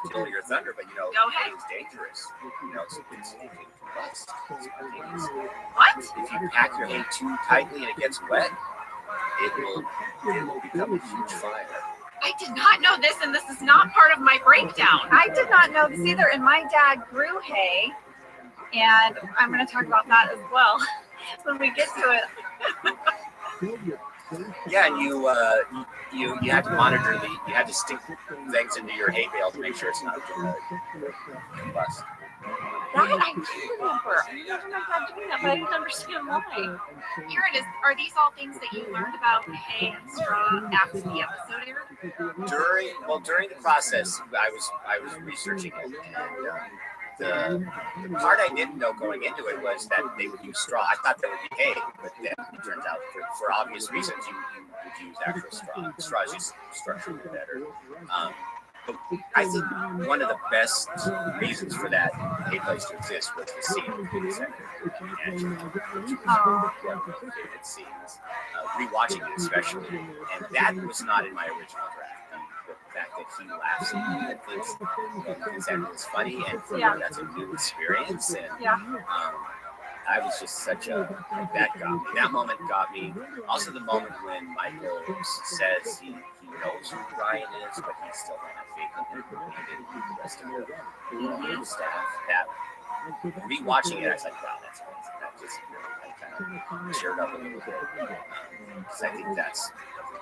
steal your thunder, but Go ahead. it's dangerous. It can combust. What? If you pack your hay too tightly and it gets wet, it will become a huge fire. I did not know this, and this is not part of my breakdown. I did not know this either, and my dad grew hay, and I'm going to talk about that as well when we get to it. Yeah, and you have to monitor you have to stick things into your hay bale to make sure it's not going to combust. That I do remember. I remember my dad doing that, but I didn't understand why. Aaron, are these all things that you learned about hay and straw after the episode aired? During the process, I was researching it, and the part I didn't know going into it was that they would use straw. I thought there would be hay, but then it turns out for obvious reasons you would use actual straw. Straw is just structurally better. But I think one of the best reasons for that hay place to exist was the scene in the sector, which was one of my favorite scenes. Rewatching it especially, and that was not in my original draft. The fact that he laughs and thinks that was funny, and that's a new experience, and I was just that got me. That moment got me. Also, the moment when Michael says he knows who Ryan is, but he still don't have faith in him, and the rest of the staff. That rewatching it, I was like, wow, that's amazing. That just really kind of cheered up a little bit, because I think that's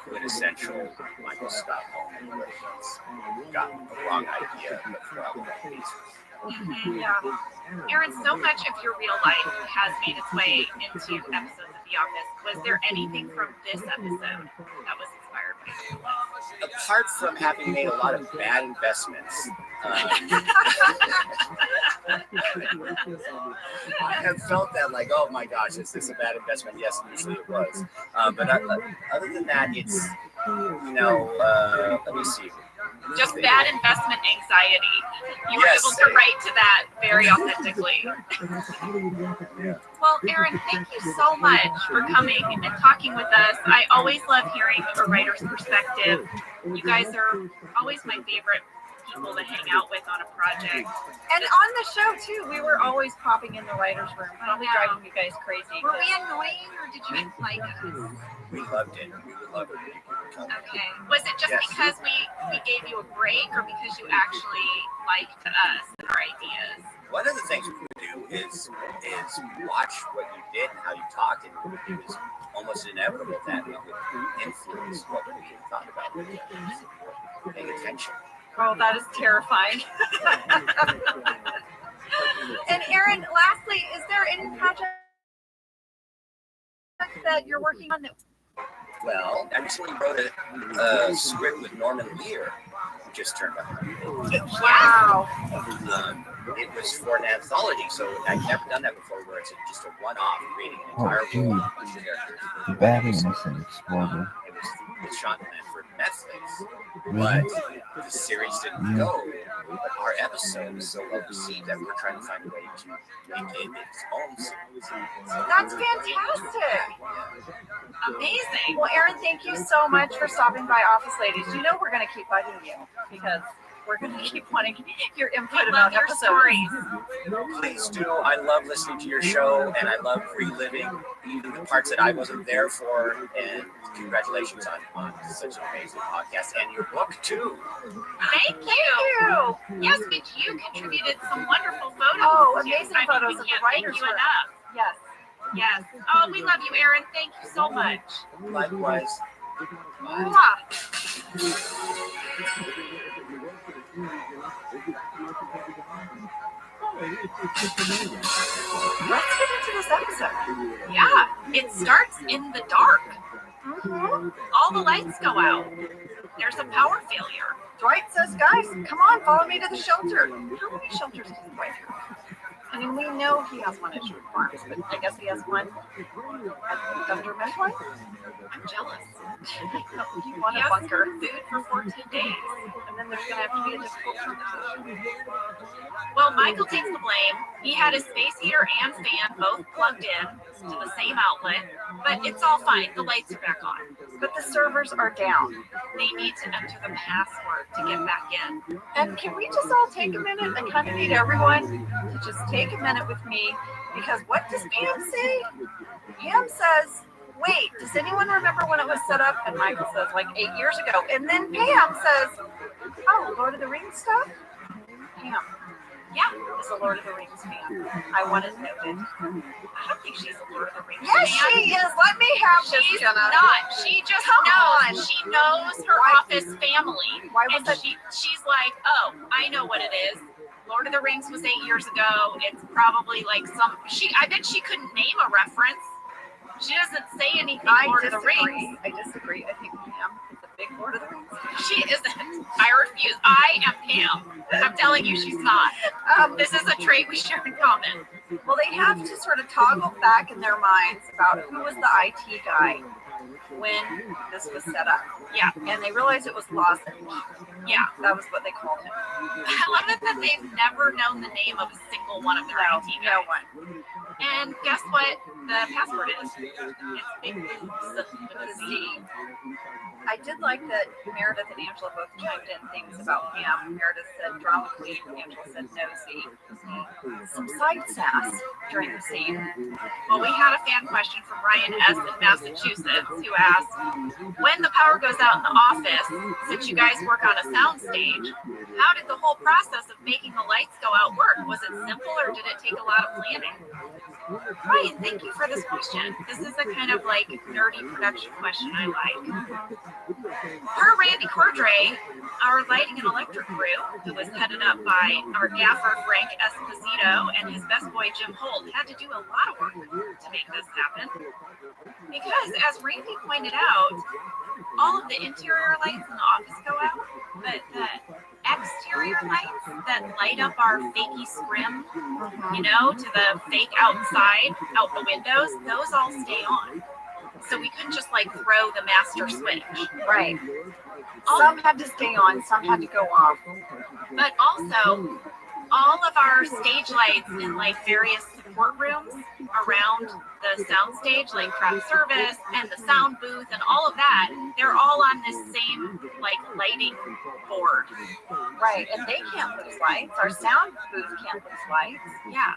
quintessential Michael Scott moment where he's got the wrong idea, but well, Yeah. Aaron, so much of your real life has made its way into episodes of The Office. Was there anything from this episode that was inspired by you? Apart from having made a lot of bad investments, I have felt that like, oh my gosh, is this a bad investment? Yes, usually it was. But other than that, it's, let me see. Just bad investment anxiety. You were able to write to that very authentically. Well, Aaron, thank you so much for coming and talking with us. I always love hearing a writer's perspective. You guys are always my favorite people to hang out with on a project. And on the show, too, we were always popping in the writer's room, probably driving you guys crazy. Were we annoying, or did you like us? We loved it. We would love it. Okay. Was it just because we gave you a break, or because you actually liked us and our ideas? One of the things we would do is watch what you did and how you talked, and it was almost inevitable that it would influence what we thought about it. Paying attention. Oh, that is terrifying. And Aaron, lastly, is there any project that you're working on that? Well, I recently wrote a script with Norman Lear, who just turned 100. Wow. It was for an anthology, so I've never done that before, where it's just a one-off, reading an entire book of characters. The battery must have exploded. It was shot in for Netflix, but the series didn't go. But our episode was so well received that we were trying to find a way to make it its own series. That's fantastic. Amazing. Well, Aaron, thank you so much for stopping by Office Ladies. You know we're going to keep bugging you because we're going to keep wanting your input about your episodes. stories. Please do. I love listening to your show, and I love reliving even the parts that I wasn't there for. And congratulations on such an amazing podcast and your book too. Thank you. Yes, but you contributed some wonderful photos. Oh, amazing I mean, photos we of the can't writers' thank you room. enough. Yes. Yes. Oh, we love you, Aaron. Thank you so much. Likewise. Mwah. Let's get into this episode. Yeah, it starts in the dark. Mm-hmm. All the lights go out. There's a power failure. Dwight says, guys, come on, follow me to the shelter. How many shelters does Dwight have? I mean, we know he has one at True Farms, but I guess he has one at Thunder Midway. I'm jealous. He won He a has bunker, food for 14 days. and then there's going to have to be a difficult conversation. Well, Michael takes the blame. He had his space heater and fan both plugged in to the same outlet, but it's all fine. The lights are back on. But the servers are down. They need to enter the password to get back in. And can we just all take a minute? I kind of need everyone to just take a minute with me, because what does Pam say? Pam says, wait, does anyone remember when it was set up? And Michael says, like 8 years ago. And then Pam says, oh, Lord of the Rings stuff? Pam. Yeah, Is a Lord of the Rings fan. I want it noted. I don't think she's a Lord of the Rings Yes, fan. she is. Let me have this, She's Jenna. not. She just Come knows. on. She knows her Why- office family. Why was And that? she's like, oh, I know what it is. Lord of the Rings was 8 years ago. It's probably like I bet she couldn't name a reference. She doesn't say anything Lord of the Rings. I disagree. I think Pam is a big Lord of the Rings. She isn't. I refuse. I am Pam. I'm telling you she's not. This is a trait we share in common. Well, they have to sort of toggle back in their minds about who was the IT guy when this was set up. Yeah. And they realized it was Lozenge. Yeah. That was what they called him. I love it that they've never known the name of a single one of their IT guys. No one. And guess what the password is? It's big boobs with a Z. I did like that Meredith and Angela both chimed in things about Pam. Meredith said drama queen, Angela said nosy. Some side sass during the scene. Well, we had a fan question from Ryan S. in Massachusetts who asked, when the power goes out in the office, since you guys work on a sound stage, how did the whole process of making the lights go out work? Was it simple or did it take a lot of planning? Ryan, thank you for this question. This is a kind of like nerdy production question I like. Per Randy Cordray, our lighting and electric crew, who was headed up by our gaffer Frank Esposito and his best boy Jim Holt, had to do a lot of work to make this happen. Because as Randy pointed out, all of the interior lights in the office go out, but the exterior lights that light up our fakey scrim, to the fake outside, out the windows, those all stay on. So we couldn't just like throw the master switch. Right. Some had to stay on, some had to go off. But also, all of our stage lights in like various support rooms around the sound stage, like craft service and the sound booth and all of that, they're all on this same like lighting board. Right, and they can't lose lights. Our sound booth can't lose lights. Yeah.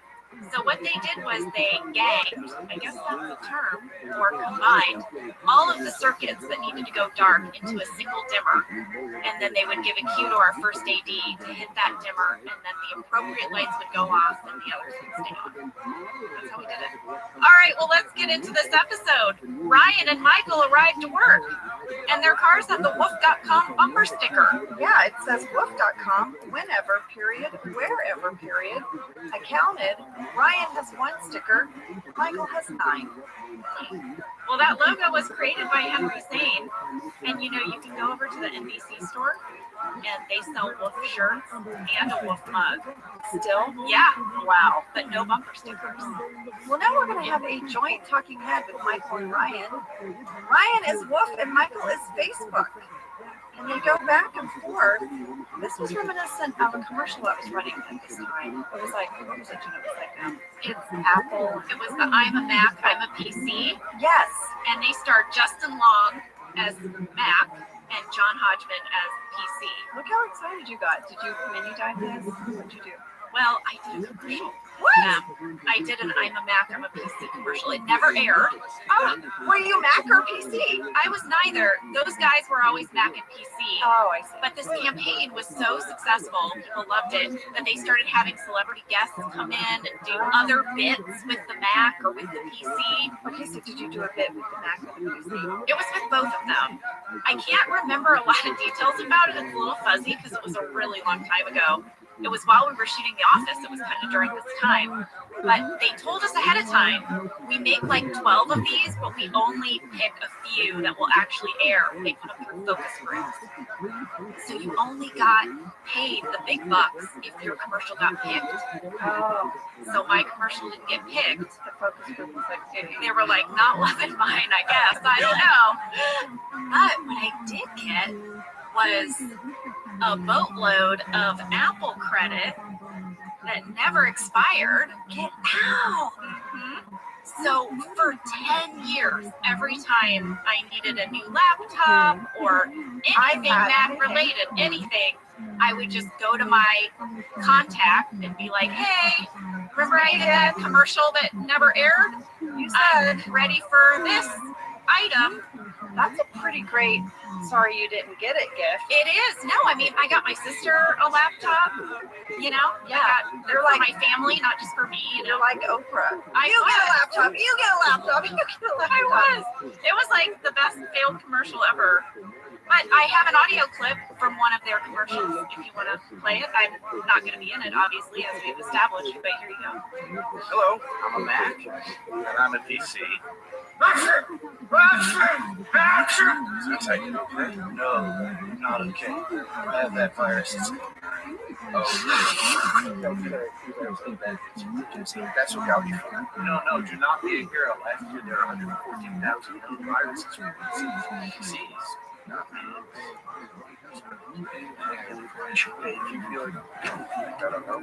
So what they did was they ganged, I guess that's the term, or combined all of the circuits that needed to go dark into a single dimmer. And then they would give a cue to our first AD to hit that dimmer, and then the appropriate lights would go off and the others would stay on. That's how we did it. All right, well, let's get into this episode. Ryan and Michael arrived to work, and their cars have the woof.com bumper sticker. Yeah, it says woof.com, whenever, period, wherever, period. I counted. Ryan has 1 sticker. Michael has 9. Well, that logo was created by Henry Zane, and you can go over to the NBC store, and they sell Wolf shirts and a Wolf mug. Still? Yeah, Wow. but no bumper stickers. Well, now we're going to have a joint talking head with Michael and Ryan. Ryan is Woof and Michael is Facebook. And they go back and forth. This was reminiscent of a commercial that was running at this time. It was like, what was it? It was like, it's Apple. It was the I'm a Mac, I'm a PC, Yes. and they starred Justin Long as Mac and John Hodgman as PC. Look how excited you got. Did you mini dive this? What'd you do? Well, I did a commercial. What? Yeah, I did an I'm a Mac, I'm a PC commercial. It never aired. Oh, were you Mac or PC? I was neither. Those guys were always Mac and PC. Oh, I see. But this campaign was so successful, people loved it, that they started having celebrity guests come in and do other bits with the Mac or with the PC. Okay, so did you do a bit with the Mac or the PC? It was with both of them. I can't remember a lot of details about it. It's a little fuzzy because it was a really long time ago. It was while we were shooting The Office. It was kind of during this time. But they told us ahead of time, we make like 12 of these, but we only pick a few that will actually air. They put them through focus groups. So you only got paid the big bucks if your commercial got picked. Oh, So my commercial didn't get picked. the focus group was like, They were like, not loving mine, I guess. I don't know. But what I did get was a boatload of Apple credit that never expired. get out. So for 10 years, every time I needed a new laptop or anything iPad. Mac related, anything, I would just go to my contact and be like, hey, remember I did that commercial that never aired? You I'm said ready for this item. that's a pretty great sorry you didn't get it gift. It is. No, I mean, I got my sister a laptop, you know? Yeah. They're like my family, not just for me, you know? You're like Oprah. I You get a was. laptop. You get a laptop. You get a laptop. I was. It was like the best failed commercial ever. But I have an audio clip from one of their commercials if you want to play it. I'm not going to be in it, obviously, as we've established, but here you go. Hello, I'm a Mac, and I'm a PC. Action! Since I did okay? No, not okay. I have that virus. Oh, that's what got me. No, do not be a girl. Last year there were 114,000 known viruses from PCs. Not me. If you feel like, I don't know.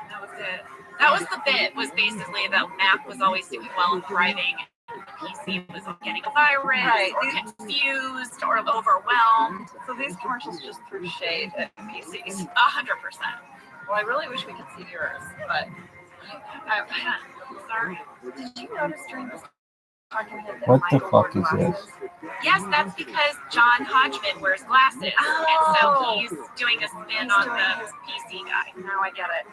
That was it. That was the bit, was basically that Mac was always doing well and thriving. And the PC was getting a virus or confused or overwhelmed. So these commercials just threw shade at PCs. 100%. Well, I really wish we could see yours, but I'm sorry. did you notice during this talking head that What the Michael fuck wore is this? glasses? Yes, that's because John Hodgman wears glasses. And so he's doing a spin on the PC guy. Now I get it.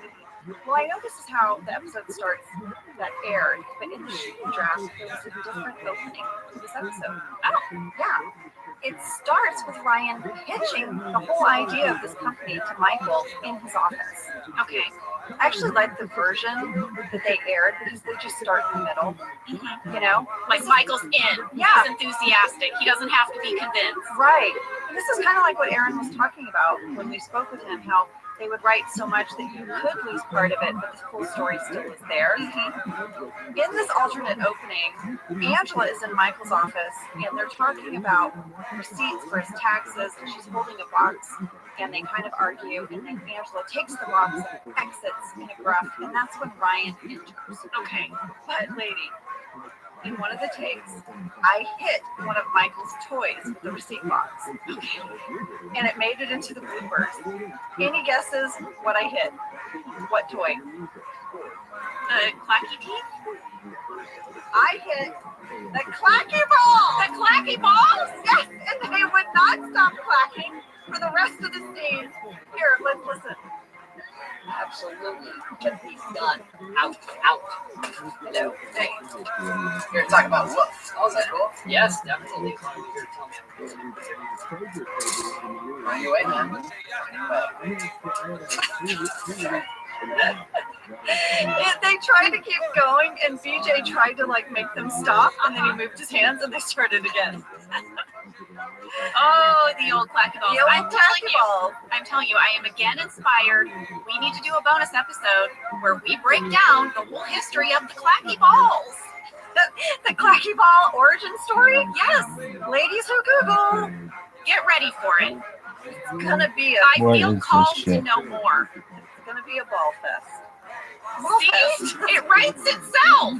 Well, I know this is how the episode starts that aired, but in the shooting draft, there was a different opening to this episode. Oh, yeah. It starts with Ryan pitching the whole idea of this company to Michael in his office. Okay. I actually like the version that they aired because they just start in the middle, you know? Like Michael's in. Yeah. He's enthusiastic. He doesn't have to be convinced. Right. And this is kind of like what Aaron was talking about when we spoke with him, how they would write so much that you could lose part of it, but the full story still is there. In this alternate opening, Angela is in Michael's office, and they're talking about receipts for his taxes, and she's holding a box, and they kind of argue, and then Angela takes the box and exits in a gruff, and that's when Ryan enters. Okay. But lady, in one of the takes, I hit one of Michael's toys with the receipt box. And it made it into the bloopers. Any guesses what I hit? What toy? The clacky teeth? I hit the clacky ball! The clacky balls? Yes! And they would not stop clacking for the rest of the scene. Here, let's listen. Absolutely. Get these done. Out. Hello. Hey. Here, talk about what? Oh, is that cool? Yes, definitely. On your way, man. They tried to keep going, and BJ tried to like make them stop, and then he moved his hands, and they started again. Oh, the old clacky balls. The old I'm clacky telling you, I am again inspired. We need to do a bonus episode where we break down the whole history of the clacky balls. The clacky ball origin story? Yes. Ladies who Google, Get ready for it. it's gonna be I What feel is this called to shit? know more. it's gonna be a ball fest. Ball See? fest. It writes itself.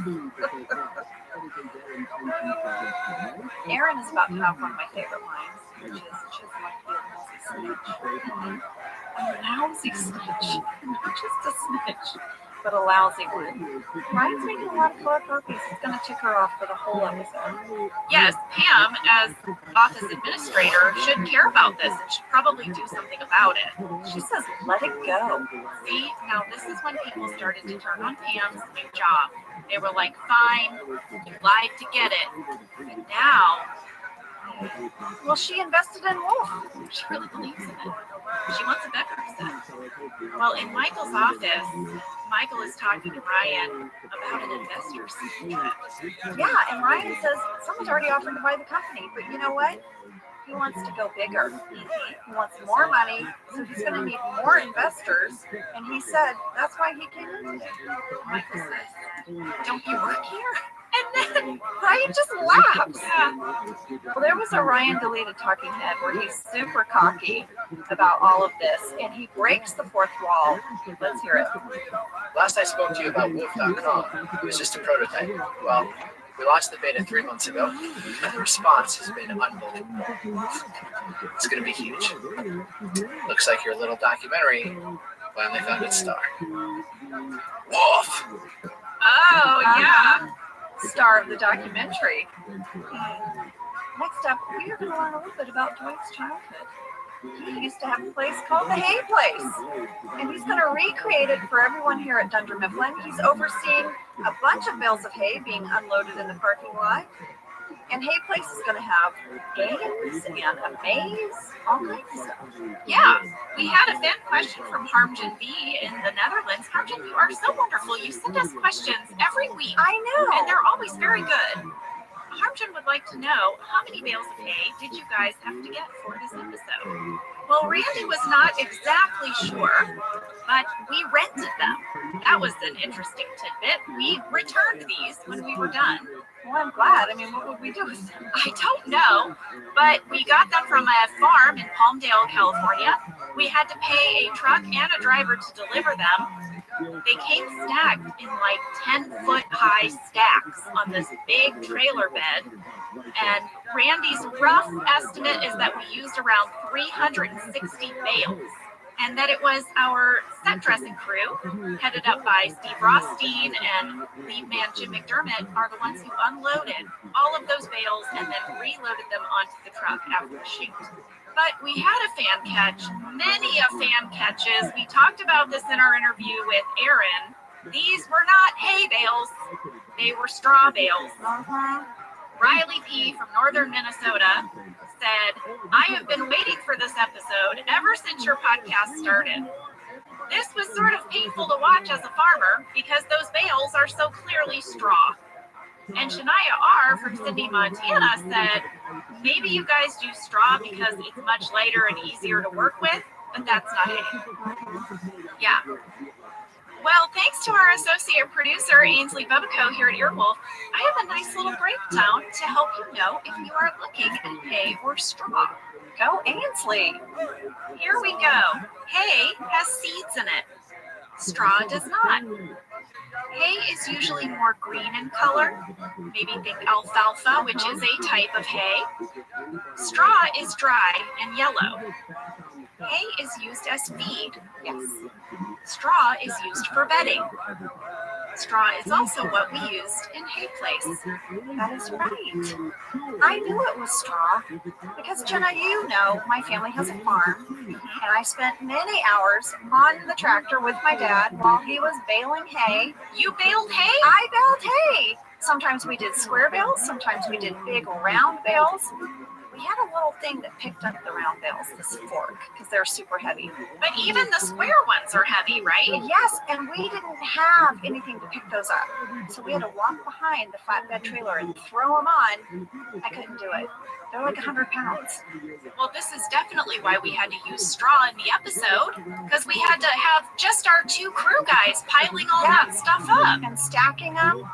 Aaron is about to have one of my favorite lines, which is she's like the lousy snitch. A lousy snitch. Not just a snitch, but a lousy one. Ryan's making a lot of photocopies. It's going to tick her off for the whole episode. Yes, Pam, as office administrator, should care about this and should probably do something about it. She says, let it go. See, now this is when people started to turn on Pam's new job. They were like, fine, you lied to get it. But now, Well, she invested in Wolf. She really believes in it. She wants a bedroom set. Well, in Michael's office, Michael is talking to Ryan about an investor secret. Yeah, and Ryan says someone's already offered to buy the company, but you know what? He wants to go bigger. He wants more money, so he's going to need more investors. And he said that's why he came in today. Michael says, "Don't you work here?" And then Ryan just laughs. Well, there was a Ryan deleted talking head where he's super cocky about all of this, and he breaks the fourth wall. Let's hear it. Last I spoke to you about wolf.com, it was just a prototype. Well, we launched the beta 3 months ago, and the response has been unbelievable. It's going to be huge. Looks like your little documentary finally found its star. Wolf! Oh, yeah. Star of the documentary. Next up, we are going to learn a little bit about Dwight's childhood. He used to have a place called the Hay Place, and he's going to recreate it for everyone here at Dunder Mifflin. He's overseeing a bunch of bales of hay being unloaded in the parking lot, and Hay Place is going to have games and a maze, all kinds of stuff. Yeah, we had a fan question from Harmjan V in the Netherlands. Harmjan, you are so wonderful. You send us questions every week, I know. and they're always very good. Harmjan would like to know, how many bales of hay did you guys have to get for this episode? Well, Randy was not exactly sure, but we rented them. That was an interesting tidbit. We returned these when we were done. Well, I'm glad. I mean, what would we do with them? I don't know, but we got them from a farm in Palmdale, California. We had to pay a truck and a driver to deliver them. They came stacked in like 10-foot high stacks on this big trailer bed. And Randy's rough estimate is that we used around 360 bales. And that it was our set dressing crew, headed up by Steve Rothstein and lead man Jim McDermott, are the ones who unloaded all of those bales and then reloaded them onto the truck after the shoot. But we had a fan catch, many a fan catches. We talked about this in our interview with Aaron. These were not hay bales, they were straw bales. Riley P. from northern Minnesota said, "I have been waiting for this episode ever since your podcast started. This was sort of painful to watch as a farmer because those bales are so clearly straw." And Shania R. from Sydney, Montana said, "Maybe you guys do straw because it's much lighter and easier to work with, but that's not it." Yeah. Well, thanks to our associate producer, Ainsley Bubico here at Earwolf, I have a nice little breakdown to help you know if you are looking at hay or straw. Go, Ainsley. Here we go. Hay has seeds in it. Straw does not. Hay is usually more green in color. Maybe think alfalfa, which is a type of hay. Straw is dry and yellow. Hay is used as feed. Yes. Straw is used for bedding. Straw is also what we used in Hay Place. That is right. I knew it was straw because, Jenna, you know my family has a farm, and I spent many hours on the tractor with my dad while he was baling hay. You baled hay? I baled hay. Sometimes we did square bales, sometimes we did big round bales. We had a little thing that picked up the round bales, this fork, because they're super heavy. But even the square ones are heavy, right? Yes, and we didn't have anything to pick those up. So we had to walk behind the flatbed trailer and throw them on. I couldn't do it. They're like 100 pounds. Well, this is definitely why we had to use straw in the episode, because we had to have just our 2 crew guys piling all that stuff up. And stacking them.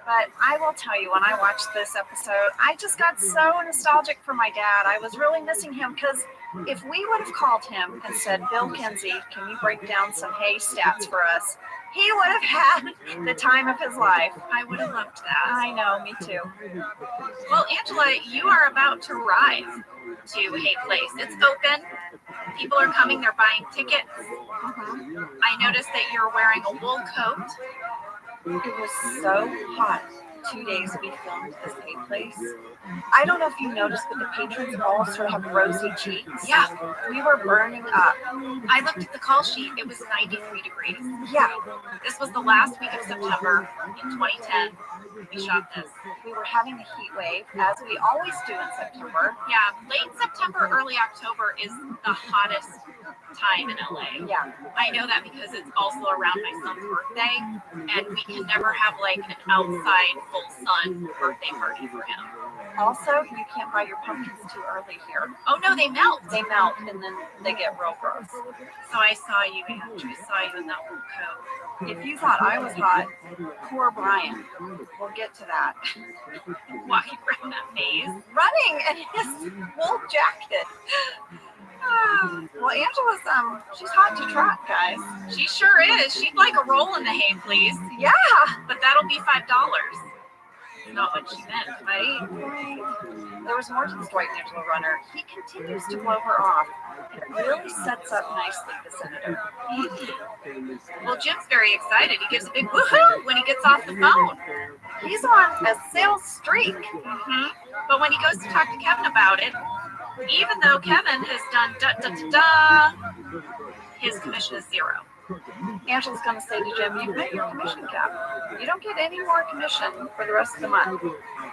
But I will tell you, when I watched this episode, I just got so nostalgic for my dad. I was really missing him because if we would have called him and said, "Bill Kinsey, can you break down some hay stats for us?" he would have had the time of his life. I would have loved that. I know, me too. Well, Angela, you are about to arrive to Hay Place. It's open. People are coming. They're buying tickets. I noticed that you're wearing a wool coat. It was so hot 2 days we filmed this hay place, I don't know if you noticed, but the patrons all sort of have rosy cheeks. Yeah, We were burning up. I looked at the call sheet. It was 93 degrees. Yeah, This was the last week of September in 2010. We shot this. we were having a heat wave, as we always do in September. Yeah, late September, early October is the hottest time in LA. Yeah, I know that because it's also around my son's birthday, and we can never have like an outside full sun birthday party for him. also, you can't buy your pumpkins too early here. Oh no, they melt. They melt and then they get real gross. So I saw you in that little coat. If you thought I was hot, poor Brian. We'll get to that. Walking around that maze. Running in his wool jacket. Well, Angela's she's hot to trot, guys. She sure is. She'd like a roll in the hay, please. Yeah, But that'll be $5. Not what she meant, right? right. There was more to the Dwight and Angela runner. He continues to blow her off. It really sets up nicely the senator. Well, Jim's very excited. He gives a big woohoo when he gets off the phone. He's on a sales streak. But when he goes to talk to Kevin about it, even though Kevin has done da-da-da-da, his commission is $0. Angela's going to say to Jim, you've met your commission cap. You don't get any more commission for the rest of the month.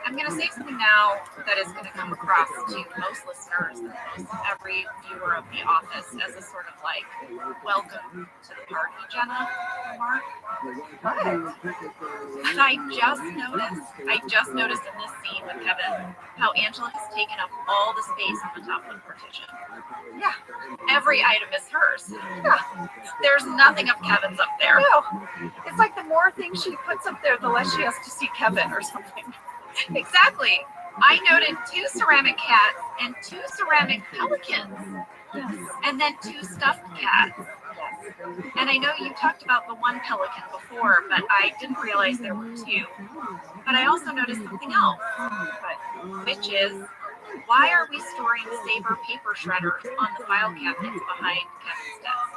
I'm going to say something now that is going to come across to most listeners and most every viewer of The Office as a sort of like, welcome to the party, Jenna remark. What? And I just noticed in this scene with Kevin how Angela has taken up all the space on the top of the partition. Yeah. Every item is hers. Yeah. There's nothing of Kevin's up there. No. It's like the more things she puts up there, the less she has to see Kevin or something. Exactly. I noted 2 ceramic cats and 2 ceramic pelicans. Yes. And then 2 stuffed cats. Yes. And I know you talked about the one pelican before, but I didn't realize there were 2. But I also noticed something else, which is, why are we storing Saber paper shredders on the file cabinets behind Kevin's desk?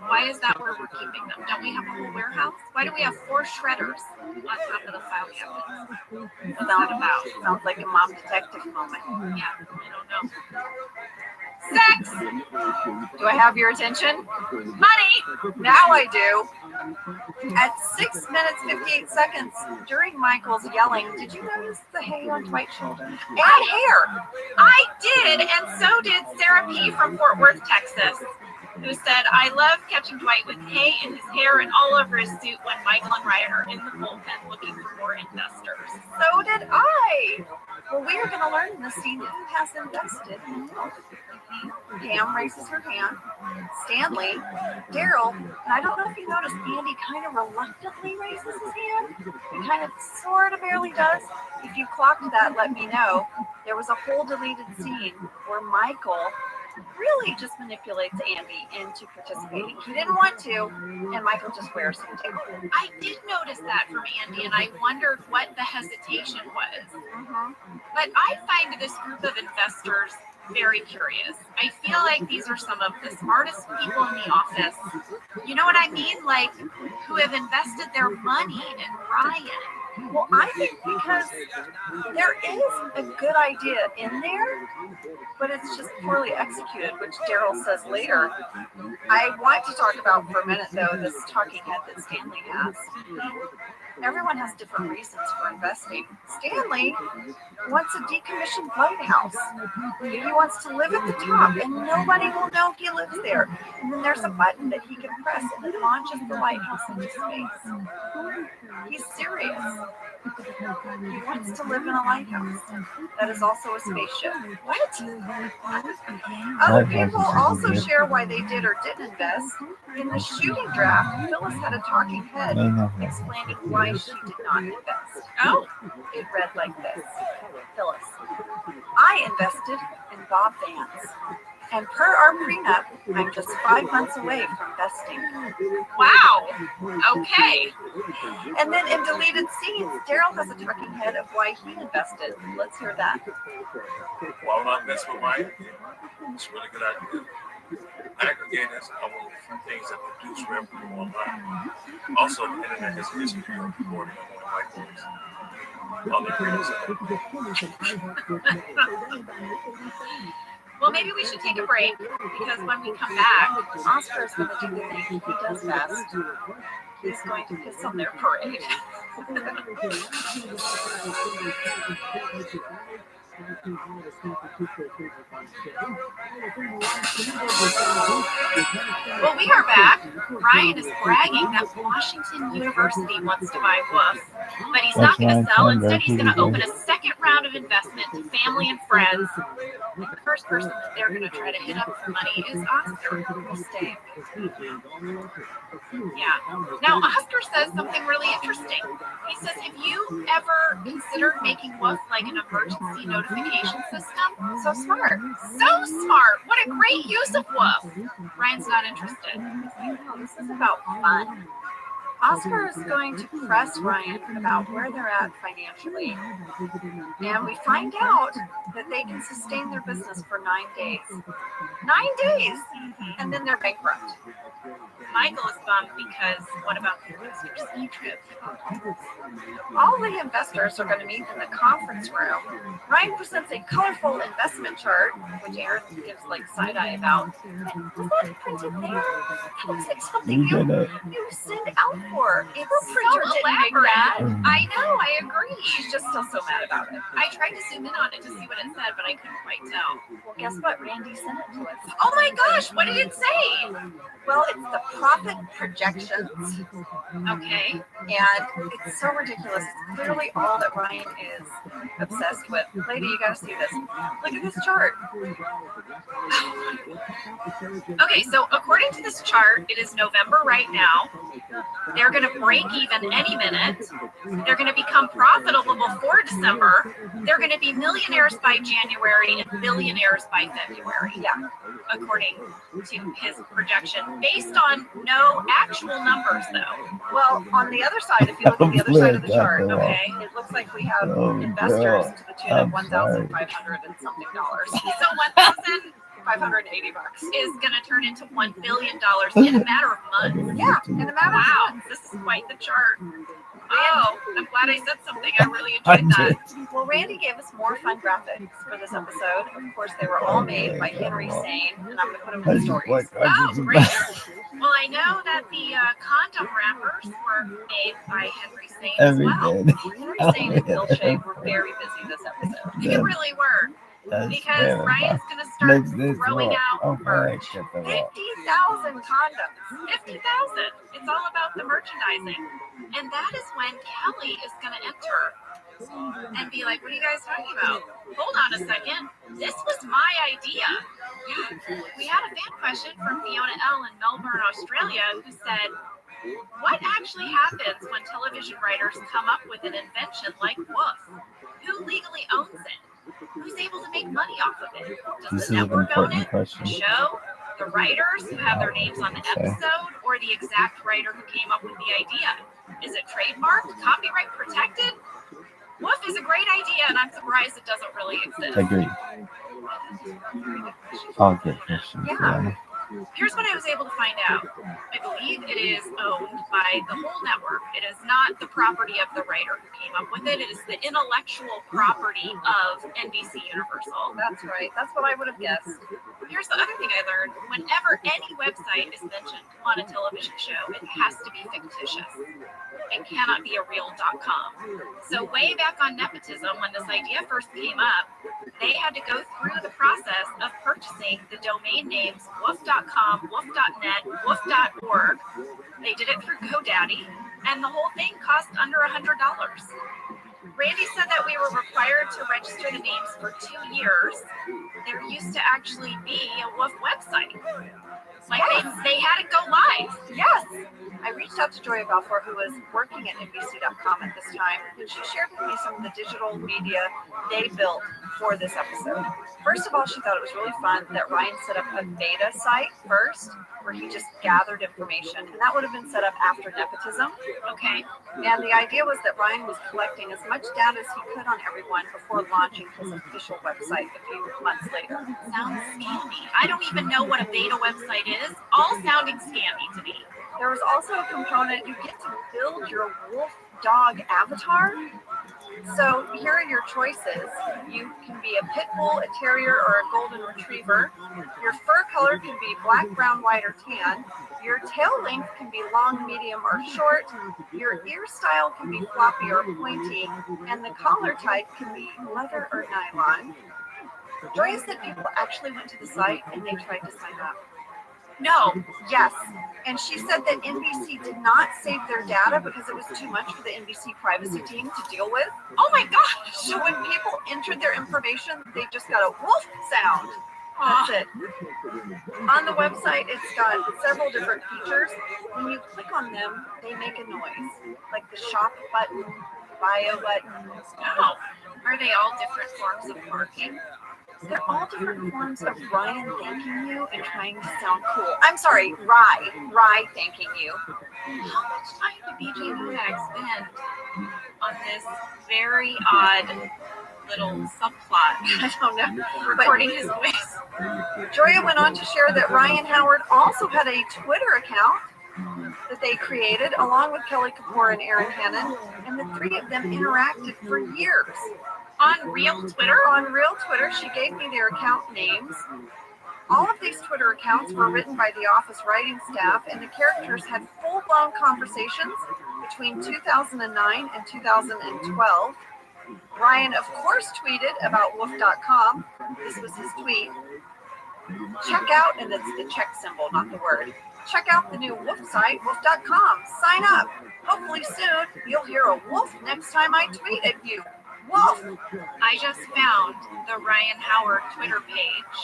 Why is that where we're keeping them? Don't we have a whole warehouse? Why do we have 4 shredders on top of the file cabinets? What's that about? Sounds like a mom detective moment. Yeah, I don't know. Sex! Do I have your attention? Money! Now I do. At 6 minutes 58 seconds, during Michael's yelling, did you notice the hay on Dwight's shoulder? And hair! I did, and so did Sarah P. from Fort Worth, Texas, who said, I love catching Dwight with hay in his hair and all over his suit when Michael and Ryan are in the bullpen looking for more investors. So did I. Well, we are going to learn in this scene who has invested. Pam raises her hand. Stanley, Daryl, and I don't know if you noticed, Andy kind of reluctantly raises his hand. He kind of sort of barely does. If you clocked that, let me know. There was a whole deleted scene where Michael really just manipulates Andy into participating. He didn't want to, and Michael just wears him too. I did notice that from Andy, and I wondered what the hesitation was. But I find this group of investors very curious. I feel like these are some of the smartest people in the office. You know what I mean? Like, who have invested their money in Ryan. Well, I think because there is a good idea in there, but it's just poorly executed, which Daryl says later. I want to talk about for a minute, though, this talking head that Stanley has. Everyone has different reasons for investing. Stanley wants a decommissioned lighthouse. He wants to live at the top, and nobody will know he lives there. And then there's a button that he can press, and it launches the lighthouse into space. He's serious. He wants to live in a lighthouse. That is also a spaceship. What? Other people also share why they did or didn't invest. In the shooting draft, Phyllis had a talking head explaining why she did not invest. Oh, it read like this. Phyllis, I invested in Bob Vance. And per our prenup, I'm just 5 months away from vesting. wow. Okay. And then in deleted scenes, Daryl has a talking head of why he invested. Let's hear that. Well, I'm not messing with mine. It's a really good idea. aggregators are one of the few things that produce revenue online. Also, the internet has a history of reporting on white boys. Well, maybe we should take a break because when we come back, Oscar is going to do the thing he does best. He's going to piss on their parade. well, we are back. Ryan is bragging that Washington University wants to buy Woof, but he's not going to sell. Instead, he's going to open a second round of investment to family and friends. The first person that they're going to try to hit up for money is Oscar. We'll stay. Yeah. Now, Oscar says something really interesting. He says, have you ever considered making Woof like an emergency notification system? So smart. So smart. What a great use of Woof. Ryan's not interested. This is about fun. Oscar is going to press Ryan about where they're at financially. And we find out that they can sustain their business for 9 days. 9 days! And then they're bankrupt. Michael is bummed because what about the investors' ski trip? All the investors are going to meet in the conference room. Ryan presents a colorful investment chart, which Aaron gives like side-eye about. Was that printed there? That looks like something you send out for. It's so elaborate. I know, I agree. She's just still so mad about it. I tried to zoom in on it to see what it said, but I couldn't quite tell. Well, guess what? Randy sent it to us. Oh my gosh, what did it say? Well, it's the profit projections. Okay. And it's so ridiculous. It's clearly all that Ryan is obsessed with. Lady, you gotta see this. Look at this chart. Okay, so according to this chart, it is November right now. They're going to break even any minute. They're going to become profitable before December. They're going to be millionaires by January and billionaires by February. Yeah. According to his projection, based on no actual numbers, though. Well, on the other side, if you look at the other side of the chart, Okay. it looks like we have investors to the tune of $1,500 and something dollars. So $1,580 $580 is going to turn into $1 billion in a matter of months. Yeah, in a matter of Wow, months. this is quite the chart. Oh, I'm glad I said something. I really enjoyed that. Well, Randy gave us more fun graphics for this episode. Of course, they were all made by Henry Sane, and I'm going to put them in the stories. Oh, great. Well, I know that the condom wrappers were made by Henry Sane as well. Henry Sane and Bill Shea were very busy this episode. They really were. Because Ryan's going to start throwing out merch. 50,000 condoms. 50,000. It's all about the merchandising. And that is when Kelly is going to enter and be like, what are you guys talking about? Hold on a second. This was my idea. We had a fan question from Fiona L. in Melbourne, Australia, who said, what actually happens when television writers come up with an invention like Woof? Who legally owns it? Who's able to make money off of it? Does the network own it? The show? The writers who have their names on the episode? Or the exact writer who came up with the idea? Is it trademarked? Copyright protected? Woof is a great idea, and I'm surprised it doesn't really exist. Agreed. I'll get questions. Yeah. Here's what I was able to find out. I believe it is owned by the whole network. It is not the property of the writer who came up with it. It is the intellectual property of NBC Universal. That's right. That's what I would have guessed. Here's the other thing I learned. Whenever any website is mentioned on a television show, it has to be fictitious. It cannot be a real.com. So way back on nepotism, when this idea first came up, they had to go through the process of purchasing the domain names woof.com, woof.net, woof.org. They did it through GoDaddy, and the whole thing cost under $100. Randy said that we were required to register the names for 2 years. There used to actually be a Woof website. Like they had it go live. Yes. I reached out to Joya Balfour, who was working at NBC.com at this time, and she shared with me some of the digital media they built for this episode. First of all, she thought it was really fun that Ryan set up a beta site first, where he just gathered information, and that would have been set up after nepotism. Okay. And the idea was that Ryan was collecting as much data as he could on everyone before launching his official website a few months later. Sounds scammy. I don't even know what a beta website is. All sounding scammy to me. There was also a component, you get to build your wolf dog avatar. So here are your choices. You can be a pit bull, a terrier, or a golden retriever. Your fur color can be black, brown, white, or tan. Your tail length can be long, medium, or short. Your ear style can be floppy or pointy. And the collar type can be leather or nylon. Joya said people actually went to the site and they tried to sign up. No. Yes. And she said that NBC did not save their data because it was too much for the NBC privacy team to deal with. Oh my gosh. So when people entered their information, they just got a wolf sound. That's it. On the website, it's got several different features. When you click on them, they make a noise, like the shop button, bio button. Oh. Are they all different forms of marking? They're all different forms of Ryan thanking you and trying to sound cool. I'm sorry, Rye thanking you. How much time did BJ Novak spend on this very odd little subplot? I don't know. Recording his voice. Joya went on to share that Ryan Howard also had a Twitter account that they created along with Kelly Kapoor and Aaron Hannon, and the three of them interacted for years. On real Twitter? On real Twitter, she gave me their account names. All of these Twitter accounts were written by the office writing staff, and the characters had full-blown conversations between 2009 and 2012. Ryan, of course, tweeted about wolf.com. This was his tweet. Check out, and it's the check symbol, not the word. Check out the new wolf site, wolf.com. Sign up. Hopefully soon, you'll hear a wolf next time I tweet at you. Wolf. I just found the Ryan Howard Twitter page.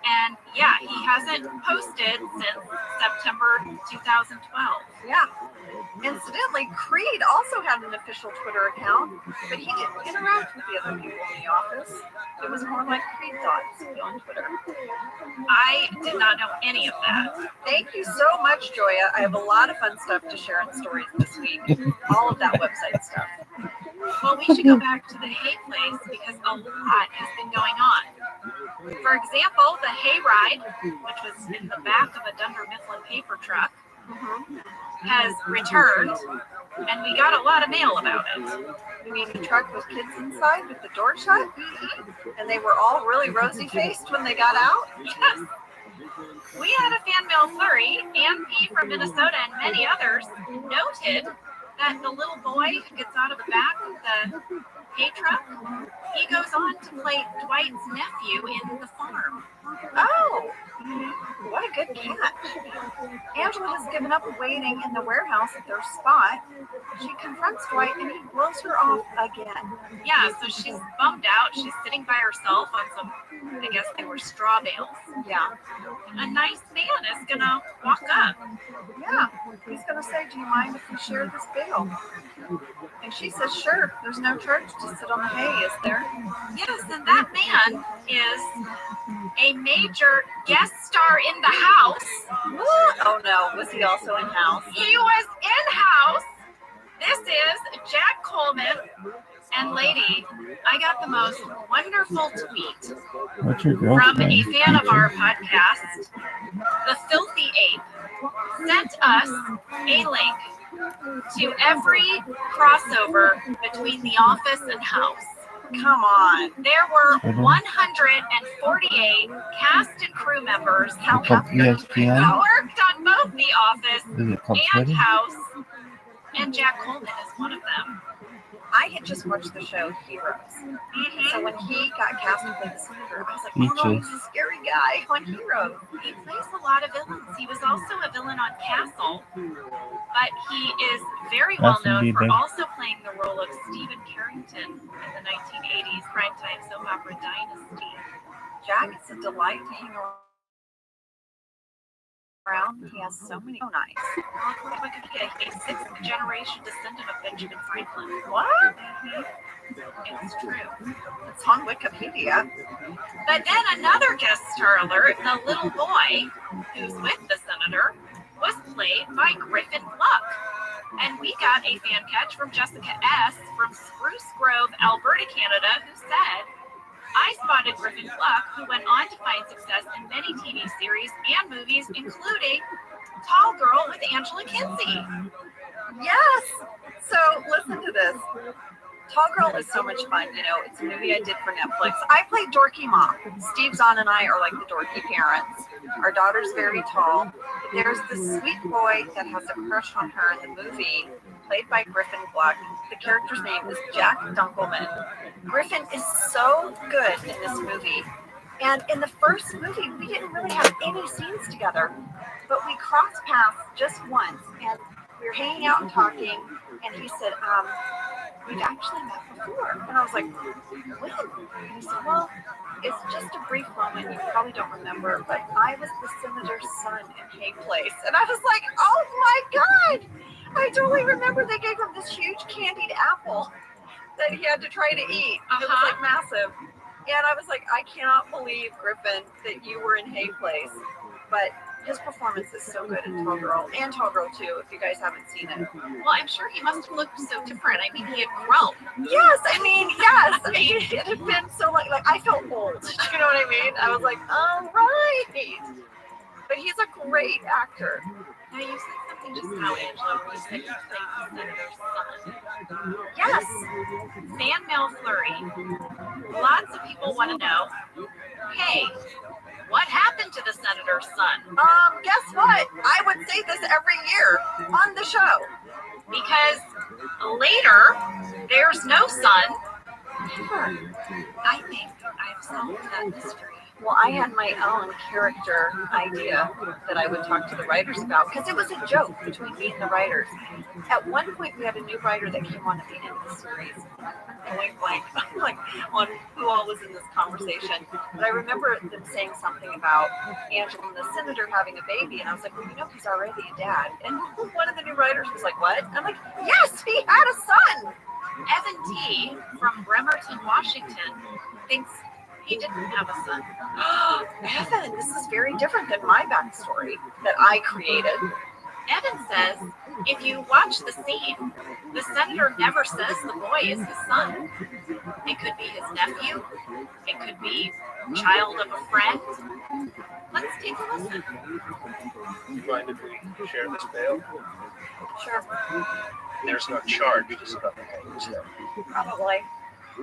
And yeah, he hasn't posted since September 2012. Yeah. Incidentally, Creed also had an official Twitter account, but he didn't interact with the other people in the office. It was more like Creed thoughts on Twitter. I did not know any of that. Thank you so much, Joya. I have a lot of fun stuff to share in stories this week. All of that website stuff. Well, we should go back to the hay place because a lot has been going on. For example, the hay ride, which was in the back of a Dunder Mifflin paper truck, has returned, and we got a lot of mail about it. You mean the truck with kids inside with the door shut? And they were all really rosy-faced when they got out? Yes. We had a fan mail flurry. Ann P. from Minnesota and many others noted that the little boy who gets out of the back of the hay truck, he goes on to play Dwight's nephew in The Farm. Oh, what a good catch. Angela has given up waiting in the warehouse at their spot. She confronts Dwight and he blows her off again. Yeah, so she's bummed out. She's sitting by herself on some, I guess they were straw bales. Yeah. A nice man is gonna walk up. Yeah, he's gonna say, do you mind if we share this bale? And she says, sure, there's no charge to sit on the hay, is there? Yes, and that man is a major guest star in the house. Oh no, was he also in house? He was in house. This is Jack Coleman. And lady, I got the most wonderful tweet What's your from girlfriend? a fan of our podcast. The Filthy Ape sent us a link to every crossover between The Office and House. Come on. There were 148 cast and crew members who It's called ESPN? worked on both The Office Is it called and Twitter? House, and Jack Coleman is one of them. I had just watched the show Heroes. So when he got cast to play the senator, I was like, oh no, he's a scary guy on Heroes. He plays a lot of villains. He was also a villain on Castle, but he is very well known for also playing the role of Stephen Carrington in the 1980s primetime soap opera Dynasty. Jack is a delight to hang around. around. He has so many. Oh, nice. A sixth generation descendant of Benjamin Franklin. What? It's true. It's on Wikipedia. But then another guest star alert, the little boy who's with the senator was played by Griffin Gluck. And we got a fan catch from Jessica S. from Spruce Grove, Alberta, Canada, who said, I spotted Griffin Gluck, who went on to find success in many TV series and movies, including Tall Girl with Angela Kinsey. Yes. So listen to this. Tall Girl is so much fun. You know, it's a movie I did for Netflix. I played dorky mom. Steve Zahn and I are like the dorky parents. Our daughter's very tall. There's this sweet boy that has a crush on her in the movie, played by Griffin Gluck. The character's name is Jack Dunkelman. Griffin is so good in this movie. And in the first movie, we didn't really have any scenes together, but we crossed paths just once, and we were hanging out and talking, and he said, we've actually met before. And I was like, when? And he said, well, it's just a brief moment. You probably don't remember, but I was the senator's son in Hay Place. And I was like, oh my God. I totally remember they gave him this huge candied apple that he had to try to eat. It was like massive. And I was like, I cannot believe, Griffin, that you were in Hay Place. But his performance is so good in Tall Girl, and Tall Girl 2, if you guys haven't seen it. Well, I'm sure he must have looked so different. I mean, he had grown. Yes, I mean, it had been so like I felt old. You know what I mean? I was like, all right. But he's a great actor. Now, you said something just now, Angela, where you said you played the senator's son. Yes. Fan mail flurry. Lots of people want to know, hey, what happened to the senator's son? Guess what? I would say this every year on the show. Because later, there's no son. I think I've solved that mystery. Well, I had my own character idea that I would talk to the writers about, because it was a joke between me and the writers. At one point, we had a new writer that came on at the end of the series. Blank, like on who all was in this conversation. But I remember them saying something about Angela and the senator having a baby, and I was like, well, you know, he's already a dad. And one of the new writers was like, what? I'm like, yes, he had a son. Evan T. from Bremerton, Washington, thinks he didn't have a son. Evan, this is very different than my backstory that I created. Evan says, if you watch the scene, the senator never says the boy is his son. It could be his nephew. It could be child of a friend. Let's take a listen. Do you mind if we share this bail? Sure. There's no charge, just about the things. Probably. I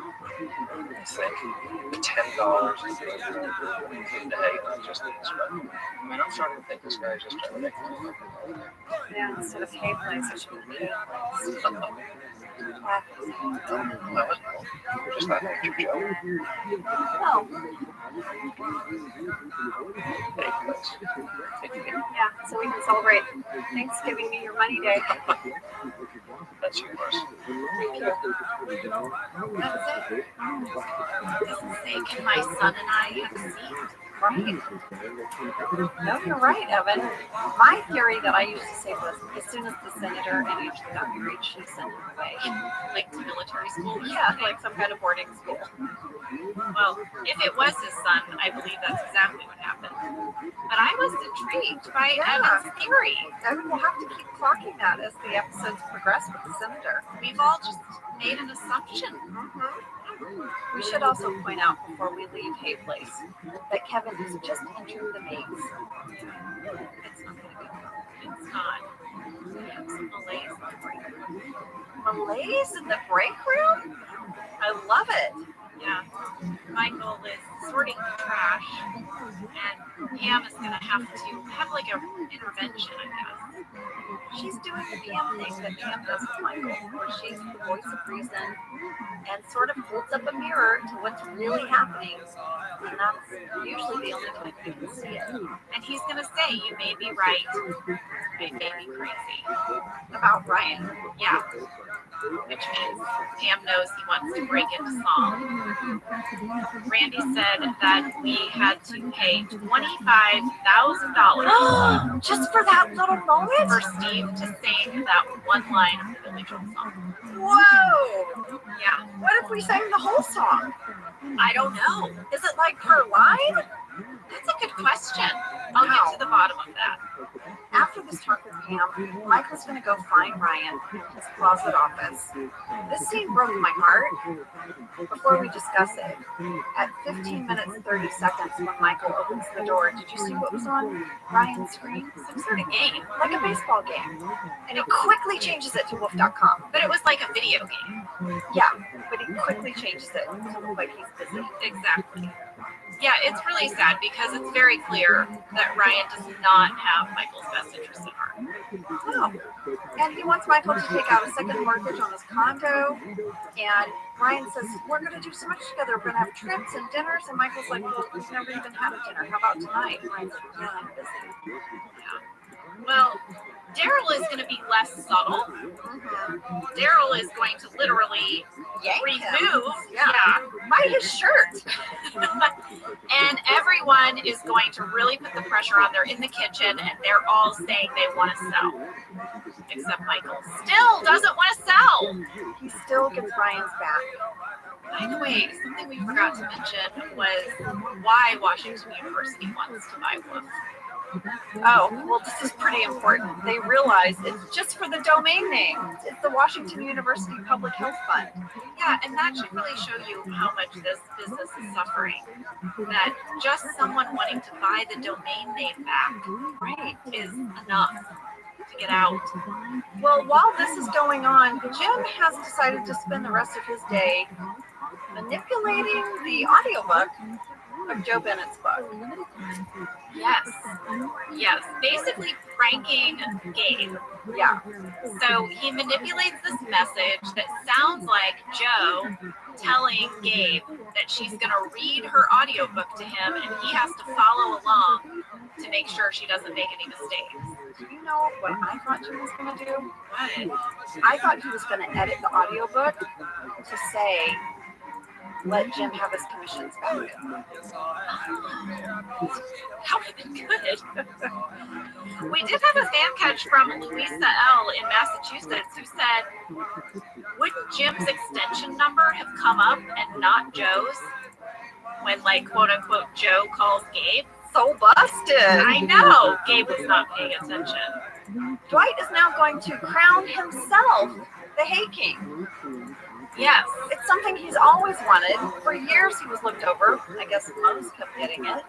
think $10 a day, just the instructor. I mean, I'm starting to think this guy's just trying to make money. Yeah, instead of Hay Place, it should be Hay Place. We're just not nature Joe. No. Hay Place. Yeah, so we can celebrate Thanksgiving New Year Money Day. That's yours. Thank you. That's it. Doesn't say, can my son and I have a seat? Right. No, you're right, Evan. My theory that I used to say was, as soon as the senator and Angela got married, she sent him away. Like to military school? Yeah, like some kind of boarding school. Well, if it was his son, I believe that's exactly what happened. But I was intrigued by Evan's theory. Evan will have to keep clocking that as the episodes progress with the senator. We've all just made an assumption. We should also point out before we leave Hay Place that Kevin has just entered the maze. It's not going to go. It's not. We have some malaise in the break room. Malaise in the break room? I love it. Yeah. Michael is sorting the trash, and Pam is going to have like an intervention, I guess. She's doing the Pam thing that Pam does with Michael, where she's the voice of reason and sort of holds up a mirror to what's really happening. And that's usually the only time you can see it. And he's going to say, you may be right, they may be crazy. About Ryan. Yeah. Which means Pam knows he wants to break into song. Randy says, said that we had to pay $25,000 Just for that little moment? for Steve to sing that one line of the Billy Joel song. Whoa! Yeah, What if we sang the whole song? I don't know. Is it like per line? That's a good question. I'll get to the bottom of that. After this talk with Pam, Michael's going to go find Ryan in his closet office. This scene broke my heart. Before we discuss it, at 15 minutes 30 seconds when Michael opens the door, did you see what was on Ryan's screen? Some sort of game. Like a baseball game. And he quickly changes it to wolf.com. But it was like a video game. Yeah, but he quickly changes it to look like he's busy. Exactly. Yeah, it's really sad because it's very clear that Ryan does not have Michael's best interest at heart. No. And he wants Michael to take out a second mortgage on his condo. And Ryan says, we're going to do so much together. We're going to have trips and dinners. And Michael's like, well, we've never even had a dinner. How about tonight? And Ryan's like, yeah, I'm busy. Yeah. Well, Daryl is going to be less subtle. Daryl is going to literally Yank him. remove, By his shirt. and everyone is going to really put the pressure on. They're in the kitchen and they're all saying they want to sell. Except Michael still doesn't want to sell. He still gets Ryan's back. By the way, something we forgot to mention was why Washington University wants to buy Wolf. Oh, well, this is pretty important. They realize it's just for the domain name. It's the Washington University Public Health Fund. Yeah, and that should really show you how much this business is suffering. That just someone wanting to buy the domain name back, right, is enough to get out. Well, while this is going on, Jim has decided to spend the rest of his day manipulating the audiobook of Joe Bennett's book. Yes. Yes. Basically pranking Gabe. Yeah. So he manipulates this message that sounds like Joe telling Gabe that she's going to read her audiobook to him and he has to follow along to make sure she doesn't make any mistakes. Do you know what I thought Jim was going to do? What? I thought he was going to edit the audiobook to say, let Jim have his commissions back. That would have been good. We did have a fan catch from Louisa L. in Massachusetts who said, wouldn't Jim's extension number have come up and not Joe's when, like, quote unquote, Joe calls Gabe? So busted. I know. Gabe was not paying attention. Dwight is now going to crown himself the Hay King. Yes. It's something he's always wanted. For years he was looked over. I guess Mose kept getting it.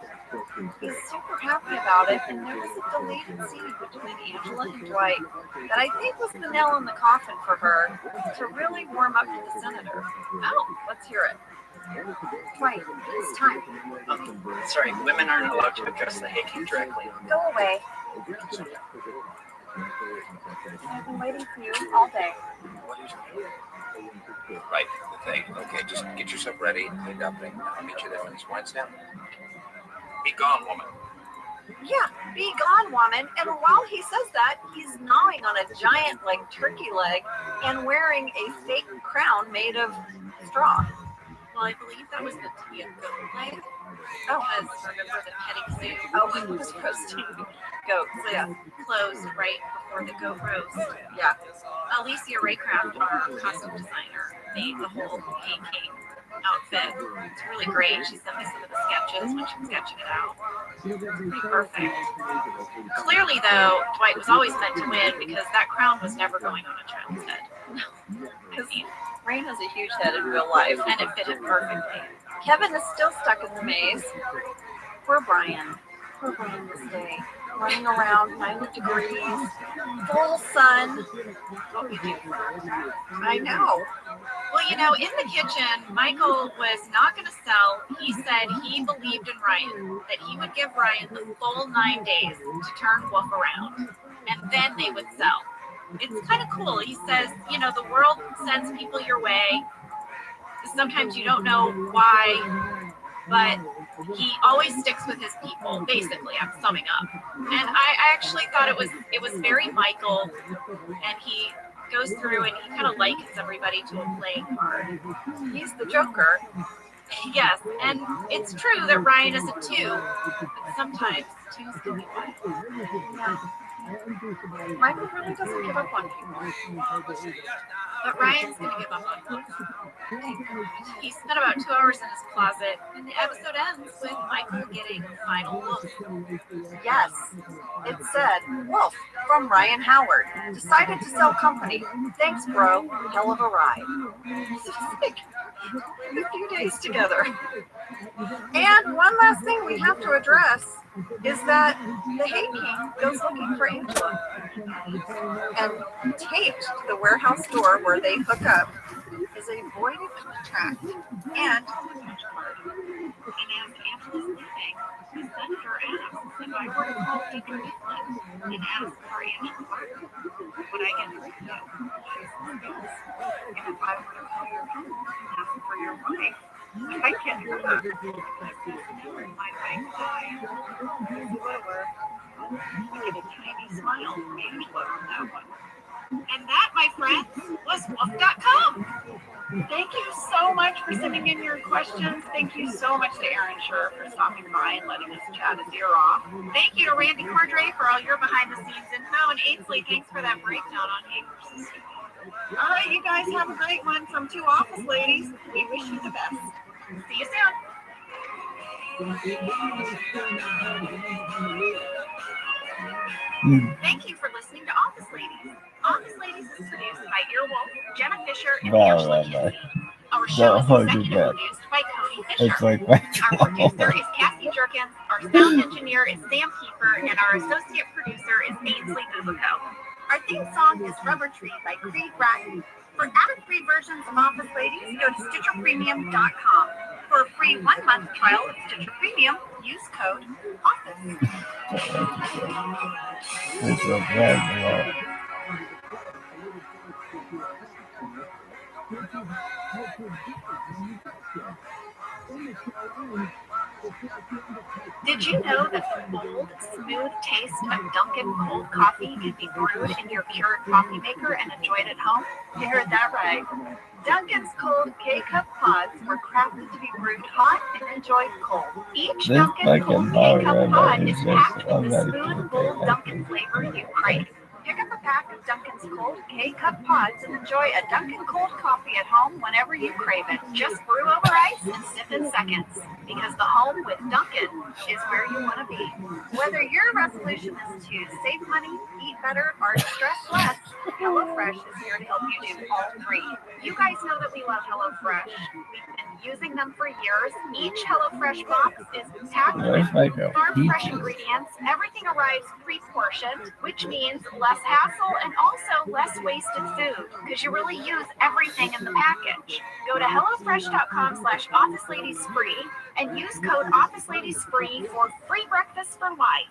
He's super happy about it, and there was a deleted scene between Angela and Dwight that I think was the nail in the coffin for her to really warm up to the senator. Oh, let's hear it. Dwight, it's time. Sorry, women aren't allowed to address the Hay King directly. Go away. I've been waiting for you all day. Right, the thing. Okay, just get yourself ready and cleaned up, and I'll meet you there when this winds down. Be gone, woman. Yeah, be gone, woman. And while he says that, he's gnawing on a giant, like, turkey leg and wearing a fake crown made of straw. Well, I believe that was the tea and goat leg. Oh, Because remember the petting zoo oh, he was roasting goats. Yeah, closed right before the goat roast. yeah. Alicia Raycraft, our costume designer, made the whole Hay King outfit. It's really great. She sent me some of the sketches when she was sketching it out. It's pretty perfect. Clearly, though, Dwight was always meant to win because that crown was never going on a child's head. Because Rain has a huge head in real life. And it fit him perfectly. Kevin is still stuck in the maze. Poor Brian. Poor Brian this day. Running around, 90 degrees, full sun. What we do. I know. Well, you know, in the kitchen, Michael was not going to sell. He said he believed in Ryan, that he would give Ryan the full 9 days to turn Wolf around, and then they would sell. It's kind of cool. He says, you know, the world sends people your way. Sometimes you don't know why, but he always sticks with his people. Basically, I'm summing up. And I actually thought it was very Michael, and he goes through and he kind of likens everybody to a playing card. He's the Joker. Yes, and it's true that Ryan is a 2, but sometimes 2s can be 1. Yeah. Michael really doesn't give up on people. But Ryan's gonna give up on me. He spent about 2 hours in his closet, and the episode ends with Michael getting a final look. Yes, it said, Wolf from Ryan Howard. Decided to sell company. Thanks, bro. Hell of a ride. It's like a few days together. And one last thing we have to address is that the Hate King goes looking for Angela. And taped to the warehouse door where they hook up is a voided contract and a punch card. And as Angela's leaving, the senator asks if I were to call Deacon Mifflin and ask for Angela's work, would I get through to you? She says yes. And if I were to call your home and ask for your wife, I can't do that. Because my wife died. Lower. I get a tiny smile from Angela on that one. And that, my friends, was wolf.com. Thank you so much for sending in your questions. Thank you so much to Aaron Schur for stopping by and letting us chat his ear off. Thank you to Randy Cordray for all your behind-the-scenes info. And Ainsley, thanks for that breakdown on hate versus hate. All right, you guys have a great one from 2 office ladies. We wish you the best. See you soon. Thank you for listening to Office Ladies. Office Ladies is produced by Earwolf, Jenna Fisher, and Angela Kinsey. Our show is executive produced by Cody Fisher. It's like Our producer is Cassie Jerkins, our sound engineer is Sam Kiefer, and our associate producer is Ainsley Bubico. Our theme song is Rubber Tree by Creed Bratton. For ad-free versions of Office Ladies, go to StitcherPremium.com. For a free 1-month trial of Stitcher Premium, use code OFFICE. it's so bad. Did you know that the bold, smooth taste of Dunkin' cold coffee can be brewed in your Keurig coffee maker and enjoyed at home? You heard that right. Dunkin's cold K-Cup pods were crafted to be brewed hot and enjoyed cold. Each This Dunkin' fucking cold K-Cup ROTHSCHILD pod is is just packed with the automatic smooth, feedback. bold Dunkin' flavor you crave. Pick up a pack of Dunkin's cold K-Cup pods and enjoy a Dunkin' cold coffee at home whenever you crave it. Just brew over ice and sip in seconds. Because the home with Dunkin' is where you want to be. Whether your resolution is to save money, eat better, or stress less, HelloFresh is here to help you do all three. You guys know that we love HelloFresh. We've been using them for years. Each HelloFresh box is packed with farm-fresh ingredients. Everything arrives pre-portioned, which means less hassle and also less wasted food, because you really use everything in the package. Go to HelloFresh.com/OfficeLadiesFree and use code OfficeLadiesFree for free breakfast for life.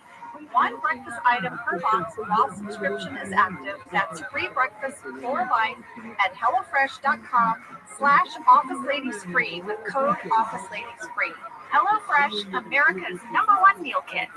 One breakfast item per box while subscription is active. That's free breakfast for life at HelloFresh.com/OfficeLadiesFree with code OfficeLadiesFree. HelloFresh, America's #1 meal kit.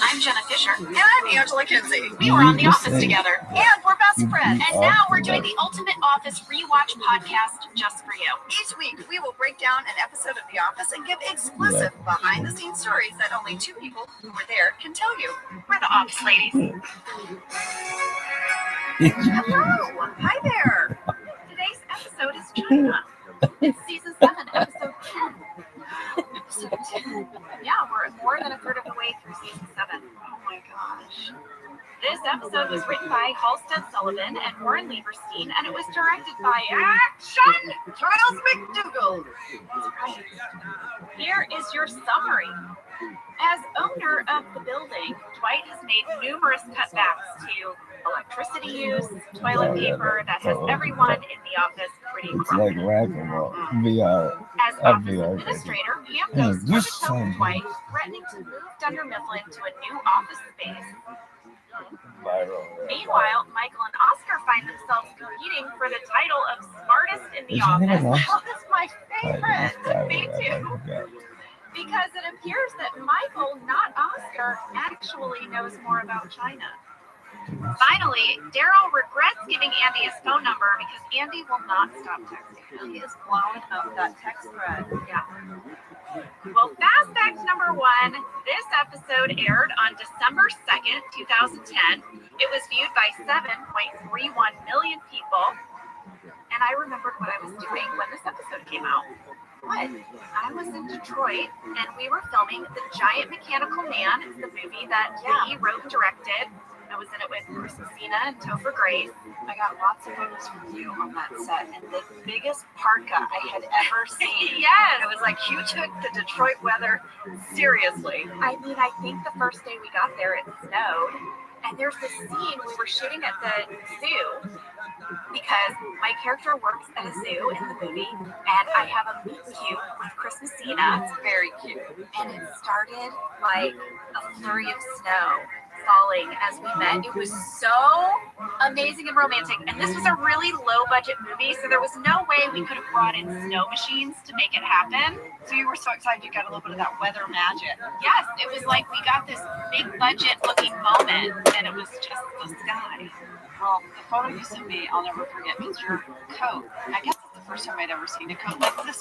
I'm Jenna Fisher. And I'm Angela Kinsey. We were on The Office together. And we're best friends. And now we're doing the Ultimate Office Rewatch podcast just for you. Each week, we will break down an episode of The Office and give exclusive behind-the-scenes stories that only 2 people who were there can tell you. We're the Office Ladies. Hello! Hi there! Today's episode is China. It's season 7, episode 10. Episode 10. Yeah, we're more than a third of the way through season 7. Oh my gosh. This episode was written by Halstead Sullivan and Warren Lieberstein, and it was directed by Action Charles McDougall! Right. Here is your summary. As owner of the building, Dwight has made numerous cutbacks to electricity use, toilet paper that has everyone in the office pretty It's grumpy. like whack-a-mole. VR. As office administrator, Pam goes Yeah, toe-to-toe with Dwight, threatening to move Dunder Mifflin to a new office space. Viral. Meanwhile, Michael and Oscar find themselves competing for the title of smartest in the Is anyone office. else? That was my favorite! Me too. Because it appears that Michael, not Oscar, actually knows more about China. Finally, Daryl regrets giving Andy his phone number because Andy will not stop texting. He is blowing up that text thread. Yeah. Well, fast fact number 1, this episode aired on December 2nd, 2010. It was viewed by 7.31 million people. And I remembered what I was doing when this episode came out. What? I was in Detroit, and we were filming The Giant Mechanical Man. It's the movie that he wrote and directed. I was in it with Chris Messina and Topher Grace. I got lots of photos from you on that set, and the biggest parka I had ever seen. Yes. It was like you took the Detroit weather seriously. I mean, I think the first day we got there, it snowed. And there's this scene we were shooting at the zoo because my character works at a zoo in the movie, and I have a meet cute with Chris Messina. It's very cute. And it started like a flurry of snow falling as we met. It was so amazing and romantic. And this was a really low budget movie, so there was no way we could have brought in snow machines to make it happen. So you were so excited you got a little bit of that weather magic. Yes, it was like we got this big budget looking moment, and it was just the sky. Well, the photo you sent me, I'll never forget, because your coat, I guess it's the first time I'd ever seen a coat like this,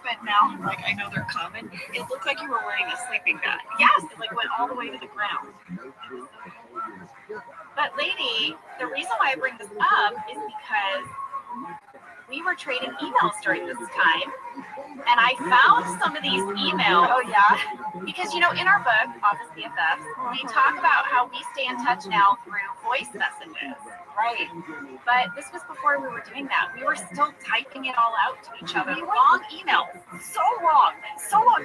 but now I'm like, I know they're common. It looked like you were wearing a sleeping bag. Yes, It like went all the way to the ground. but lady, the reason why I bring this up is because we were trading emails during this time, and I found some of these emails. Oh, yeah? Because, you know, in our book, Office BFFs, we talk about how we stay in touch now through voice messages. Right. But this was before we were doing that. We were still typing it all out to each other. Long emails. So long.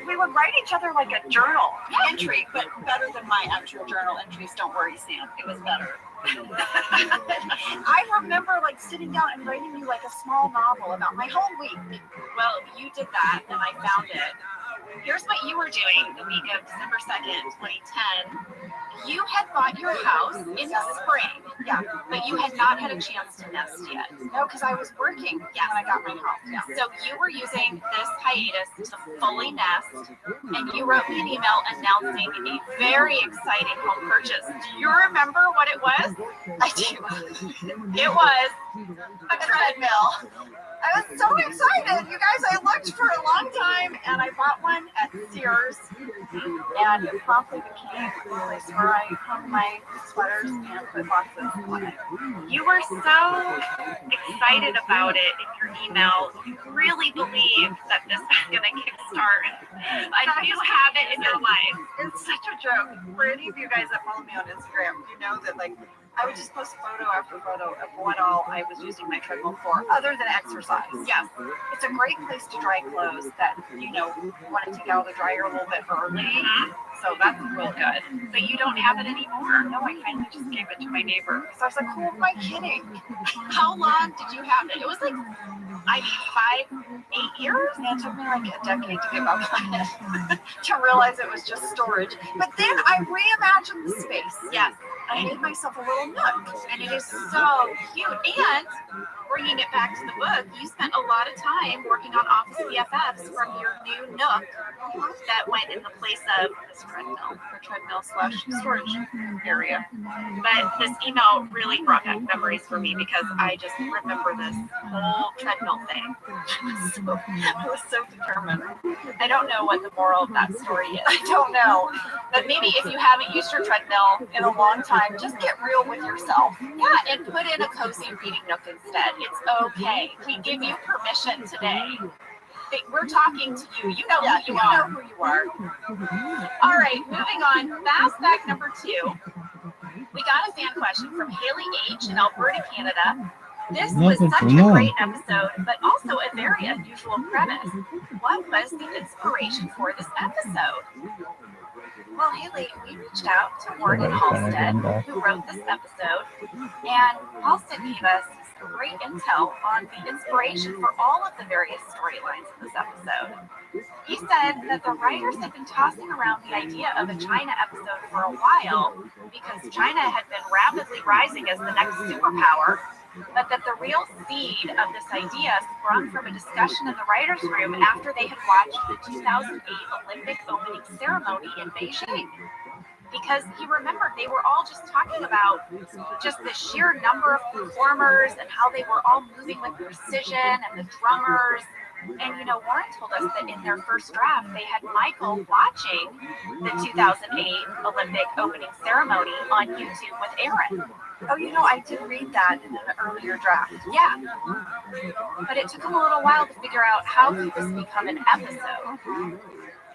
We would write each other like a journal entry, but better than my actual journal entries. Don't worry, Sam. It was better. I remember like sitting down and writing you like a small novel about my whole week. Well, you did that, and I found it. Here's what you were doing the week of December 2nd, 2010. You had bought your house in the spring, Yeah. but you had not had a chance to nest yet. No, because I was working when I got my house. Yeah. So you were using this hiatus to fully nest, and you wrote me an email announcing a very exciting home purchase. Do you remember what it was? I do. It was A treadmill. I was so excited, you guys. I looked for a long time, and I bought one at Sears, and it promptly became a place where I hung my sweaters and put boxes on it. You were so excited about it in your email. You really believed that this was going to kickstart. I know you have it in your life. It's such a joke. For any of you guys that follow me on Instagram, you know that like I would just post photo after photo of what all I was using my treadmill for, other than exercise. Yes. It's a great place to dry clothes that, you know, want to take out of the dryer a little bit early. So that's real good. But you don't have it anymore. No, I finally just gave it to my neighbor. So I was like, who am I kidding? How long did you have it? It was like, 8 years? And it took me like a decade to give up on it, to realize it was just storage. But then I reimagined the space. Yes. I made myself a little nook. And it is so cute. And bringing it back to the book, you spent a lot of time working on Office BFFs from your new nook that went in the place of this treadmill / storage area. But this email really brought back memories for me because I just remember this whole treadmill thing. I was so determined. I don't know what the moral of that story is. I don't know. But maybe if you haven't used your treadmill In a long time, just get real with yourself. yeah, and put in a cozy reading nook instead. It's okay. We give you permission today. We're talking to you. You know Yeah, who you you are. know who you are. All right, moving on. Fast fact number 2. We got a fan question from Haley H. in Alberta, Canada. This was such a great episode, but also a very unusual premise. What was the inspiration for this episode? Well, Haley, we reached out to Warden Halstead, who wrote this episode, and Halstead gave us great intel on the inspiration for all of the various storylines in this episode. He said that the writers had been tossing around the idea of a China episode for a while because China had been rapidly rising as the next superpower, but that the real seed of this idea sprung from a discussion in the writers' room after they had watched the 2008 Olympic opening ceremony in Beijing. because he remembered they were all just talking about just the sheer number of performers and how they were all moving with precision and the drummers. And Warren told us that in their first draft, they had Michael watching the 2008 Olympic opening ceremony on YouTube with Aaron. Oh, I did read that in an earlier draft. Yeah. But it took him a little while to figure out how could this become an episode.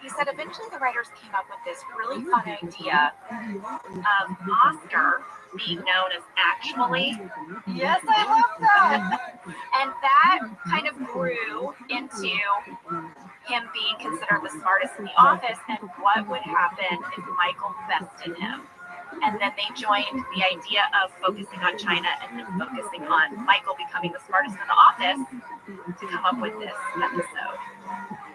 He said eventually the writers came up with this really fun idea of Oscar being known as actually. Yes, I love that. And that kind of grew into him being considered the smartest in the office and what would happen if Michael bested him. And then they joined the idea of focusing on China and then focusing on Michael becoming the smartest in the office to come up with this episode.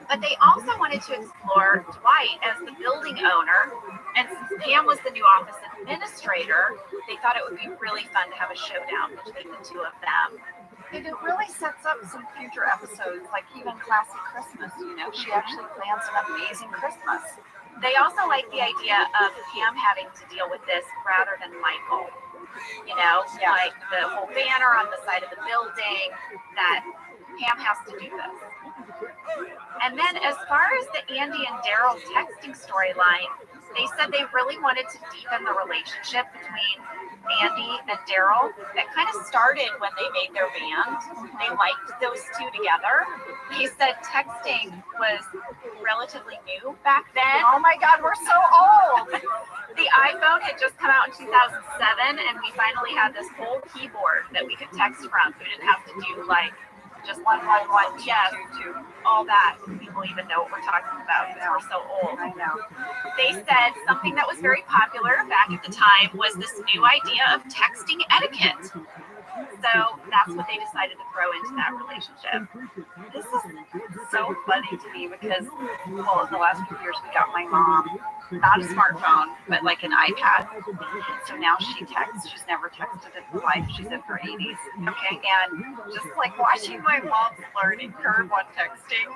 But they also wanted to explore Dwight as the building owner. And since Pam was the new office administrator, they thought it would be really fun to have a showdown between the two of them. And it really sets up some future episodes, like even Classic Christmas. She actually plans an amazing Christmas. They also like the idea of Pam having to deal with this rather than Michael. Like the whole banner on the side of the building, that Pam has to do this. And then as far as the Andy and Daryl texting storyline, they said they really wanted to deepen the relationship between Andy and Daryl. That kind of started when they made their band. They liked those two together. They said texting was relatively new back then. Oh my God, we're so old. The iPhone had just come out in 2007, and we finally had this whole keyboard that we could text from. We didn't have to do just 111, yes, to all that. People even know what we're talking about because we're so old. I know. They said something that was very popular back at the time was this new idea of texting etiquette. So that's what they decided to throw into that relationship. This is so funny to me because, well, in the last few years, we got my mom, not a smartphone, but like an iPad. So now she texts. She's never texted in her life. She's in her 80s. Okay. And just like watching my mom's learning curve on texting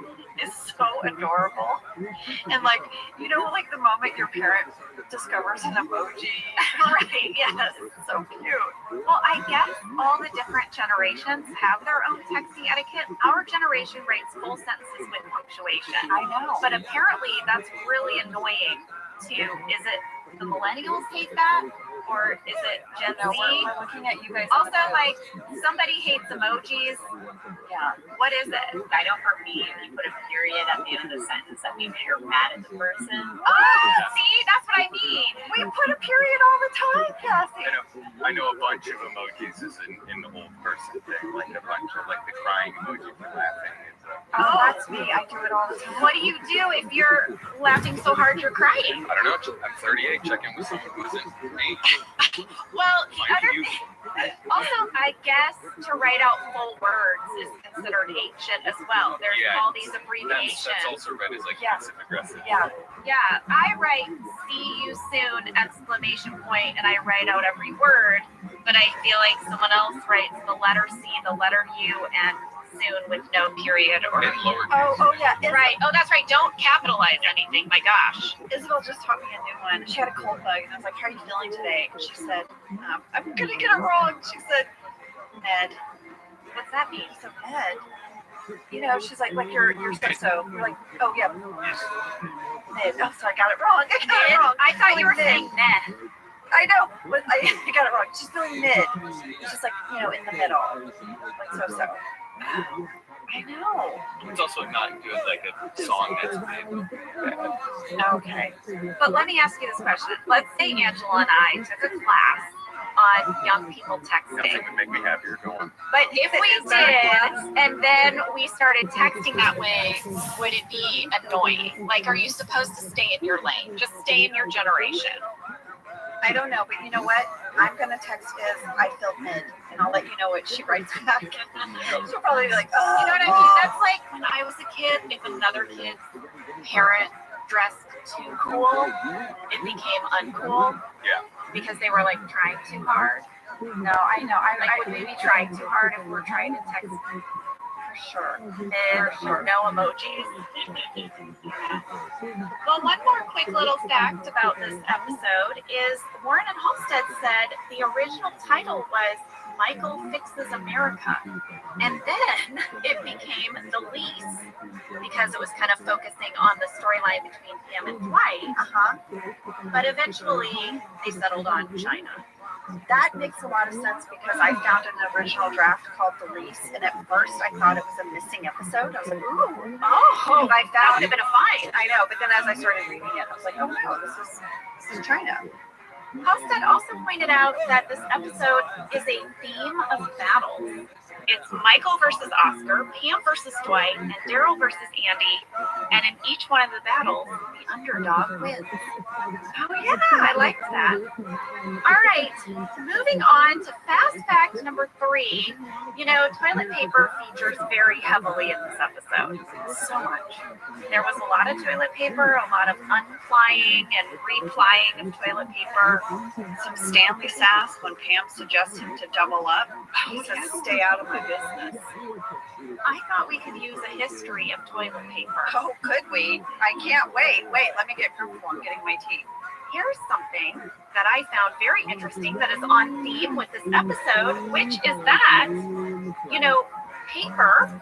is so adorable. And like the moment your parent discovers an emoji. Right, yes. So cute. Well, I guess all the different generations have their own texting etiquette. Our generation writes full sentences with punctuation. I know. But apparently that's really annoying to, is it the millennials hate that? Or is it Gen Z? We're looking at you guys. Also, like, somebody hates emojis. Yeah. What is it? I know for me, if you put a period at the end of the sentence, that means you're mad at the person. Oh, see, that's what I mean. We put a period all the time, Cassie. I know a bunch of emojis is in the old person thing, like a bunch of like the crying emoji for laughing. Oh, that's me. I do it all the time. What do you do if you're laughing so hard you're crying? I don't know. I'm 38. Check in with someone who isn't me. Well, the other thing, also, I guess to write out full words is considered ancient as well. There's all these abbreviations. That's also read as like passive aggressive. Yeah. Yeah, I write "see you soon!" exclamation point, and I write out every word. But I feel like someone else writes the letter C, the letter U, and soon with no period or Oh yeah. right. Oh, that's right. Don't capitalize anything. My gosh. Isabel just taught me a new one. She had a cold bug, and I was like, "How are you feeling today?" And she said, "I'm gonna get it wrong." She said, "Ned." What's that mean? So Ned. She's like you're so. You're like, "Oh yeah." Ned. Oh, sorry, I got it wrong. I thought you were saying Ned. I know, but I got it wrong. She's feeling mid. She's just like, in the middle, like so. I know. It's also not good, like a song that's big. Okay. But let me ask you this question. Let's say Angela and I took a class on young people texting. Nothing would make me happier going. But if we did, and then we started texting that way, would it be annoying? Like, are you supposed to stay in your lane? Just stay in your generation. I don't know, but you know what? I'm gonna text I feel mid, and I'll let you know what she writes back. She'll probably be like, "Oh, you know what I mean?" That's like when I was a kid. If another kid's parent dressed too cool, it became uncool. Yeah. Because they were like trying too hard. No, I know. Would we be trying too hard if we're trying to text sure. And no emojis. Well, one more quick little fact about this episode is Warren and Halstead said the original title was Michael Fixes America. And then it became The Lease because it was kind of focusing on the storyline between him and Dwight. But eventually they settled on China. That makes a lot of sense because I found an original draft called The Lease, and at first I thought it was a missing episode. I was like, ooh, Oh, I that found would have it. been a find. I know, but then as I started reading it, I was like, oh no, this is China. Halstead also pointed out that this episode is a theme of battle. It's Michael versus Oscar, Pam versus Dwight, and Daryl versus Andy. And in each one of the battles, the underdog wins. Oh yeah, I liked that. All right, moving on to fast fact number 3. You know, toilet paper features very heavily in this episode. So much. There was a lot of toilet paper, a lot of unplying and replying of toilet paper. Some Stanley sass when Pam suggests him to double up. He says, stay out of my business. I thought we could use a history of toilet paper. Oh, could we? I can't wait. Wait, let me get comfortable. I'm getting my tea. Here's something that I found very interesting that is on theme with this episode, which is that, you know, paper,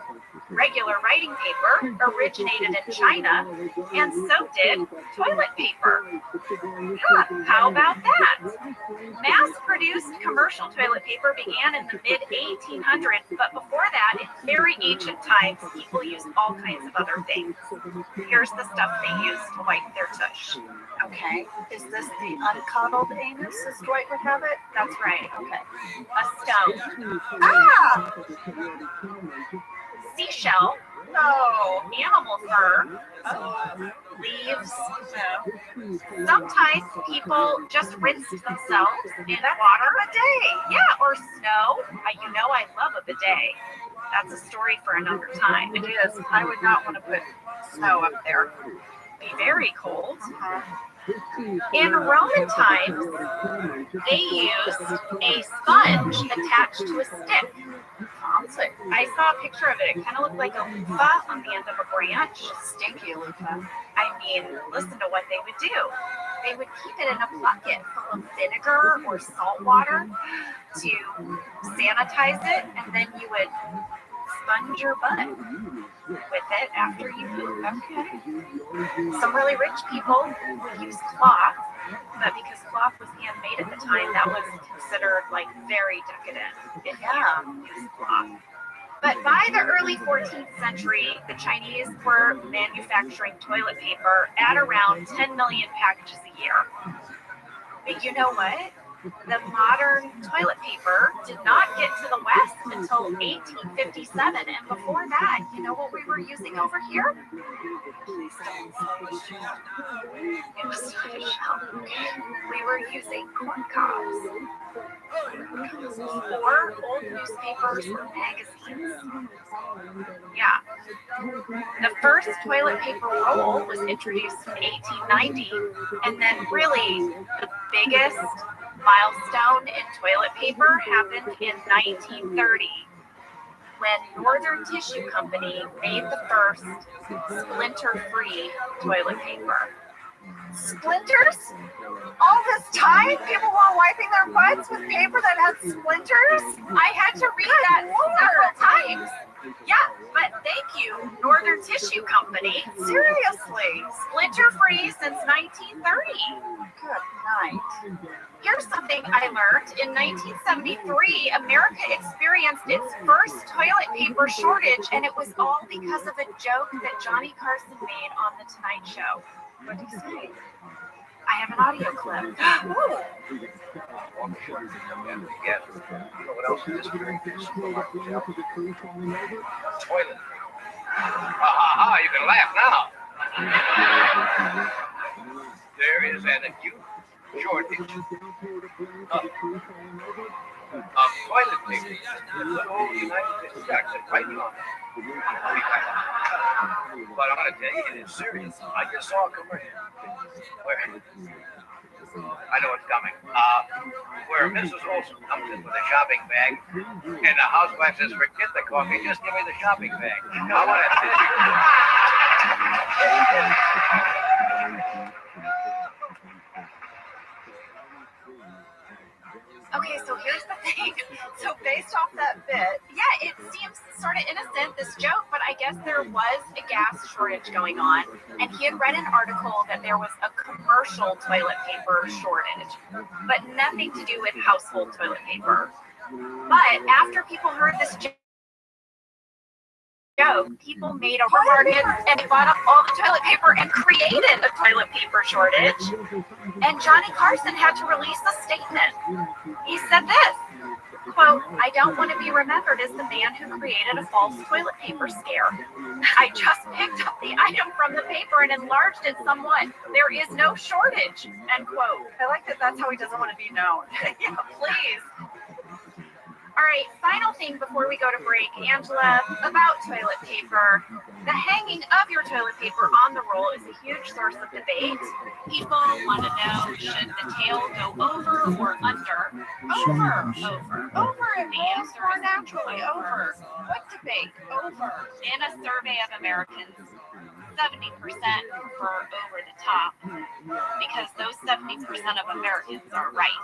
regular writing paper, originated in China, and so did toilet paper. How about that? Mass-produced commercial toilet paper began in the mid-1800s, but before that, in very ancient times, people used all kinds of other things. Here's the stuff they used to wipe their tush. Okay. Is this the uncuddled anus as Dwight would have it? That's right. Okay. A stone. Ah! Seashell. No. Animal fur. Leaves. Sometimes people just rinsed themselves in water. A day. Yeah, or snow. You know I love a bidet. That's a story for another time. It is. I would not want to put snow up there. Be very cold. In Roman times, they used a sponge attached to a stick. I saw a picture of it. It kind of looked like a loofah on the end of a branch. Stinky loofah. I mean, listen to what they would do. They would keep it in a bucket full of vinegar or salt water to sanitize it, and then you would sponge your butt with it after you poop. Okay. Some really rich people would use cloth, but because cloth was handmade at the time, that was considered like very decadent if you used cloth. But by the early 14th century, the Chinese were manufacturing toilet paper at around 10 million packages a year. But you know what? The modern toilet paper did not get to the West until 1857. And before that, you know what we were using over here? It was not a shell. We were using corn cobs. Or old newspapers or magazines. Yeah. The first toilet paper roll was introduced in 1890, and then really the biggest milestone in toilet paper happened in 1930 when Northern Tissue Company made the first splinter-free toilet paper. Splinters? All this time, people were wiping their butts with paper that had splinters? I had to read that several times. Yeah, but thank you, Northern Tissue Company. Seriously? Splinter-free since 1930. Good night. Here's something I learned. In 1973, America experienced its first toilet paper shortage, and it was all because of a joke that Johnny Carson made on The Tonight Show. What did you say? I have an audio clip. Ooh. Toilet. You can laugh now. There is an acute shortage of toilet paper in the whole United States. Actually, quite long. But I want to tell you, it is serious. I just saw a commercial where I know it's coming. Where Mrs. Olson comes in with a shopping bag, and the housewife says, "Forget the coffee, just give me the shopping bag." I want Okay, so here's the thing. So based off that bit, Yeah, it seems sort of innocent, this joke, but I guess there was a gas shortage going on, and he had read an article that there was a commercial toilet paper shortage, but nothing to do with household toilet paper. But after people heard this joke, people made overmarkets and they bought up all the toilet paper and created a toilet paper shortage. And Johnny Carson had to release a statement. He said this, quote, "I don't want to be remembered as the man who created a false toilet paper scare. I just picked up the item from the paper and enlarged it somewhat. There is no shortage," end quote. I like that that's how he doesn't want to be known. Yeah, please. All right, final thing before we go to break, Angela, about toilet paper. The hanging of your toilet paper on the roll is a huge source of debate. People want to know, should the tail go over or under? Over. Over it The rolls answer more is naturally. Over. What debate? Over. In a survey of Americans, 70% prefer over the top because those 70% of Americans are right.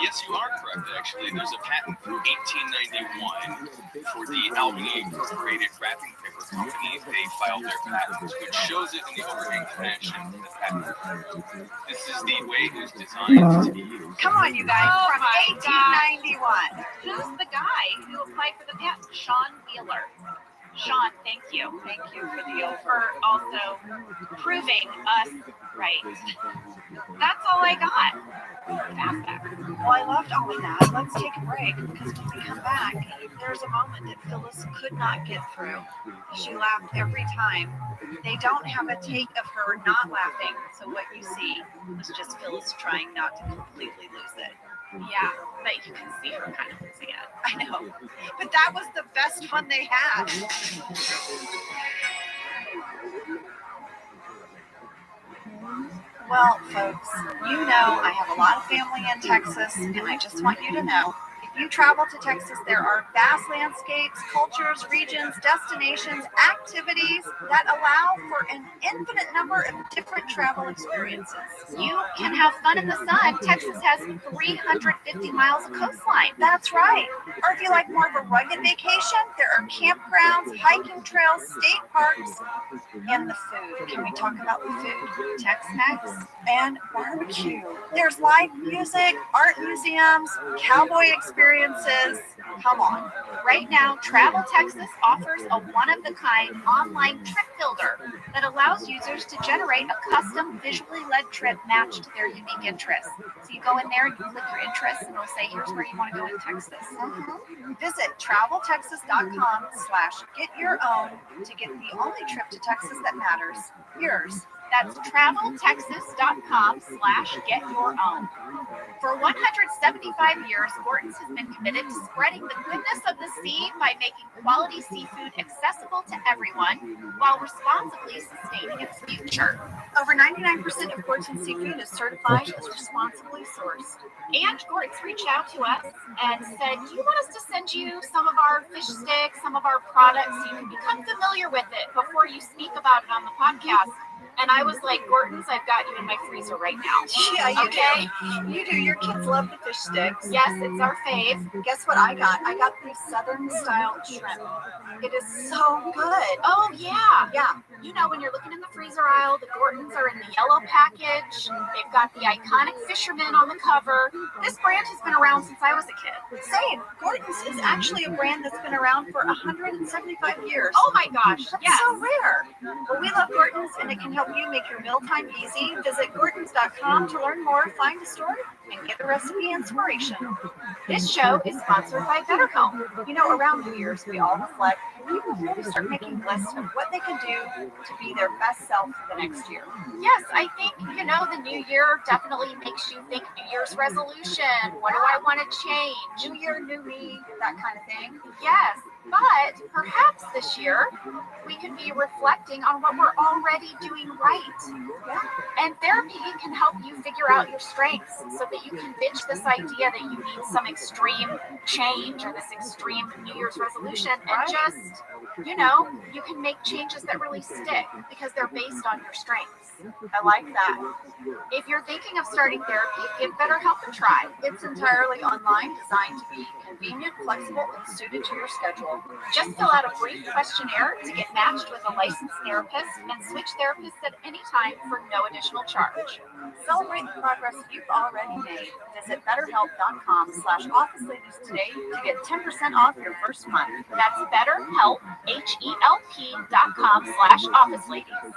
Yes, you are correct, actually. There's a patent from 1891 for the Albany Incorporated Wrapping Paper Company. They filed their patent, which shows it in the overhang fashion in the patent. This is the way it was designed to be used. Come on, you guys. Oh From my 1891. Who's the guy who applied for the patent? Sean Wheeler. Sean, thank you. Thank you for the For also proving us right. That's all I got. Well, I loved all of that. Let's take a break because when we come back, there's a moment that Phyllis could not get through. She laughed every time. They don't have a take of her not laughing, so what you see was just Phyllis trying not to completely lose it. Yeah, but you can see her kind of losing it. I know, but that was the best fun they had. Well, folks, you know I have a lot of family in Texas, and I just want you to know, if you travel to Texas, there are vast landscapes, cultures, regions, destinations, activities that allow for an infinite number of different travel experiences. You can have fun in the sun. Texas has 350 miles of coastline. That's right. Or if you like more of a rugged vacation, there are campgrounds, hiking trails, state parks, and the food. Can we talk about the food? Tex-Mex and barbecue. There's live music, art museums, cowboy experiences. Come on. Right now, Travel Texas offers a one-of-a-kind online trip builder that allows users to generate a custom visually led trip matched to their unique interests. So you go in there and you click your interests and it'll say, here's where you want to go in Texas. Visit traveltexas.com/get-your-own to get the only trip to Texas that matters, yours. That's traveltexas.com/get-your-own. For 175 years, Gorton's has been committed to spreading the goodness of the sea by making quality seafood accessible to everyone while responsibly sustaining its future. Over 99% of Gorton's seafood is certified as responsibly sourced. And Gorton's reached out to us and said, do you want us to send you some of our fish sticks, some of our products, so you can become familiar with it before you speak about it on the podcast? And I was like, Gorton's, I've got you in my freezer right now. Yeah, you okay? do. You do. Your kids love the fish sticks. Yes, it's our fave. Guess what I got? I got the Southern style shrimp. It is so good. Oh, yeah. Yeah. You know, when you're looking in the freezer aisle, the Gorton's are in the yellow package. They've got the iconic fisherman on the cover. This brand has been around since I was a kid. Same. Gorton's is actually a brand that's been around for 175 years. Oh my gosh. That's Yes. so rare. Well, we love Gorton's, and it can help you make your mealtime easy. Visit Gortons.com to learn more, find a store, and get a recipe inspiration. This show is sponsored by Better Home. You know, around New Year's, we all reflect, and people really start making lists of what they can do to be their best self for the next year. Yes, I think, you know, the new year definitely makes you think New Year's resolution. What do I want to change? New year, new me, that kind of thing. Yes. But perhaps this year we could be reflecting on what we're already doing right. And therapy can help you figure out your strengths so that you can ditch this idea that you need some extreme change or this extreme New Year's resolution and just, you can make changes that really stick because they're based on your strengths. I like that. If you're thinking of starting therapy, give BetterHelp a try. It's entirely online, designed to be convenient, flexible, and suited to your schedule. Just fill out a brief questionnaire to get matched with a licensed therapist and switch therapists at any time for no additional charge. Celebrate the progress you've already made. Visit BetterHelp.com/OfficeLadies today to get 10% off your first month. That's BetterHelp, HELP.com/OfficeLadies.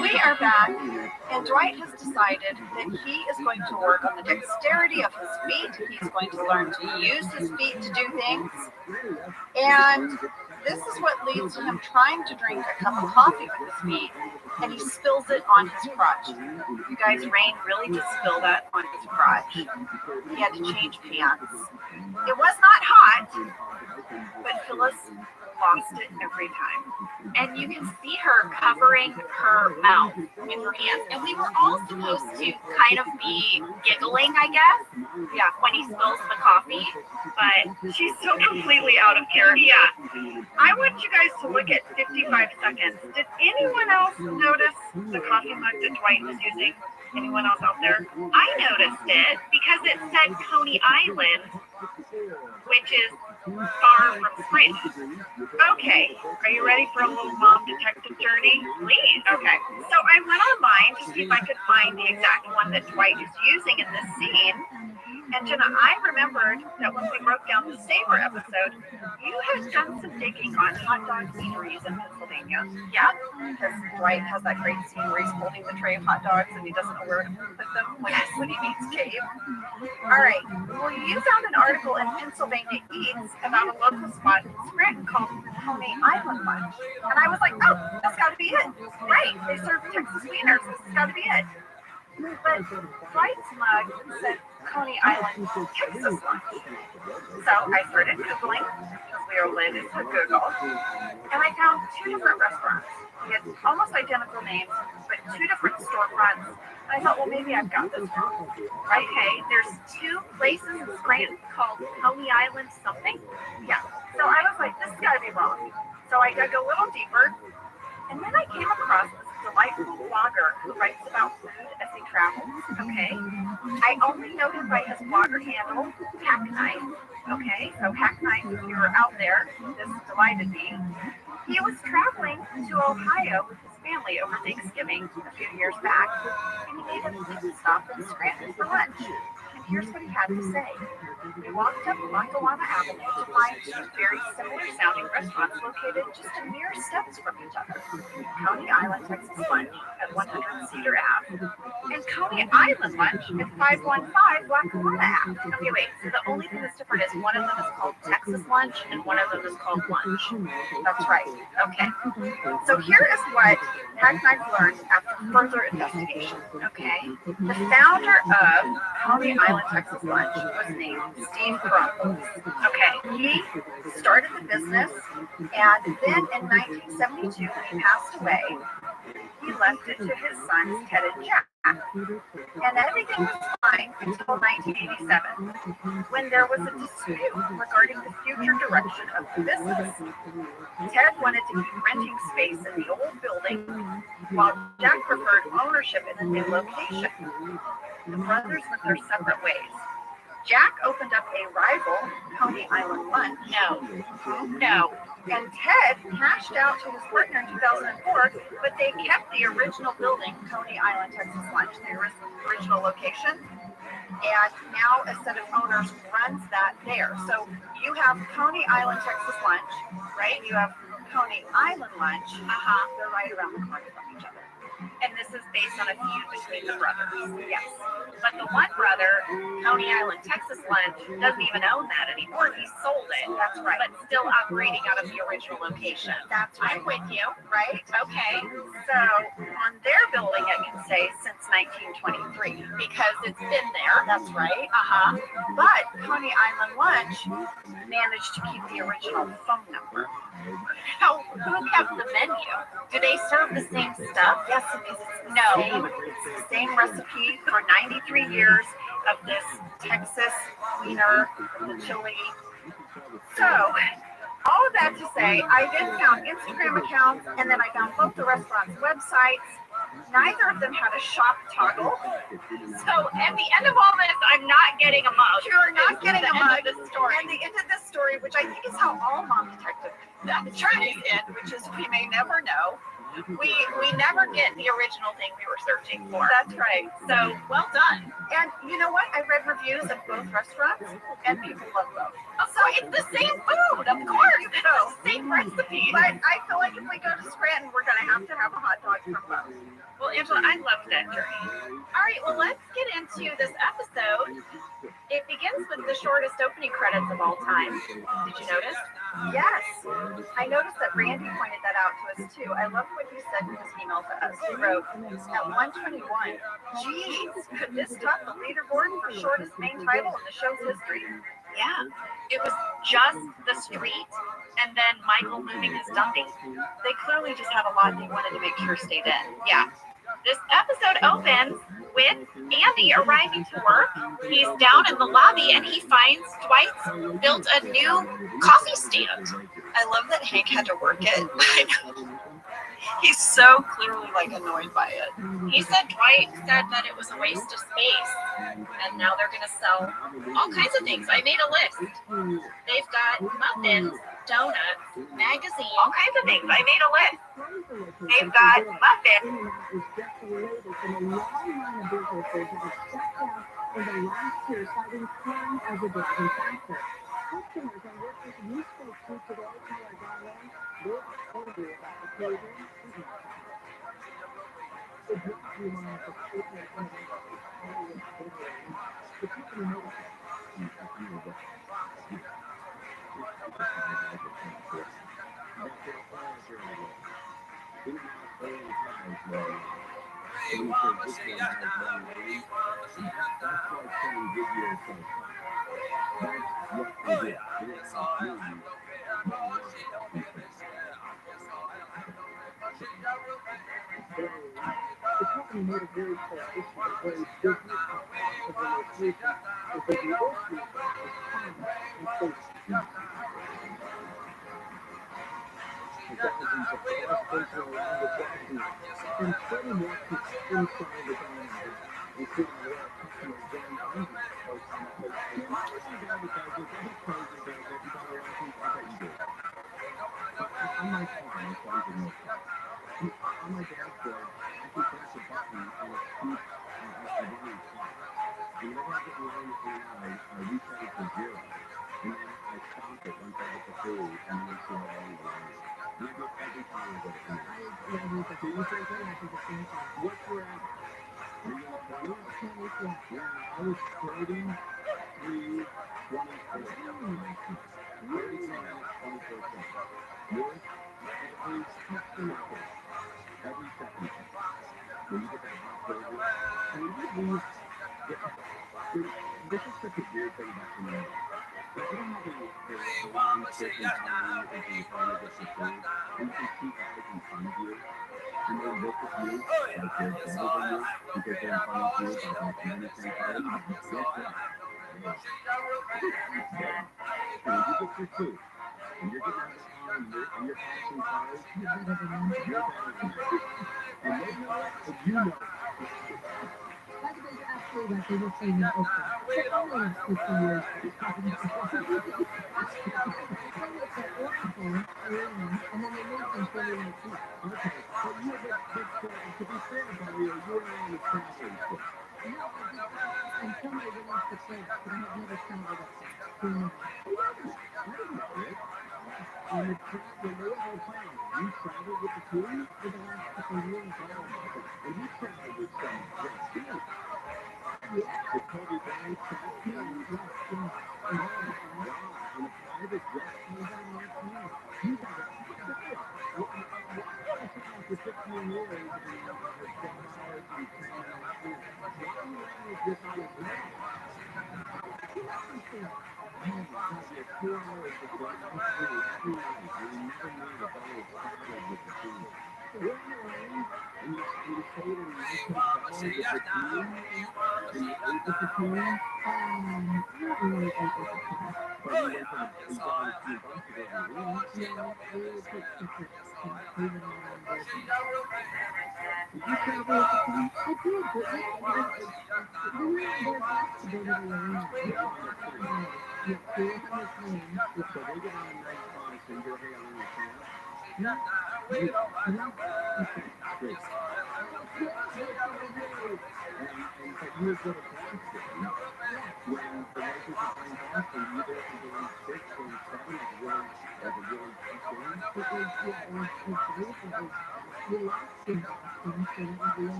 We are back, and Dwight has decided that he is going to work on the dexterity of his feet. He's going to learn to use his feet to do things. And this is what leads to him trying to drink a cup of coffee with his feet, and he spills it on his crotch. You guys, Rain really just spilled that on his crotch. He had to change pants. It was not hot, but Phyllis lost it every time. And you can see her covering her mouth in her hands. And we were all supposed to kind of be giggling, I guess, when he spills the coffee. But she's so completely out of character. Yeah. I want you guys to look at 55 seconds. Did anyone else notice the coffee mug that Dwight was using? Anyone else out there? I noticed it because it said Coney Island, which is far from Scranton. Okay, are you ready for a little mom detective journey? Please. Okay, so I went online to see if I could find the exact one that Dwight is using in this scene. And Jenna, I remembered that when we broke down the Savor episode, you had done some digging on hot dog eateries in Pennsylvania. Yeah, because Dwight has that great scene where he's holding the tray of hot dogs and he doesn't know where to put them when he meets Cave. All right, well, you found an article in Pennsylvania Eats about a local spot in Scranton called Coney Island Lunch. And I was like, oh, that's got to be it. Right, they serve Texas wieners. This has got to be it. But Dwight's mug said Coney Island, Texas lunch. So I started Googling, because we are ladies with Google, and I found two different restaurants. They had almost identical names, but two different storefronts. And I thought, well, maybe I've got this wrong. Right? Hey, there's two places in Scranton called Coney Island something. Yeah. So I was like, this has got to be wrong. So I dug a little deeper, and then I came across this delightful blogger who writes about food as he travels. Okay, I only know him by his blogger handle, Hacknife. Okay, so Hacknife, if you're out there, this delighted me. He was traveling to Ohio with his family over Thanksgiving a few years back, and he needed to stop in Scranton for lunch. And here's what he had to say. We walked up Lackawanna Avenue to find two very similar sounding restaurants located just a mere steps from each other. Coney Island, Texas Lunch at 100 Cedar Ave, and Coney Island Lunch at 515 Lackawanna Ave. Okay, wait, so the only thing that's different is one of them is called Texas Lunch and one of them is called Lunch. That's right. Okay. So here is what Hacknife learned after further investigation. Okay. The founder of Coney Island, Texas Lunch was named Steve Crumbles. Okay. He started the business, and then in 1972, when he passed away, he left it to his sons, Ted and Jack. And everything was fine until 1987, when there was a dispute regarding the future direction of the business. Ted wanted to keep renting space in the old building, while Jack preferred ownership in a new location. The brothers went their separate ways. Jack opened up a rival, Coney Island Lunch. No. And Ted cashed out to his partner in 2004, but they kept the original building, Coney Island, Texas Lunch, the original location. And now a set of owners runs that there. So you have Coney Island, Texas Lunch, right? You have Coney Island Lunch. They're right around the corner from each other. And this is based on a feud between the brothers. Yes. But the one brother, Coney Island, Texas Lunch, doesn't even own that anymore. He sold it. That's right. But still operating out of the original location. That's right. I'm with you, right? Okay. So on their building, it can say since 1923 Because it's been there. That's right. Uh-huh. But Coney Island Lunch managed to keep the original phone number. Who kept the menu? Do they serve the same stuff? Yes, because it's the No. same recipe for 93 years of this Texas wiener, the chili. So, all of that to say, I then found Instagram accounts, and then I found both the restaurants' websites. Neither of them had a shop toggle. So at the end of all this, I'm not getting a mug. You're not getting a mug. The story. And the end of this story, which I think is how all mom detective journeys end, which is we may never know. We never get the original thing we were searching for. That's right. So well done. And you know what? I read reviews of both restaurants, and people love both. So it's the same food, of course. It's the same recipe. But I feel like if we go to Scranton, we're going to have a hot dog from both. Well, Angela, I loved that journey. All right, well, let's get into this episode. It begins with the shortest opening credits of all time. Did you notice? Yes. I noticed that Randy pointed that out to us, too. I love what he said in his email to us. He wrote, at 121, geez, could this top the leaderboard for shortest main title in the show's history? Yeah. It was just the street and then Michael moving his dumpy. They clearly just had a lot they wanted to make sure stayed in. Yeah. This episode opens with Andy arriving to work. He's down in the lobby and he finds Dwight's built a new coffee stand. I love that Hank had to work it. He's so clearly annoyed by it. He said Dwight said that it was a waste of space. And now they're going to sell all kinds of things. I made a list. They've got muffins, donuts, magazines, all kinds of things. I made a list. They've got muffins.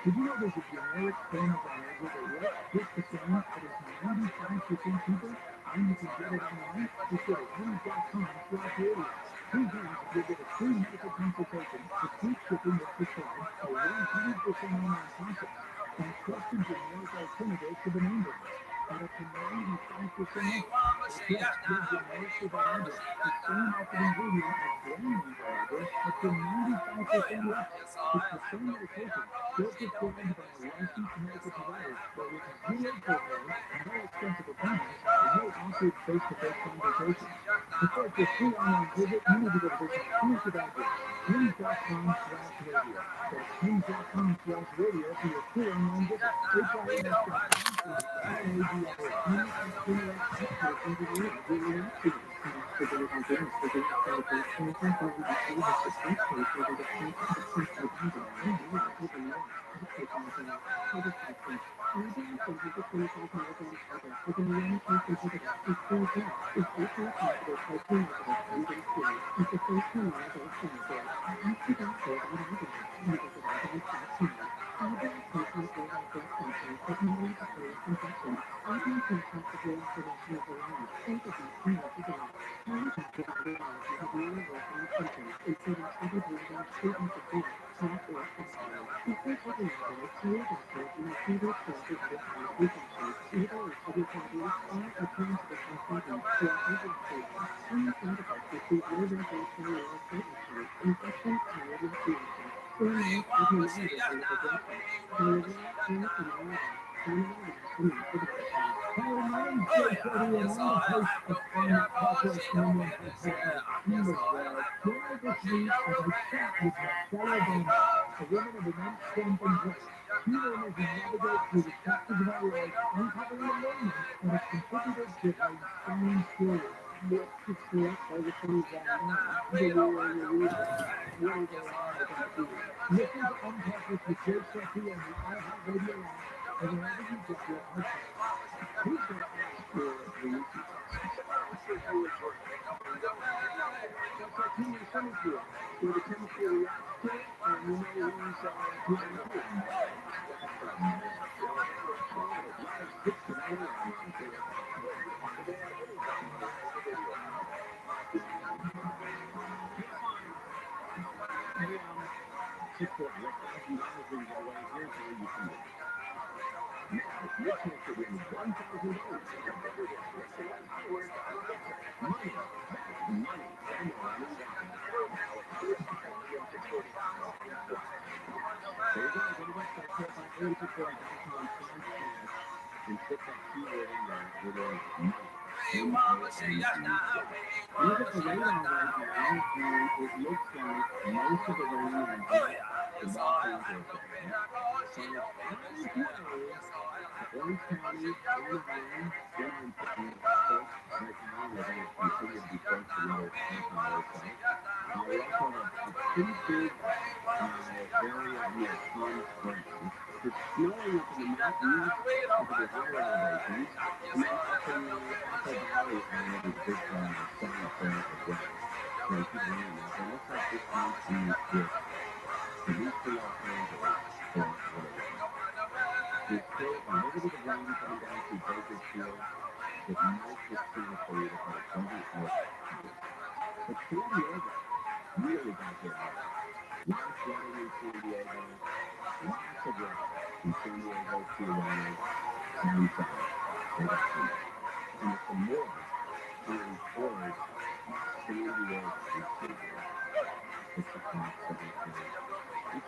Did you know there's a generic form of viagra that works just the same, but it's 95% cheaper, and you can get it online? Just go to Use.com/radio. Please note you'll get a free medical consultation with free shipping if prescribed, a 100% online process, and a trusted generic alternative to the main brand. At up to 95% off. That's right, your generic to Viagra, the same active ingredient as brand new Viagra, up to 95% less. It's the same medication, still prescribed by a licensed medical provider, but with zero copay, no expensive appointments, and no awkward face-to-face conversations. To start your free online visit, you need to go to this exclusive address, Hims.com/radio. That's Hims.com/radio for your free online visit.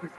Okay,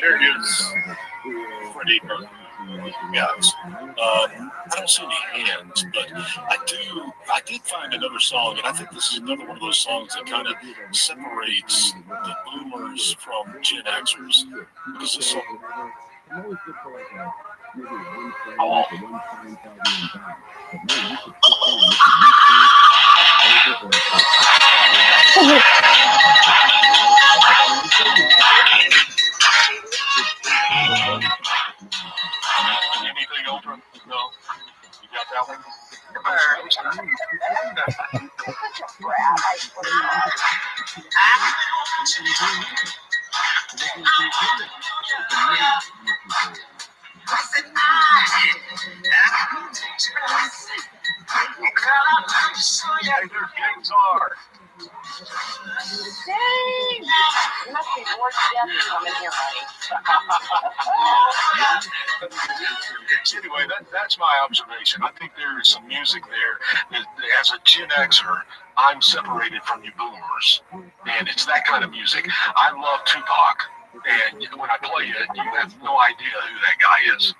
there is Freddie Mercury, guys. I don't see any hands, but I did find another song, and I think this is another one of those songs that kind of separates the boomers from Gen Xers. Because this song, anything over? No? You got that one? There's guitar. Dang! You must be bored to death to come in here, buddy. Anyway, that's my observation. I think there is some music there that, as a Gen Xer, I'm separated from you boomers. And it's that kind of music. I love Tupac. And when I play it, you have no idea who that guy is.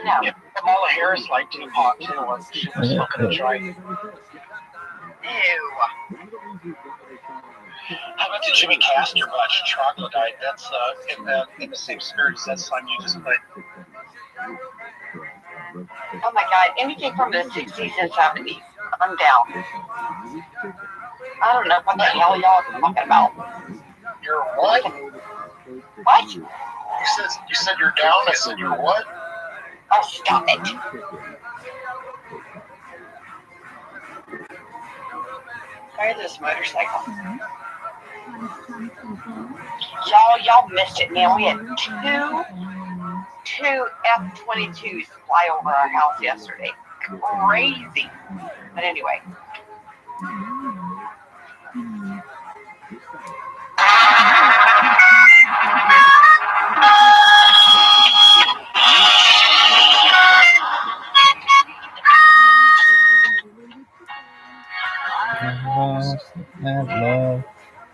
No. Yeah, Kamala Harris like Tupac too. She was smoking a joint. Ew. How about the Jimmy Castor bunch, Troglodyte? That's in the same spirit as that song you just played. Oh my God, anything from the 60s and 70s, I'm down. I don't know what the hell y'all are talking about. You're what? What? You said you're down. I said you're what? Oh, stop it. Try this motorcycle. Y'all missed it, man. We had two F-22s fly over our house yesterday. Crazy. But anyway. Had love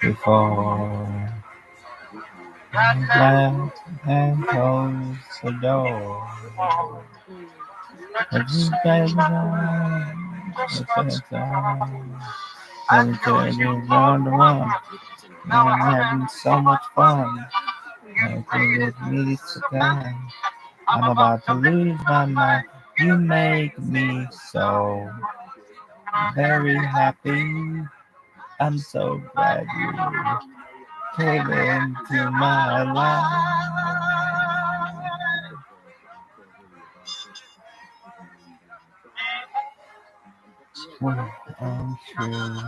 before. Laughed and closed the door. But you guys are and turning on the run. I'm having so much fun. I think it needs to come. I'm about to lose my mind. You make me so very happy. I'm so glad you came into my life. Well, I'm true.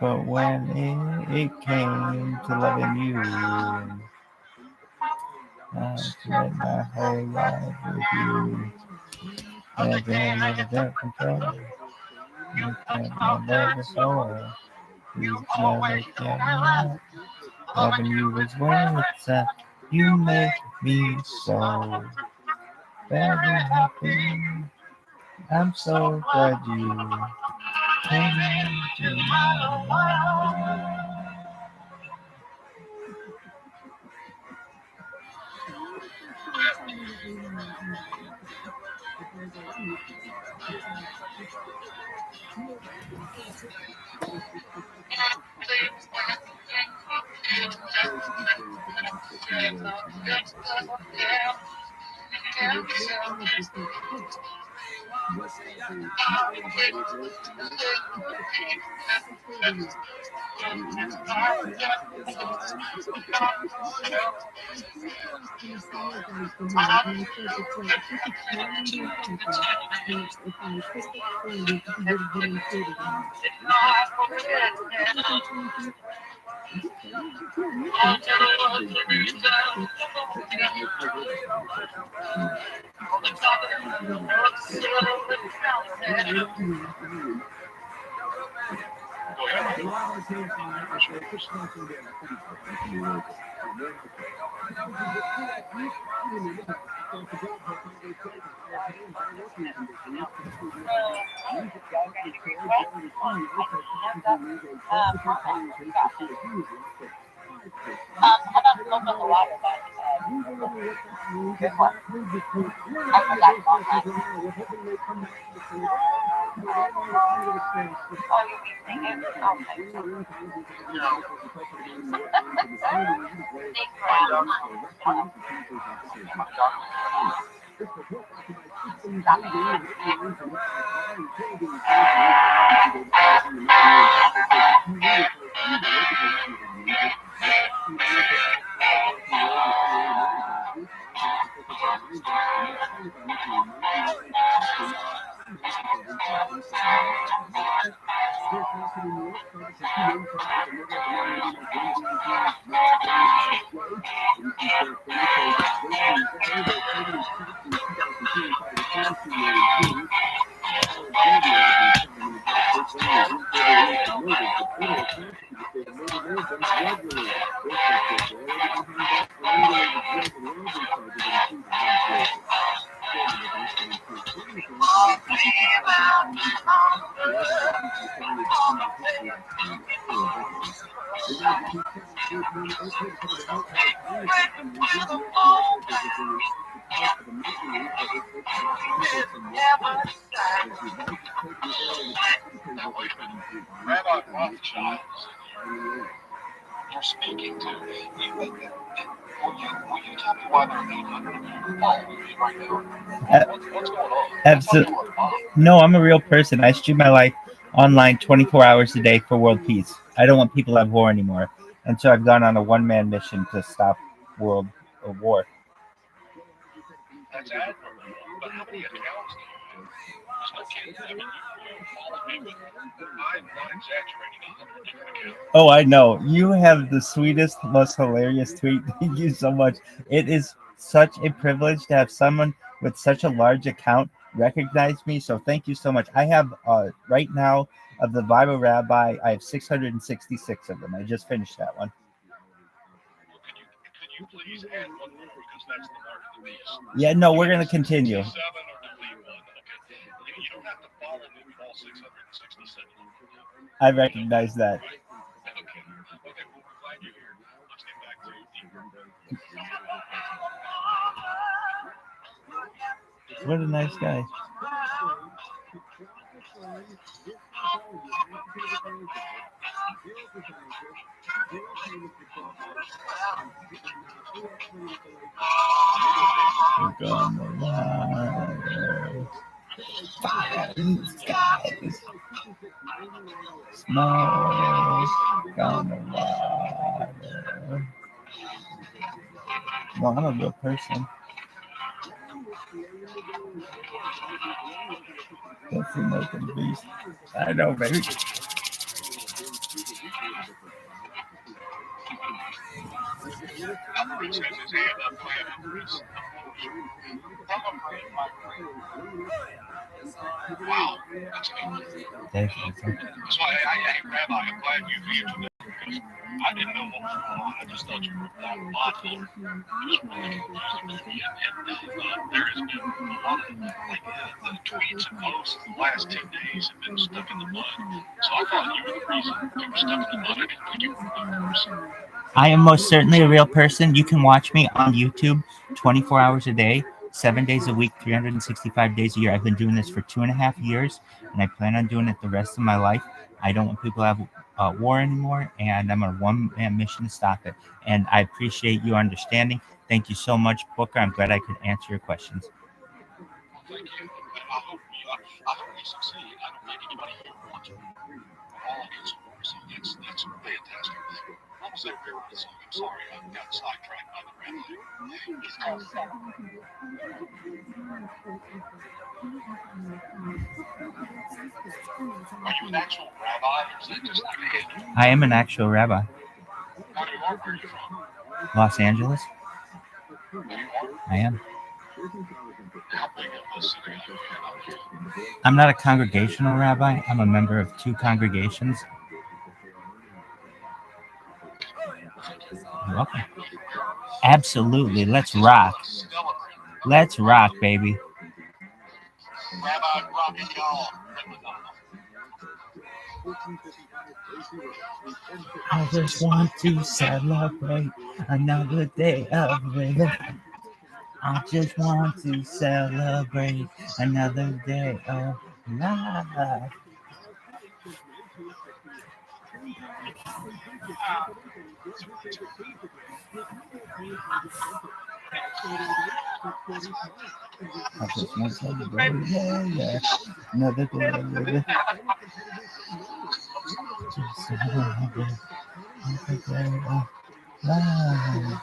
But when it came to loving you, I spent my whole life with you. Never had control. You kept my baby so. You never kept me out. Loving you was when it's you make me so very happy. I'm so glad you came into my life. Rabbi Rothschild, you're speaking to. Will you tell me why they're 800 followers right now? What's going on? Absolutely. No, I'm a real person. I stream my life online 24 hours a day for world peace. I don't want people to have war anymore. And so I've gone on a one-man mission to stop world war. That's admirable. But how many accounts do you have? There's no kidding. I mean, you follow people. I'm not exaggerating. 100 different accounts. Oh, I know. You have the sweetest, most hilarious tweet. Thank you so much. It is such a privilege to have someone with such a large account recognize me. So thank you so much. I have right now of the ViralRabbi, I have 666 of them. I just finished that one. Could you please add one more, because that's the mark of the beast. Yeah, no, we're going to continue. 67 or delete one. Okay. You don't have to follow me with all 667. I recognize that. Right? Okay. Okay, well, we're glad you're here. Let's get back to the What a nice guy. Fire in the skies. Smoke on the water. Well, I'm a real person. That's the mark of the beast. I know, baby. Albert has his hand up, playing Chris. Wow, that's amazing. Thank you. So hey, Rabbi, I'm glad you answered that because I didn't know what was going on. I just thought you were modeling. It was really confusing to me. And there has been a lot of the tweets and posts the last 10 days have been stuck in the mud. So I thought you were the reason you were stuck in the mud. I didn't think you were a real person. I am most certainly a real person. You can watch me on YouTube 24 hours a day, 7 days a week, 365 days a year. I've been doing this for 2.5 years, and I plan on doing it the rest of my life. I don't want people to have war anymore, and I'm on a one-man mission to stop it. And I appreciate you understanding. Thank you so much, Booker. I'm glad I could answer your questions. Thank you. I hope you succeed. I don't think anybody here wants to. We're all against war, so that's fantastic. What was their favorite song? I'm sorry, I got sidetracked by the rabbi. It's called Are you an actual rabbi, or is that just like a handle? I am an actual rabbi. Where are you from? Los Angeles. You are? I am. How big of a synagogue? I'm not a congregational rabbi. I'm a member of 2 congregations. You're welcome. Absolutely. Let's rock. Let's rock, baby. Rabbi Robbie, y'all. I just want to celebrate another day of living. I just want to celebrate another day of life. I just want to celebrate, yeah. Another day of living. Just celebrate another day of life.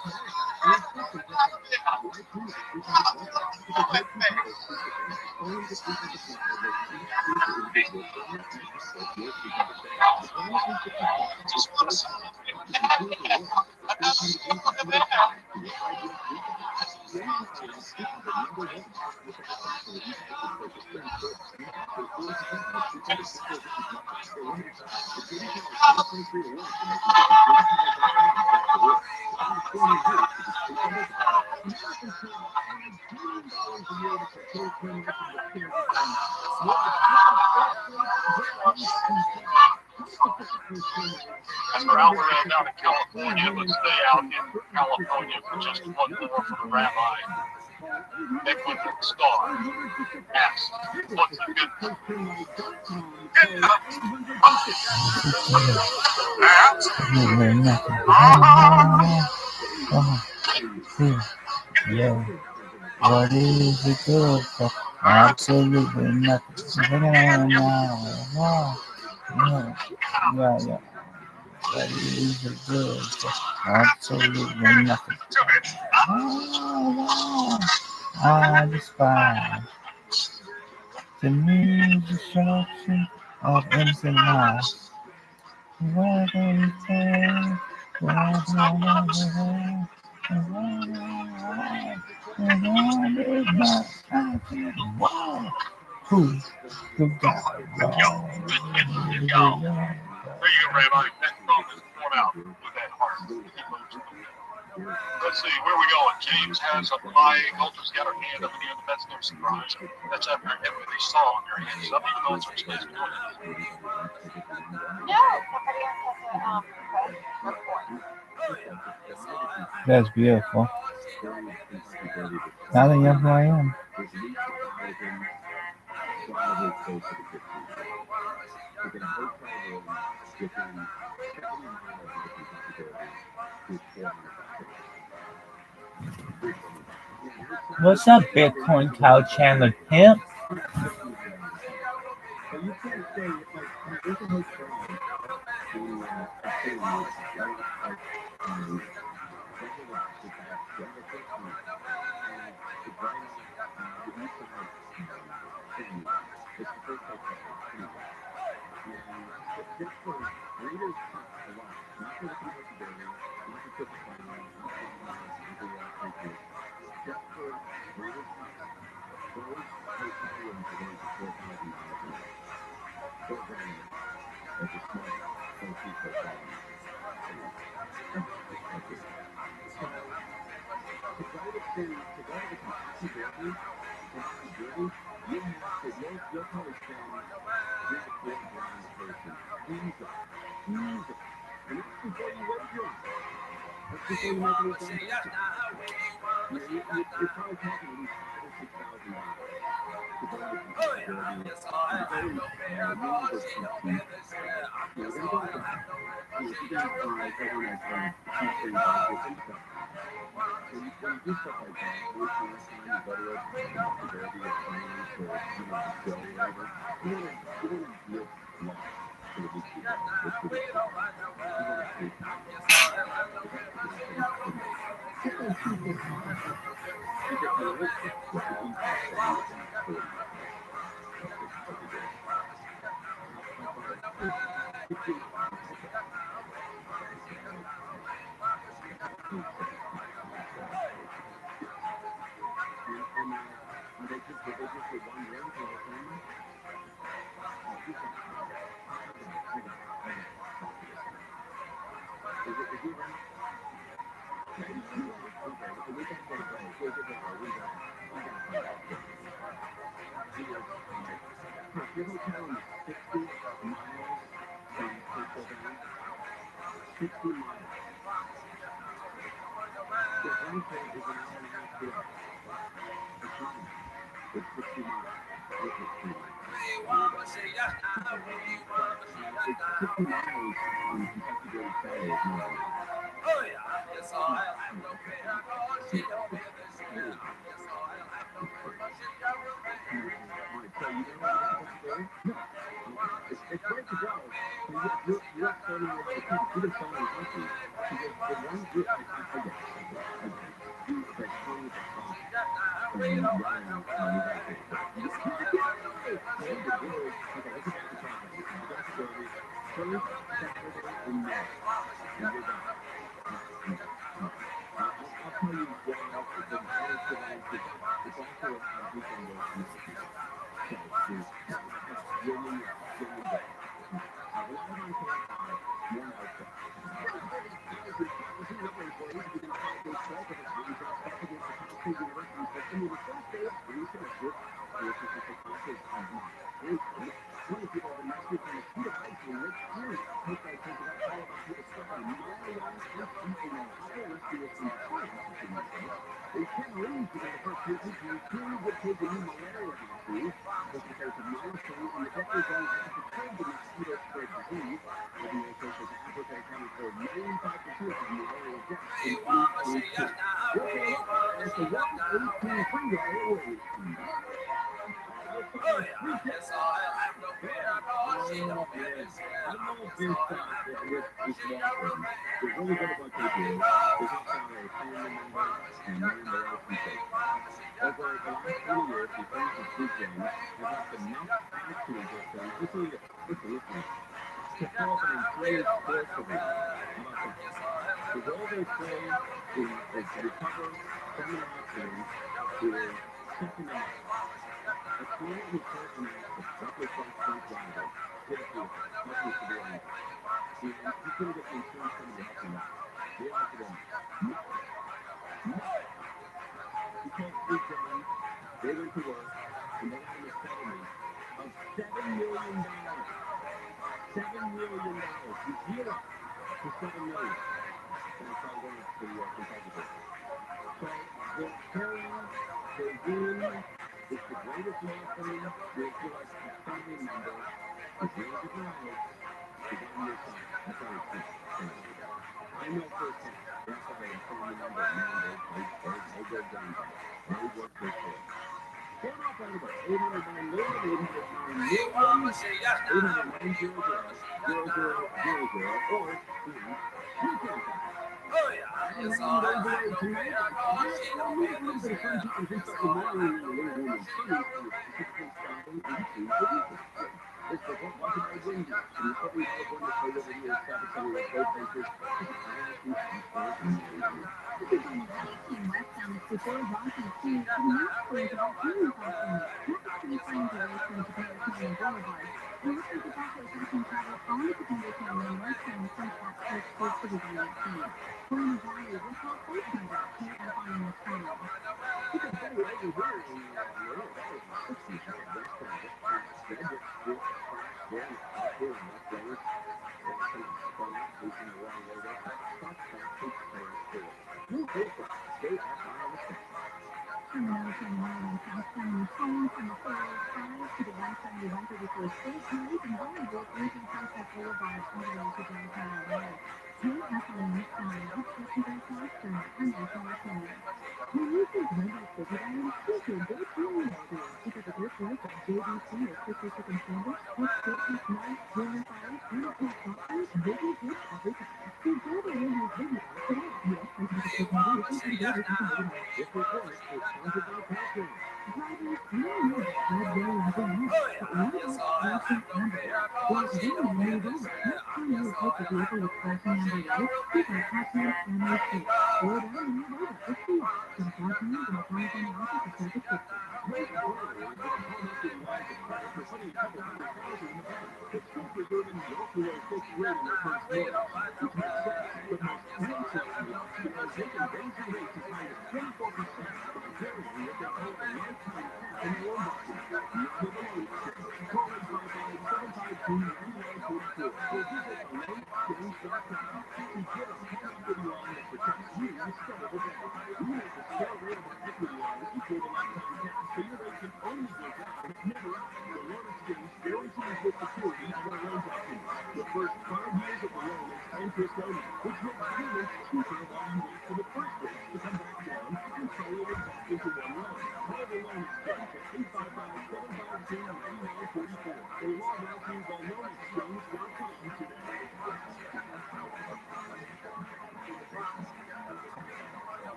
Mr. Alvarez out of California, let's stay out in California for just one more for the rabbi. Nicholas Star asks, what's a good Yeah. What is it good for? Absolutely nothing. Yeah. What is it good for? Absolutely nothing. I despise the mere destruction of innocent lives. Whether you take, who got wrong? There you go, Rabbi. That thumb is worn out with that heart. Let's see, where are we going? James has a flying. Ultra's got her hand up again, but that's no surprise. That's after every song. Her hands up, even though it's her space to do it. No, somebody else has a report. That's beautiful. Now that you know who I am. What's up, Bitcoin Cow Chandler Pimp?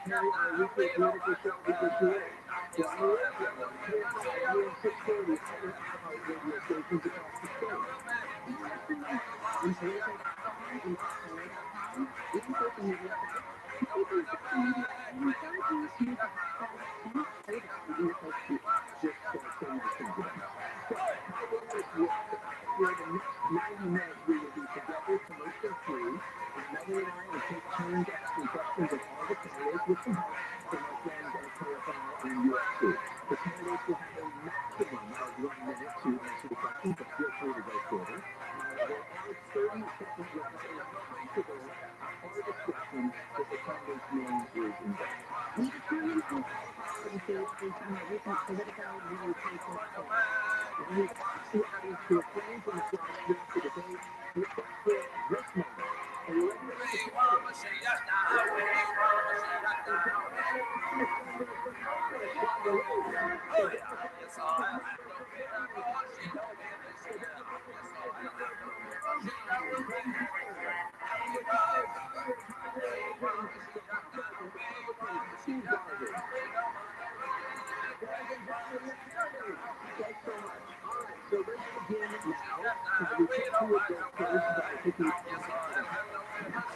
carry our weekly political show, Weekly Today. So on the radio, on KFI, AM 630, other iHeart radio stations across the state. And you're listening on political.com, in social media sites. Keeping social media and encouraging you to use the hashtag #PhotooftheDay just so you can think about it. So, how will this work? For the next 90 minutes, we will be together commercial free. Melanie and I will take turns asking questions of all the candidates with some help from our friends at KFI and UFC. The candidates will have a maximum of 1 minute to answer the questions, but feel free to go shorter. There are 30-second limits and possible hardest questions that the candidates know is involved. We determined to in some recent political really conflict polls. We asked the audience to refrain from applause throughout the debate except for this moment. Are you ready to make a Thanks so much. All right, so let's begin now. We take two of those first by picking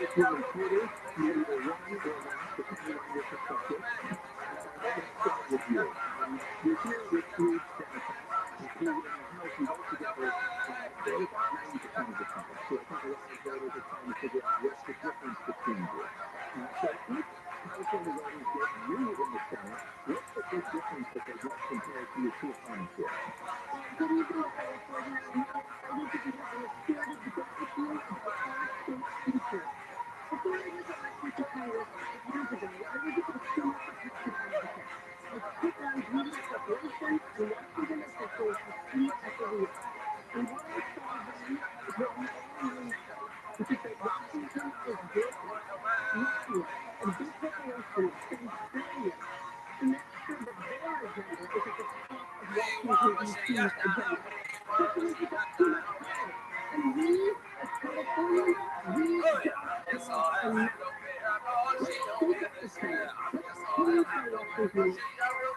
if you're a reporter, you either run or laugh, depending on your perspective. Let's start with you. You're here with three Democrats who in the House you vote together vote about 90% of the time. So I think a lot of voters are trying to figure out what's the difference between you. So if California voters get you in the Senate, what's the big difference that they get compared to your two opponents here? Good evening, California. I need to be having a spirited debate with you about our state's future. Before I was elected to Congress 5 years ago, I was a consumer protection advocate. I took on media corporations and Washington officials a seat at the wheel. And what I saw then is what we all know now, which is that Washington is big, ruthless, and big corporations spend billions to make sure that their agenda is at the top of Washington, D.C.'s agenda. Which means you got too much power. And we, as Californians, we don't have enough. Let's take it this time. Let's change our Washington.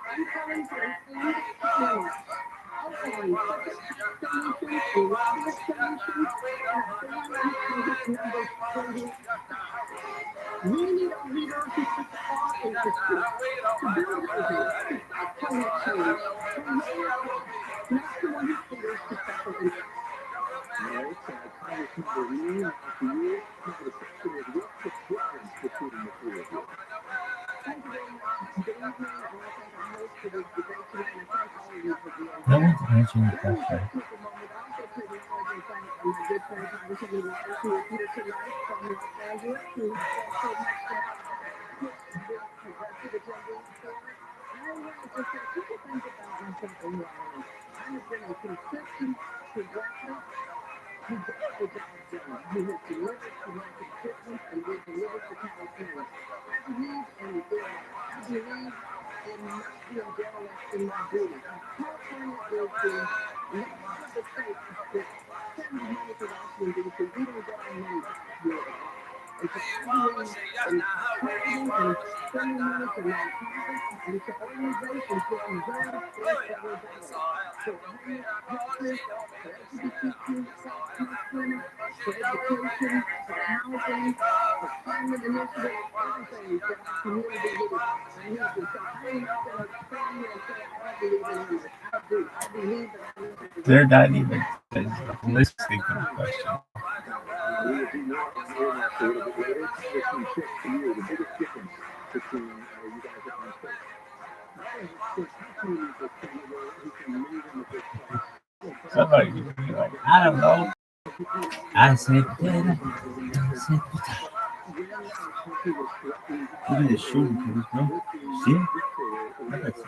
I'm calling for an end to fairness. Outline corporate tax donations and lobbyist donations and a ban on Congress members funding stocks. We need a leader who puts law into street, to build housing, to stop climate change, to lower costs, not someone who caters to special interests. All right, Congressmember Lee, now to you. Now the question is, what's the difference between the three of you? Thank you very much. Good evening. I want to thank our host for this debate tonight, and thank all of you for being here. No one's answering the Let me question. just take a moment also to acknowledge and thank my good friend Congressman Waters, who is here tonight from Los Angeles, who does so much to push this progressive agenda forward. And I want to just say a couple things about myself and who I am. I have been a consistent progressive who gets the job done, who has delivered to my constituents and will deliver to California. I believe in fairness. I believe in not being derelict in my duty. California is the one of the states that sends money to Washington, D.C. We don't get our money back here at all. And so I believe in targeting and spending money to nonprofits and to organizations that deserve fair federal dollars. So homeless, homeless, for LGBTQ plus clinics, for education, for housing, for climate initiatives, everything that our community needs. And so I'm not going to stand here and say I don't believe in homeless. I do. I believe that I need to. They're not even listening to the question. We will do more on earmarks a little bit later. Congressman Chick, to you, the biggest difference between you guys up on stage. How does it sit? How can you meet this candidate who can move in the big place? Somebody could be like, I don't know. I said potato. I said potato. Look at this shooting, please, bro. See it? Look at this.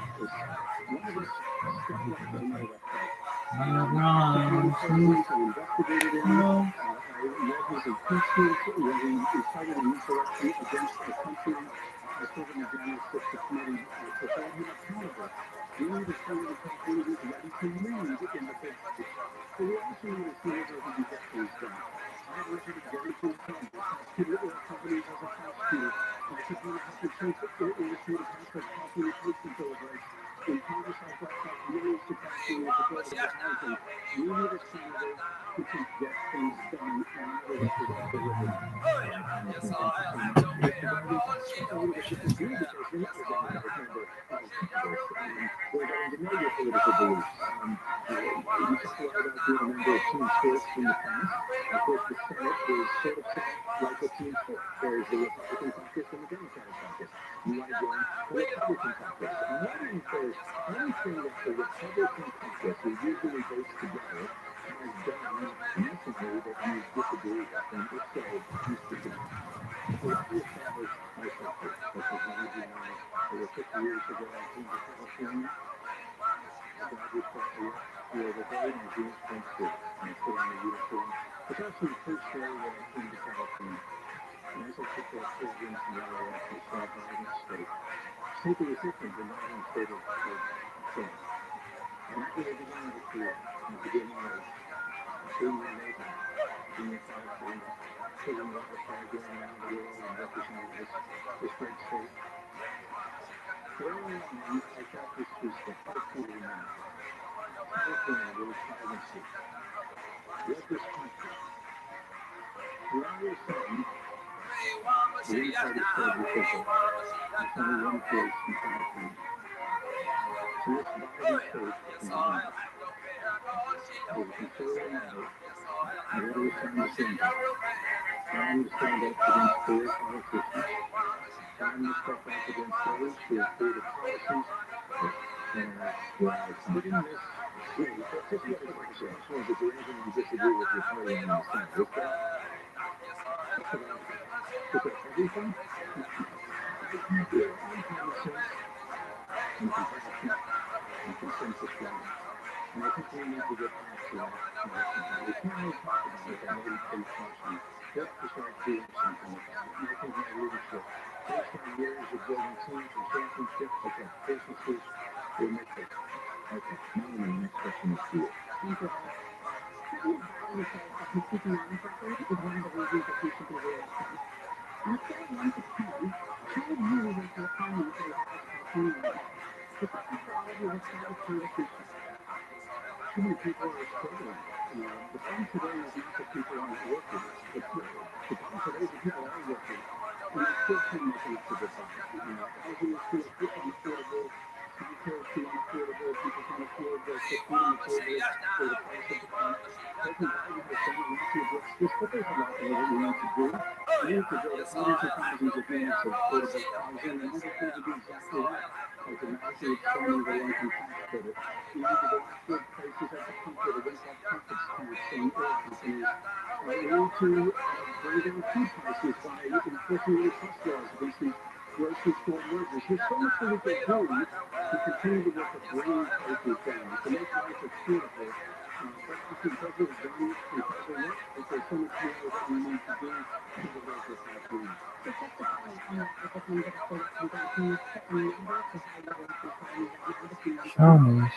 Shawnees.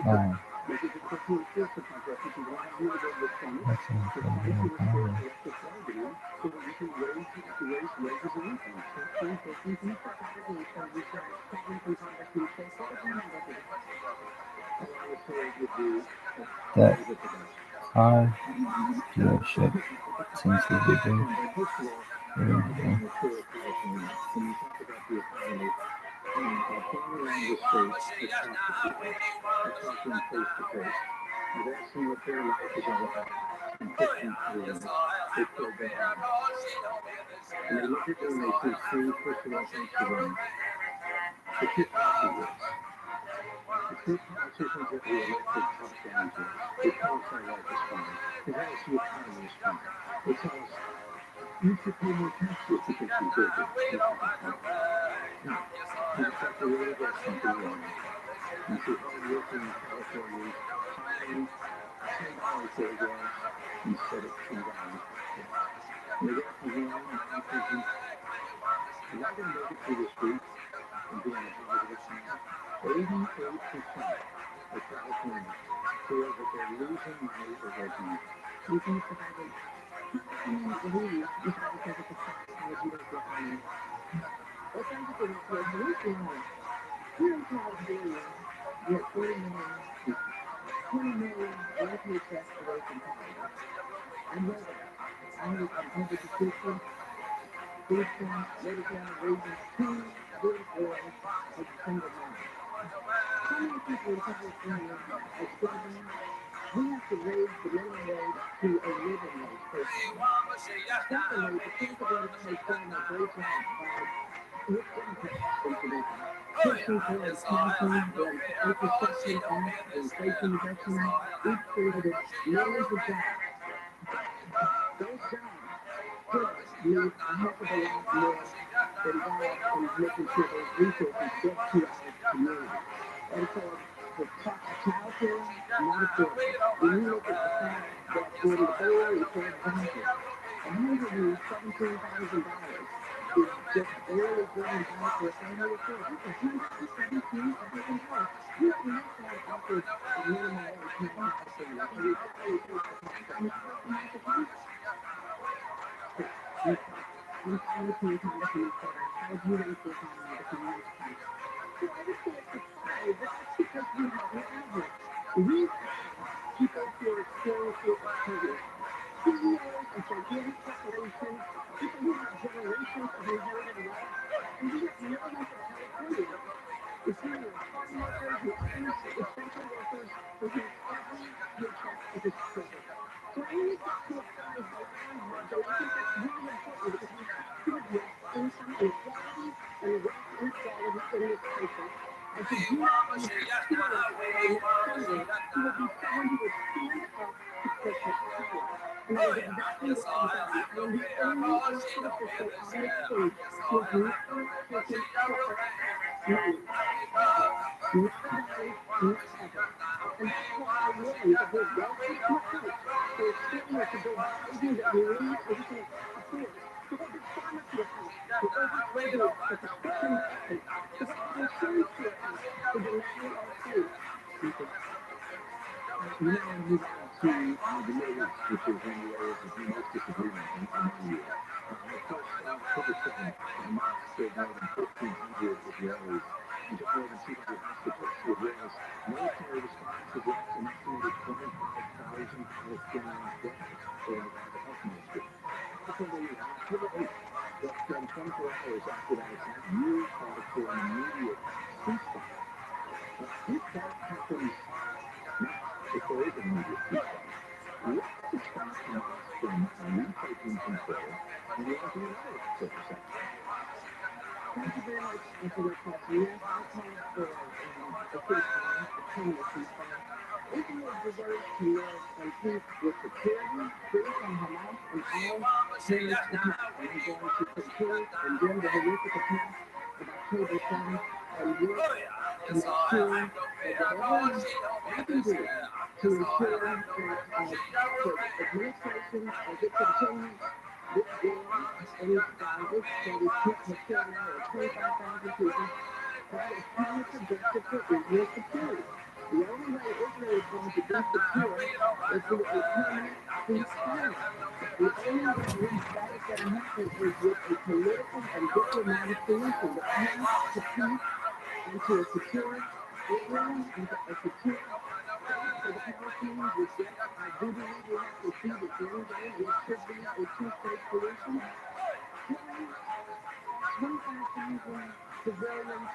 Wow. That's incredible. That car dealership seems to be big. Yeah. You're not going to make it through the streets and be on a positive side. 88% of Californians feel that they're losing money or their dreams. You can used to have it. I mean, we used to have it because it's a college years with money. What's interesting is that here in California, we have 40 million people. 20 million one paycheck away from poverty. I'm ready. I'm public assistance, food stamps, Medicare, raising 2 little boys as a single mom. How many people in California are struggling? We have to raise the minimum wage to a living wage person. Secondly, the federal government has done a great job by its impact information. 16 is passing the Infrastructure Act, the Inflation Reduction Act. Each created millions of jobs. Those jobs need a heck of a lot more involved in making sure those resources get to our community. And so, for child care, not affordable. When you look at the fact that for the boy, for example, $117,000 is just barely getting by for a family of four. That's $117,000. You can make that off of the minimum wage now. I'm trying to pay attention to how do you make this on the community? So I just get surprised. That's because we have no average. We have people who are experiencing activity. CEOs of gigantic corporations, people who have generations of inherited wealth, and we have millions of Californians. It's really farm workers and others, essential workers, who have every paycheck as a struggle. So I need to surprise by average, and I think that's really important because we have to address income inequality and wealth inequality in this country. And to do that, we have to elect our next senator who will be someone who will stand up to corporate power. And that is exactly what I'm doing. I am the only elected official on this stage who has never taken corporate money. Never done, never ever. And that's why I'm willing to give welfare to my folks. So it's failure to build housing that we need and we can afford. To hold the farmer to account for over-revenue for prescription medicine. To hold the insurance to account for denying our food. We now want to move on to the Middle East, which is one of the areas of most disagreement among you. Of course, October 7th, Hamas killed more than 1,400 Israelis and took more than 200 hostages. The Israelis' military response suggests an estimated 25,000 Palestinians dead, according to the health ministry. Ultimately, on October 8th, less than 24 hours after that attack, you called for an immediate ceasefire. But if that happens now, if there is an immediate ceasefire, what's to stop Hamas from retaking control and launching another civil action? Thank you very much for that question. Yes, I called for a ceasefire, a permanent ceasefire. Israel deserves to live in peace with security, free from Hamas and all terrorist attacks. And I'm going to continue condemn the horrific attacks of October 7th and work to make sure that whatever I can do to ensure that the administration, as it continues this war and this that is killed now over 25,000 people, that is counterproductive for Israel's security. The only way Israel is going to be secure is through a permanent ceasefire. The only way that is going to happen is with a political and diplomatic solution. The path to peace and to a secure Israel and to a secure state for the Palestinians is yes, I do believe we have to see that one day there should be a two-state solution. Killing 25,000 civilians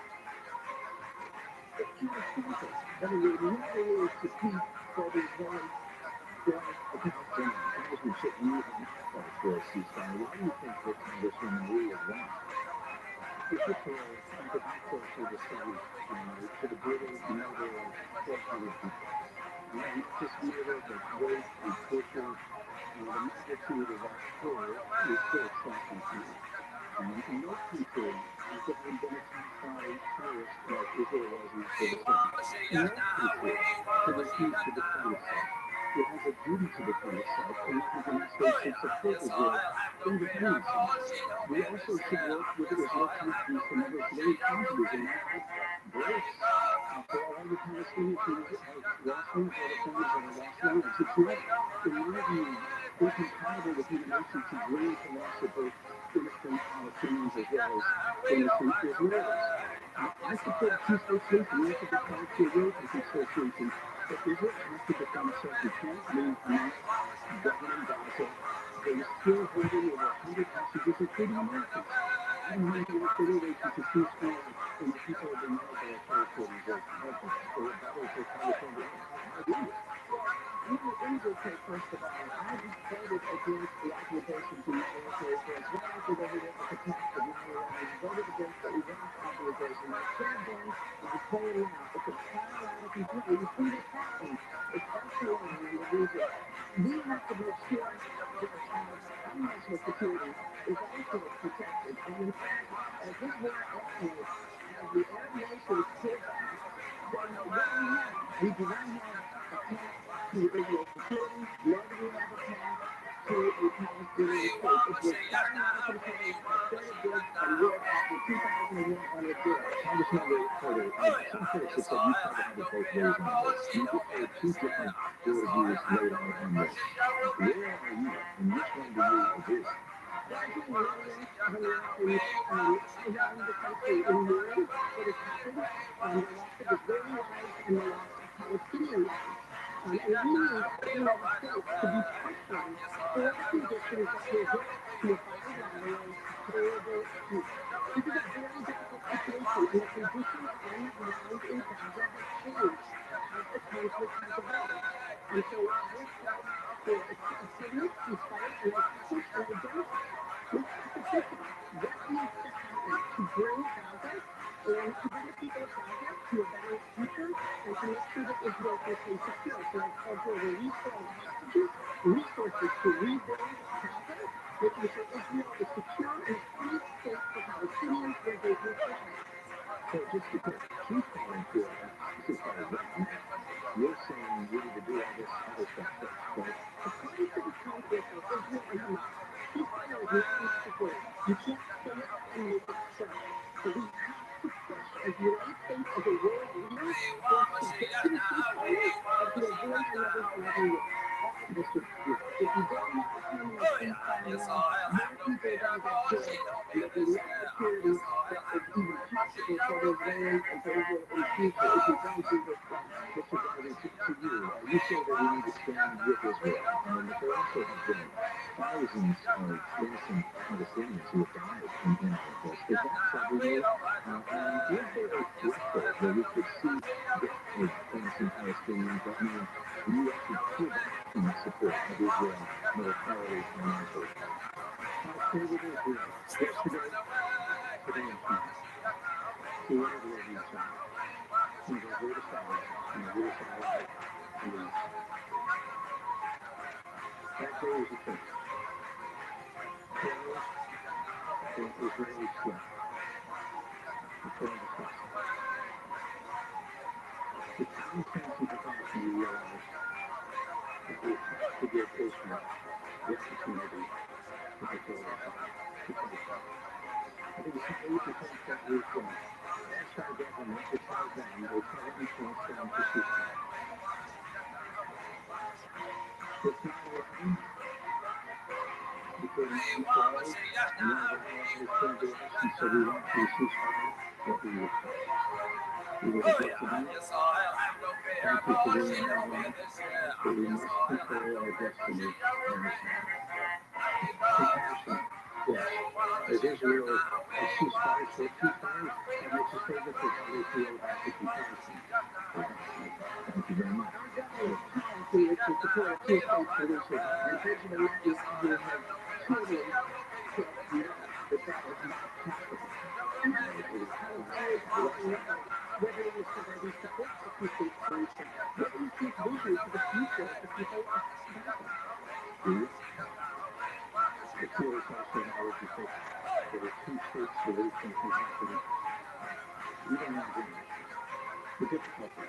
is catastrophic, but it will never lead to peace for the Israelis or the Palestinians. Congressman Chip, you have called for a ceasefire. Why do you think that Congresswoman Lee is wrong? First of all, the backcourt to the state, to the brutal murder of 1,200 people. We just reiterate that rape and torture, the magnitude of that horror is still shocking to me. No country has ever been attacked by terrorists like Israel was in October 7th. No country can refuse to defend itself. it has a duty to defend itself, and that the United States should support Israel in defending itself. We also should work with Israel to reduce the number of daily hostages and not have breaks for all the Palestinians who have lost limbs or the families that have lost lives. It's not, in my view, incompatible with human nature to grieve the loss of both innocent Palestinians as well as innocent Israelis. I support a two-state solution. We have to be part to a real two-state solution. But Israel has to defend itself. We can't leave Hamas governing Gaza. They're still holding over 100 hostages, including Americans. I don't know how many relations to cease fire when the people have been held by authoritarians like Hezbollah or rebels like Palestinians. I agree with let me just say, first of all, I voted against the accusations in the military force. Right after they were attacked of 9/11, I voted against the Iraq authorization. I said then, and I say it now, it's a parallel completely. You see this happening. It's escalating in the region. We have to make sure that our national security is also protected. And in fact, as this war escalates, as the Arab nations pull back, then what do we have? We do not have a path to Israel security, nor do we have a path to a Palestinian state. If we're starting out from Canada, I said it did a year after 2001, and it did. Congressmember Porter, some critics have said you try to have it both ways on this. You just heard two different worldviews laid out on this. Where are you, and which one do you agree? There have been millions of Americans around the country in mourning what has happened, the loss of Israeli lives and the loss of Palestinian lives. And we need the United States to be pushing for the conditions that result to a bilateral, tolerable peace. This is a very difficult situation, and the conditions on the ground in Gaza have changed as the conflict has evolved. And so I have called for a permanent ceasefire, and I published and identified with opposition what needs to happen to bring Gaza and to bring the people of Gaza to a better future and to make sure that Israel can stay secure. So I called for a release for all the hostages, resources to rebuild Gaza, making sure Israel is secure and a free state for Palestinians where they can thrive. So just to be clear, she's calling for a ceasefire right now. You're saying we need to do all this other stuff first, right? The parties to the conflict are Israel and Hamas. Ceasefire is not enough to hold. You can't say it and make it so. So we have to push as the United States, as a world leader, for us to get to the ceasefire and to avoid another forever war. That's just, if you don't have a permanent ceasefire, more people are going to get killed, and there'll be less security that is even possible for those lands and for Israel in the future. If you don't do this, Mr. Garvey, to you, you say that we need to stand with Israel, and that there also have been thousands of innocent Palestinians who have died in all of this. Is that troubling you? And is there a threshold where we could see death of innocent Palestinians that means you actually pull back from the support of Israel militarily, financially? I'll stay with Israel. Yesterday, today, and tomorrow. To whatever they reach out. Some of our greatest allies and the greatest ally is that day is approaching. Terrorists and Israeli threat. The terror discussion. The common sense and compassion you realize that we have to give Israel the opportunity to fulfill their side, to fight back. I think it's important to take that we can ask our government to tell them, they tell influence them to ceasefire. It's 9/11 became 9/12, and one of our allies came to us and said we want to ceasefire. What we would say. We would have to do. Thank you for being an ally, but we must control our destiny ourselves. Compassion, yes. As Israel has ceasefire, short ceasefires, that makes us say that how they feel about the compassion. Thank you very much. Our government policy is to support a two-state solution, and President Netanyahu has clearly said no, that is not possible. Palestinians want to know whether Mr. Rabbi supports the two-state solution. What is his vision for the future of the people of Gaza? The curious also knowledge is that a two-state solution can happen even in dreams. The difficulty,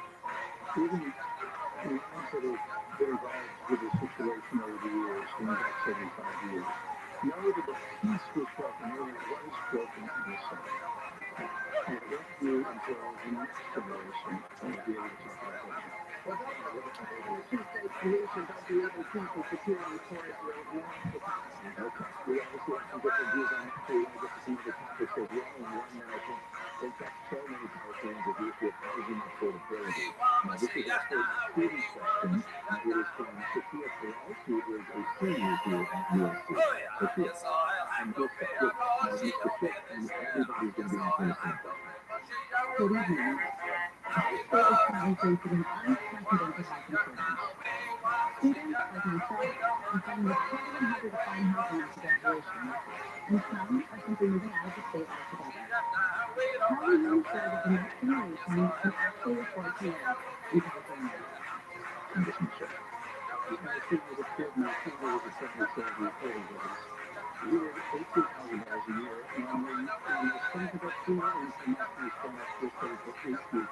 even in minds that have been involved with the situation over the years, going back 75 years. Know that the peace was broken, know that it was broken in the South. And if you, until the next generation, will be able to talk about that. Two-state solution about the other people security required for it now. Okay. We obviously have some different views on that, so we want to get to some other topics as well. And one that I think got so many Californians is the issue of housing affordability. Now, this is our first student question. It is from Sophia Perez, who is a senior here at USC. Sophia, and we'll start with Mr. Schiff, and everybody's going to be answering the same question. Good evening. Our state is currently facing unprecedented housing shortage. Students like myself are finding it harder and harder to find housing after graduation, and some are simply moving out of the state altogether. How will you ensure that the next generation can actually afford to live in California? Congressman Schiff. I think as a kid, my father was a 7-7 total business. We were $18,000 a year, and when I started to go through my income after we started off this day for $18,000.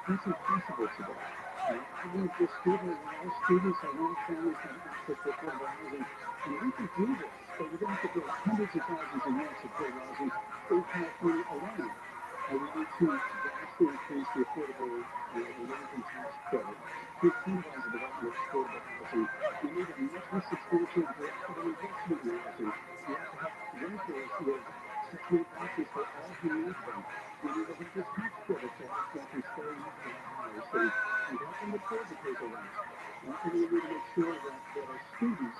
That's impossible today. I want this student, and all students, I want families to have access to affordable housing, and we can do this, but we're going to have to build hundreds of thousands of units of affordable housing in California alone. And we need to vastly increase the affordable, the low-income tax credit to incentivize the development of affordable housing. We need a much more substantial direct federal investment in housing. We have to help renters with Section 8 vouchers for all who need them. We need a renter's tax credit to help them to stay in their house and help them afford to pay the rent. And we need to make sure that our students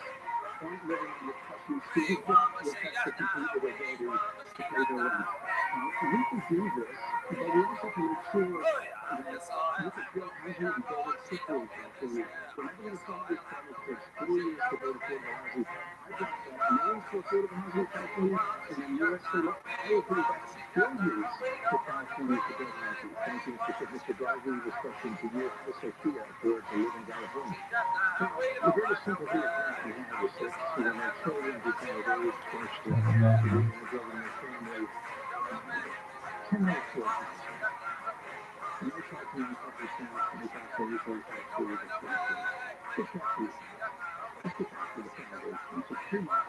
aren't living under custom student debt with that to compete with their ability to pay their rent. We can do this, but we also can make sure that we can build housing and build it quickly in California. When I've been in front of this project, it takes 4 years to build affordable housing. I brought back millions for affordable housing in California, and in New York City, I will bring back billions to California to build housing. Thank you, Mr. Schiff. Mr. Driving this question to you, how does Sophia afford to live in California? The very simple thing that we have is that so when our children become of age, start to be integrating their family, 10 minutes to a house. And I talk to non-profit staff and we talk to resource actors and sponsors. It's not easy. Let's get back to the foundation. So TRUMAN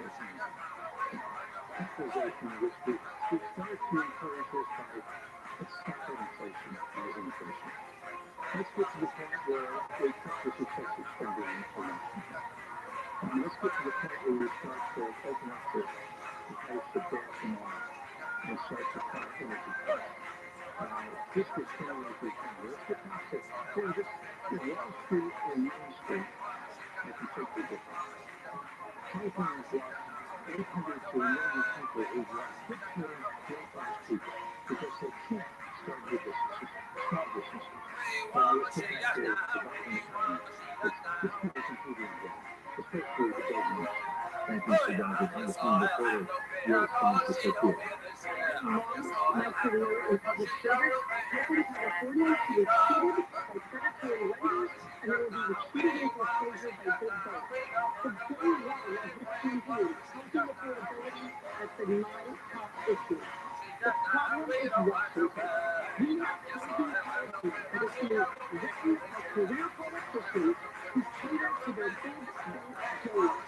capitalization, which we started to encourage this by let's stop that inflation, rising inflation. Let's get to the point where we cut the successive spending election. Let's get to the point where we start to open up the price of gas and oil and start to cut energy costs. Just to stimulate the economy. Let's get back to just Wall Street and Main Street. I can take the difference. California's lost 800 to 1 million people who've lost 6 million middle-class people because they can't start new businesses, small businesses. Let's get back to the vibrant economy. This country's improving again, especially the government. Thank you, Mr. Donovan. I'm just going to refer to your response to Sophia. My career in public service, helping California to be cheated by predatory lenders, and they will be cheated into foreclosure by big banks. The day one of this campaign, housing affordability has been my top issue. The problem is Washington. We have housing policies that are being written by career politicians who cater to their big bank donors.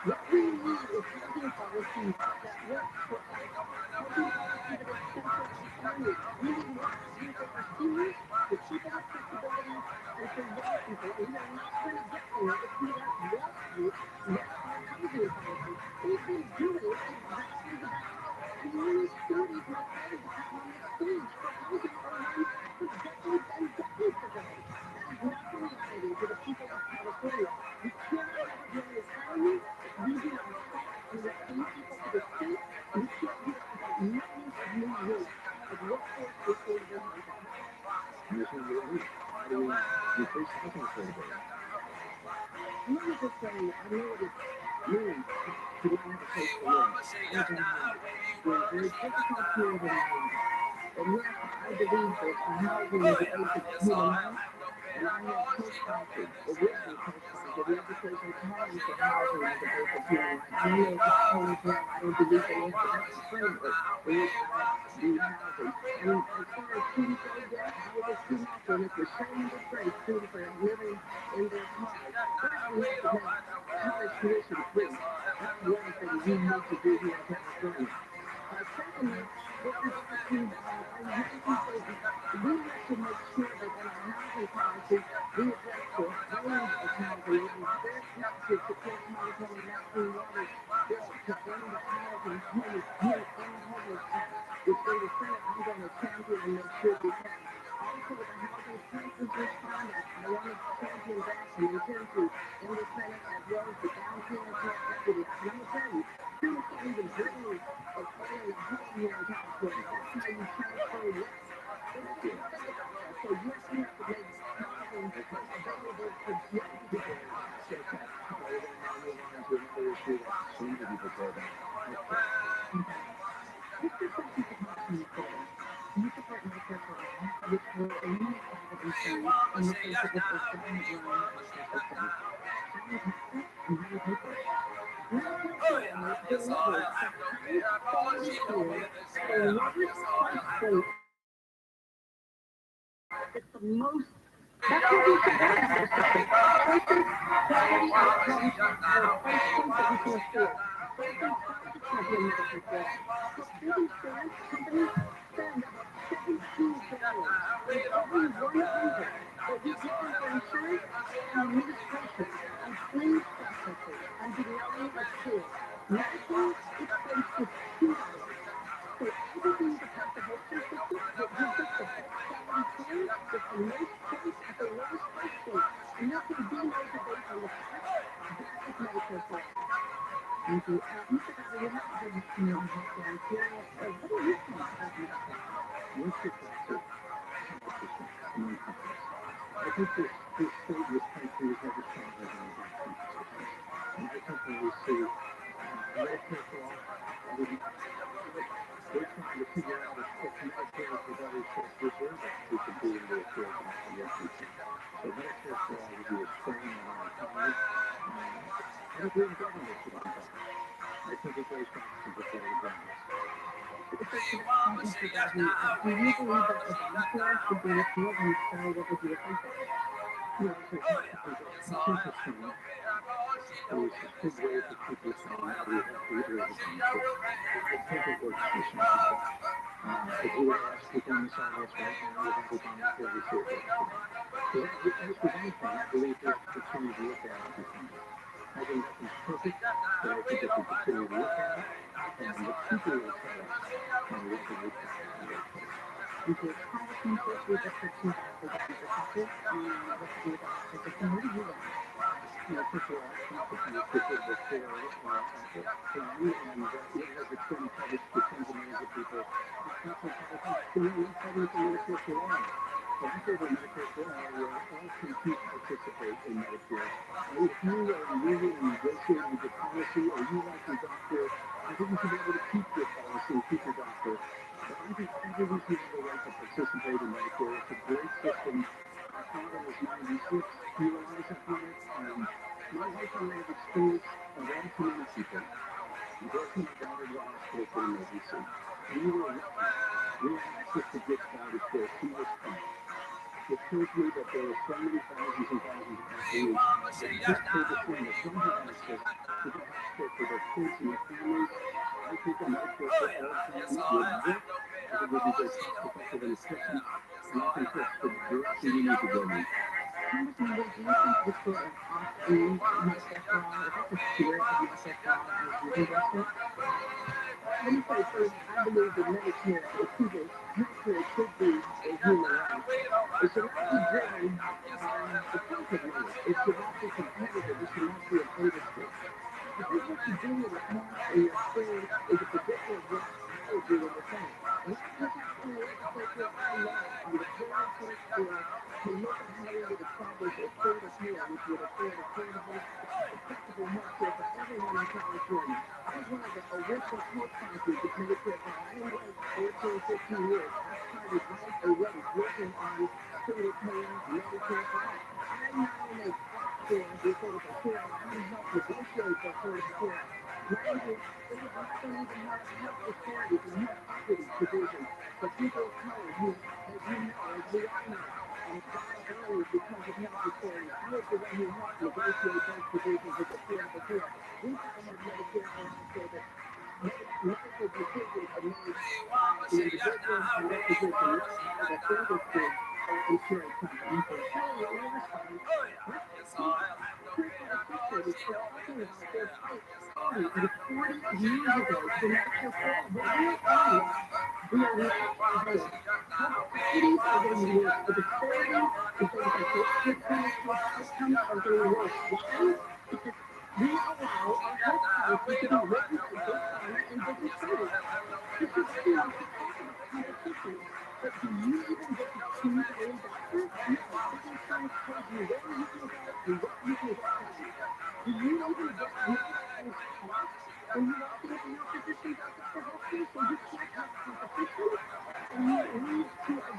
What we need is housing policies that work for us. Housing policies that are central to families. We need more housing for our seniors, for people with disabilities, and for young people. And we are not going to get there if we let Wall Street run our housing policy. They've been doing exactly that. And many stories my colleagues have on the stage for housing are ones for decades and decades ago. That is not the reality for the people of California. We cannot have a growing economy if we do not attract and retain people to the state, and we can't do that without millions of new units of workforce and affordable housing. Commissioner Rabbi, how do we increase housing affordability? Let me just say, I know what it means to not have a place to live. I was unhoused. During a very difficult period in my life. And yes, I believe that housing is a basic human right. And I have co-sponsored, or will be co-sponsored, legislation calling for housing as a basic human right. I know it's always wrong. I don't believe that we have to frame it. We need to have housing. And as far as students go, yes, I was a student and if you're showing the grace due for living in their cars, first we have to make college tuition free. That's one thing we need to do here in California. Secondly, with regard to young people, we have to make sure that in our housing policy, we address the range of housing. And I'm very proud to support Congresswoman Maxine Waters' bill to end the Housing Unhomeless Act, which in the Senate I'm going to champion and make sure we pass. Also, the Housing Crisis Response Act, I want to champion that and intend to in the Senate, as well as the down payment tax equity. And I'm going to tell you, people can't even dream of owning a home here in California. That's how you transfer wealth. It's too expensive. So yes, we have to make housing available for young people. We're going to now move on to another issue that so many people care about. Mr. Sessions Department Reporter, do you support Medicare for All, which will eliminate private insurance in the face of this exorbitant line of social services? How do you pass it, and how do you pay for it? Medicare for All delivers the highest quality care at the lowest price point. It's the most. That's what we should have. Choices, quality outcomes, and a price point that we can afford. Frankly, proud to champion Medicare for All. So big insurance companies spend about $17 with every 100 that we give them for insurance and administration and claims processing and denial of care. Medicare equates to $2. So everything is across the healthcare system that gives us the best quality care with the most choice at the lowest price point. And there can be no debate on the fact that is Medicare for All. Thank you. Mr. Rabbi, you have a good community health care. I'm curious, what do you think of Medicare? What's your thoughts of competition among companies? I think this state, this country has never stronger than about competition. And I think when we see Medicare for All, we're trying to figure out if Medicare for others that deserve it to compete in their field in the future. So Medicare for All would be a strain on our economy. I agree with government should be better. I think it goes back to the federal government. Mr. Rabbi, do you believe that Obamacare should be repealed, and so what would you think of it? You know, it's interesting. There's this big wave of people saying that we have to get rid of Obamacare. I think it works for some people. If we were to ask people in this audience right now about Obamacare, we say it works for them. So as with anything, I believe we have to continue to look at everything. I think nothing's perfect, but I think if we continue to look at it, and the people will tell us, and what can we try to do. Because policies that we restrictions for the perspective, what to do with the opposition, what do you want? You know, first of all, competition is good for the plan, and it has been published to tens of millions of people. So let's have a Medicare for All. So I'm for Medicare for All, where all compete to participate in Medicare. If you are really negotiating with your policy, or you like your doctor, I think you should be able to keep your policy and keep your doctor. But I think everyone should have the right to participate in Medicare. It's a great system. My father was 96. He relies upon it. My wife and I have experienced a lot of too many people working my daughter to the hospital for an emergency. We were lucky. We had access to good quality care. She was fine. It kills me that there are so many thousands and thousands of Californians that just pay the same that don't have access to the health care for their kids and their families. I think a Medicare for All plan would work. I think it would be very cost effective and efficient. And I think that's the direction we need to go in. Congressman, do you think the sort of opt-in Medicare for All, is that the spirit of Medicare for All as you address it? Let me say first, I believe that Medicare, Medicare should be a human right. It should not be driven by the profit motive. It should not be competitive. It should not be an industry. I think what you do in the past and your experience is a predictor of what I would do in the same. And I just asked the legislature I love on the very first bill to look at how we would establish a affordable care, which would afford affordable, accessible health care for everyone in California. I was one of the original co-sponsors of Medicare for All. I didn't wait 14, 15 years. I started right away working on single payer Medicare for All. I not only fought for the affordable care, I helped negotiate for affordable care. Mind you, it was not going to even have health disparities and health equity provisions for people of color who, as you know, as we all know, and it's not early because of him saying, I was the one who helped negotiate those provisions with the Affordable Care. We now have Medicare and also that medical decisions are made by the individual and their physician, not by the single state insurance company. So in their response, Chris had a picture was talking about this fight. It was 40 years ago. So not just that, but we're on that. We are not as cities are getting worse. The disparities in things like health care outcomes are getting worse. Why? Because we allow our health policy to be written by big pharma and big distributors. This is why we want to talk about competition. But do you even get to choose your own doctor? No, big insurance tells you where you can go and what you can get done. Do you even get real-time costs when you walk into your physician's office for health care? So you can't have competition? And you need to address the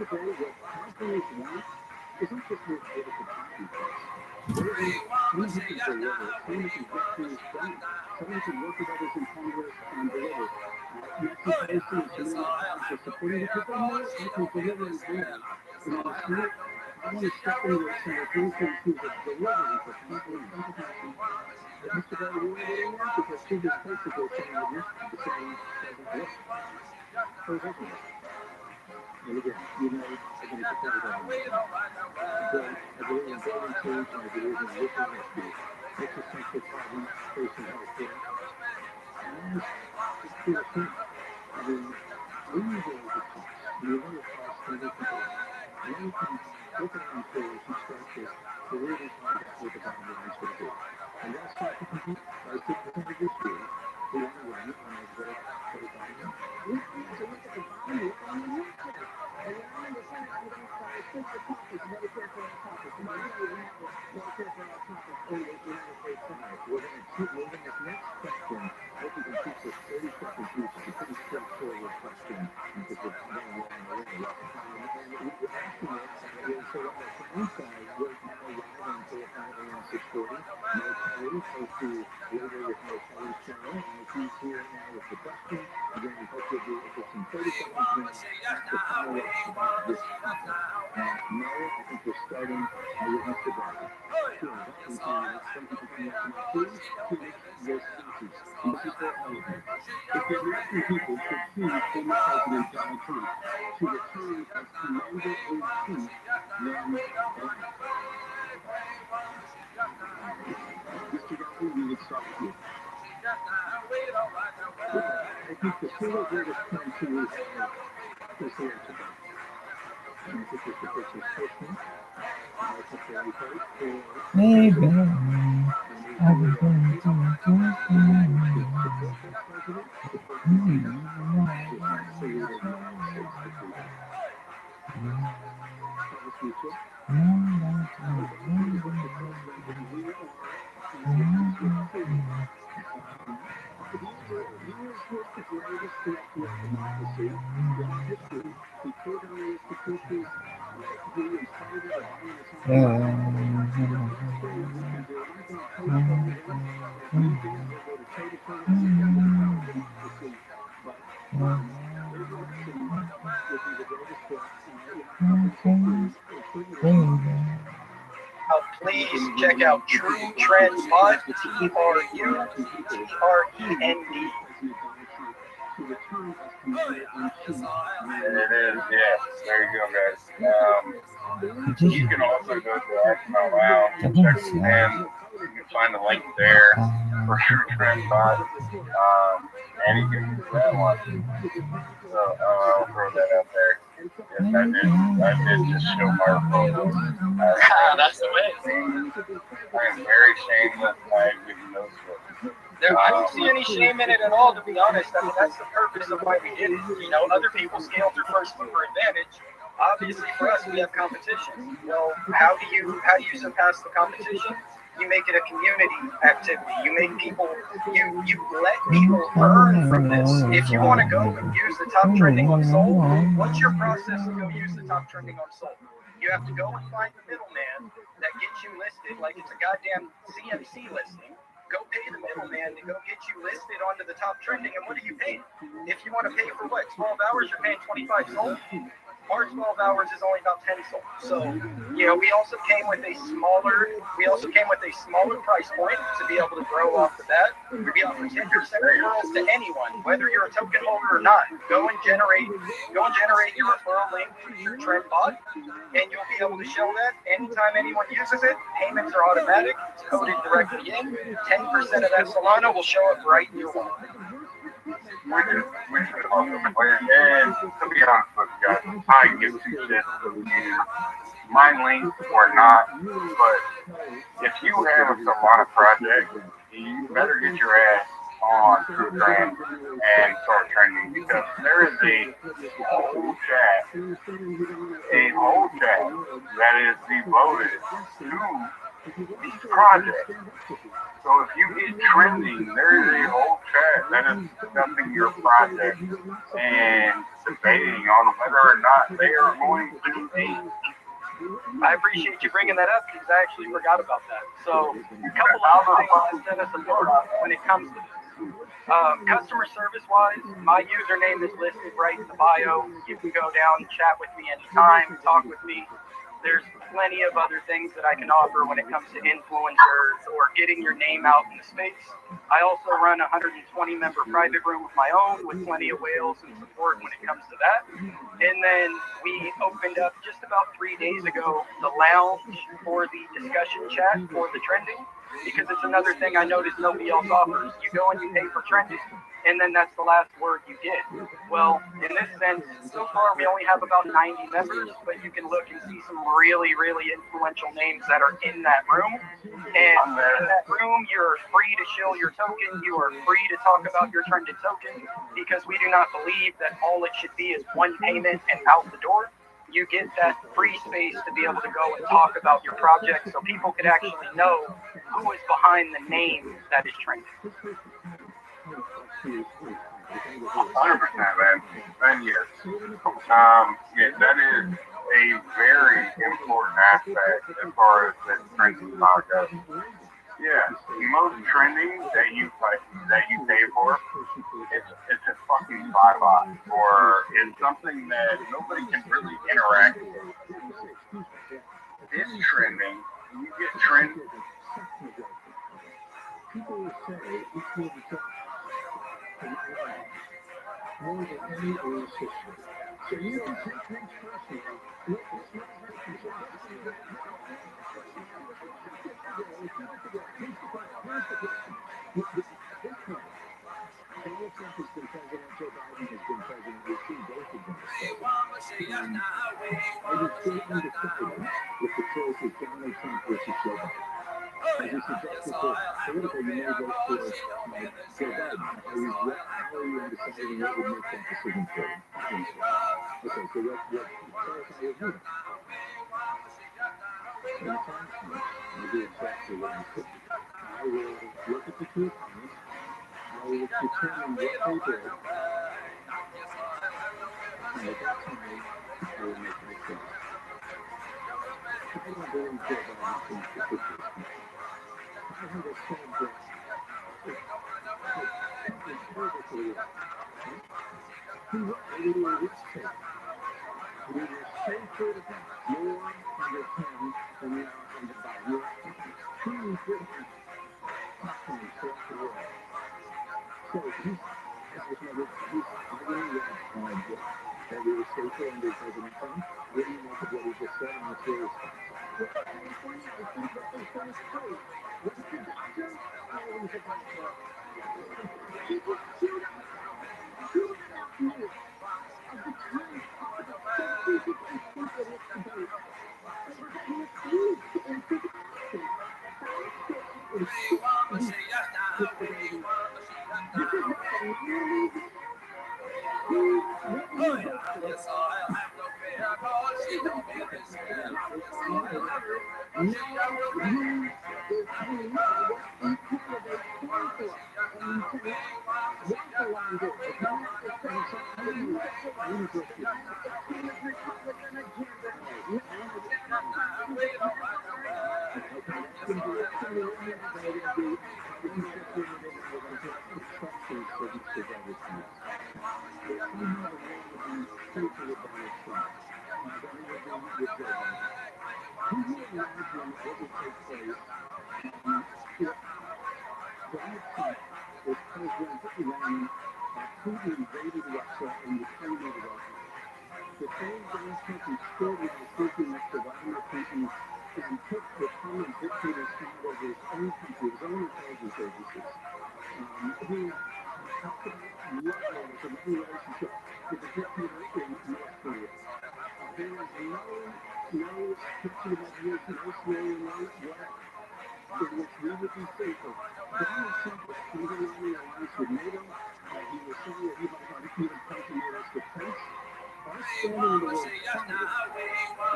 fact that you have not gotten those resources that you want to Maybe I'm going Please check out True Trend Mud, TRUTREND. And it is, yeah. There you go, guys. You can also go to Arsenal Lounge and check them in. You can find the link there for True Trend Bot. And you can do that one. So I'll throw that out there. Yes, I did just show my photos. That's the way. I am very shameless. I didn't know so. I don't see any shame in it at all, to be honest. I mean, that's the purpose of why we did it. You know, other people scale through first mover advantage. Obviously, for us, we have competition. Well, how do you surpass the competition? You make it a community activity. You make people, you let people earn from this. If you want to go and use the top trending on Soul, what's your process to go use the top trending on Soul? You have to go and find the middleman that gets you listed like it's a goddamn CMC listing. Go pay the middleman to go get you listed onto the top trending, and what are you paying? If you want to pay for what, 12 hours, you're paying 25 Soul? Our 12 hours is only about 10 Soul. So, we also came with a smaller price point to be able to grow off the bat. We offer 10% referrals to anyone, whether you're a token holder or not. Go and generate your referral link through your trend bot, and you'll be able to show that anytime anyone uses it. Payments are automatic. It's coded directly in. 10% of that Solana will show up right in your wallet. Which is awesome. And to be honest with you guys, I give two shits of you mine link or not, but if you have a lot of projects, you better get your ass on TruMan and start trending, because there is a whole chat that is devoted to these projects. So if you get trending, there is a whole chat that is discussing your project and debating on whether or not they are going to eat. I appreciate you bringing that up, because I actually forgot about that. So a couple of things to set us apart when it comes to this. Customer service-wise, my username is listed right in the bio. You can go down, chat with me anytime, talk with me. There's plenty of other things that I can offer when it comes to influencers or getting your name out in the space. I also run a 120-member private room of my own with plenty of whales and support when it comes to that. And then we opened up just about 3 days ago the lounge for the discussion chat for the trending, because it's another thing I noticed nobody else offers. You go and you pay for trending, and then that's the last word you get. Well, in this sense, so far we only have about 90 members, but you can look and see some really, really influential names that are in that room. And in that room, you're free to shill your token. You are free to talk about your trended token, because we do not believe that all it should be is one payment and out the door. You get that free space to be able to go and talk about your project, so people could actually know who is behind the name that is trending. 100%, man. And yes, that is a very important aspect as far as the trending model goes. Yeah, most trending that you pay for, it's a fucking $5, or it's something that nobody can really interact with. It's trending. You get trending. People say equal more than any old system. So you can take things personally. Donald Trump has been president, Joe Biden has been president. We've seen both of them. I would still undecided if the choice is Donald Trump versus Joe Biden. As you suggested for political, you may vote for Joe Biden. How are you undecided what would make that decision for you? Okay, so what clarify your view? When the time comes, I'll do exactly what you said. I will look at the two opinions. I will determine what they did. And at that time, I will make my choice. I don't believe Joe Biden can predict this. I have a said that it's terrible for the world. He will be a risk taker. We were safer more under him than we are under Biden. You're two different platforms throughout the world. So he's arguing that we were safer under President Trump. What do you make of what he just said, and what's your response? California, I think that they said it's true. Was it the doctor? Or was it the people queued up minutes of the time possible so stupid and stupid as to be. But we're getting refused to take action. This is not a nearly who vote for underneath what each candidate stands for. And you cannot walk along it. You cannot just say, you must select the extremist Republican agenda. No, it's not time. Okay, that's going to be it for me. So we're going to do 150 minutes and we're going to put instructions for each of our receipts. If somehow the war would be safer with Donald Trump than it would be with Joe Biden. Can you imagine what would take place if Donald Trump was president when Putin invaded Russia and Ukraine invaded Russia? The same damn country still was thinking Mr. Vladimir Putin and took the common dictator's hand over his own country, his own intelligence agencies, who talked about love marriage, a loving relationship with the dictator in North Korea. There is no stretch of imagination, no scenario, no whatever, in which we would be safer. Donald Trump was underlining alliance with NATO. He was saying that he might not even come to NATO's defense. Our standing in the world fight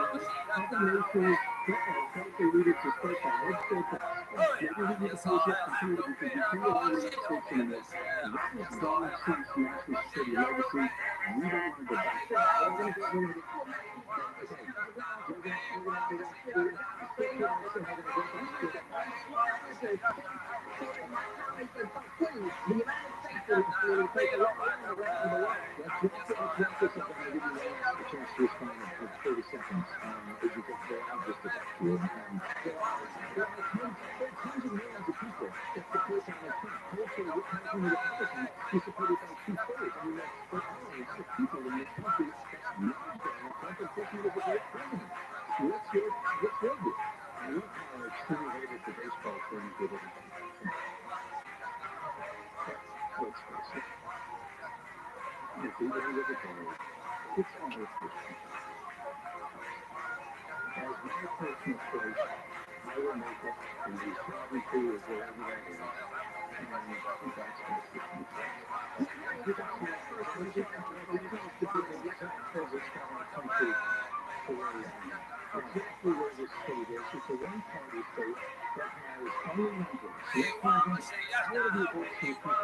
when other nations tell their leaders to stay calm. Let's stay calm. Maybe we need to pay attention to because we can't allow the United States anymore. That is Donald Trump's national security legacy. We don't want to go back there. We're going to get rid of it. The United States is going to take a lot around the world. Let's wrap this up. I'm going to give you a chance to respond in 30 seconds because they are just about to. There are tens of millions of people that support Donald Trump. Also, we're talking Republicans who supported by 2/3. I mean, there are a lot of people in this country that love Donald Trump and think he was a great president. What's your view? I love how extremely related to baseball terms with everybody. Let's face it. If we don't live it, it's all efficient. As my personal choice, I will make it in the sovereignty of wherever that is. And that's my system. That's my first vision. We have to be able to get that service from our country for exactly where this state is. It's a one-party state that has only members. Let's not have all of the votes from the people.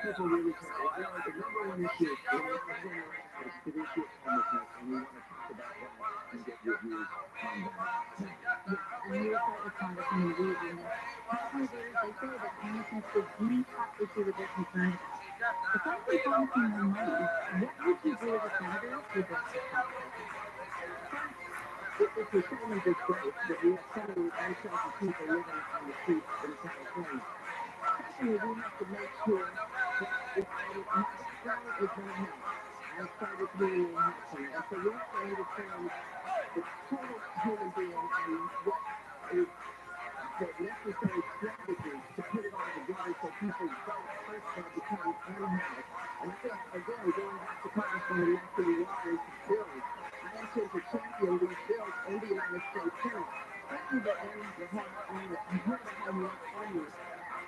People really care. The number one issue is the issue of homelessness, and we want to talk about that and get your views on that. And we will start with Congressman Lee on this. Congressman, they say that homelessness is the top issue that they're concerned about. Aside from promising more money, what would you do as a senator to address this problem? If the settlement is great, that we have 71,000 people living on the streets in California. Secondly, we have to make sure that my background is not health. I started community in health center, and so we have to understand the total human being and what is the necessary strategy to put it all together so people don't first become unhealthy. And I think, again, going back to Congressman Matthew Walker's bills, I intend to champion these bills in the United States Senate, especially the end the homeless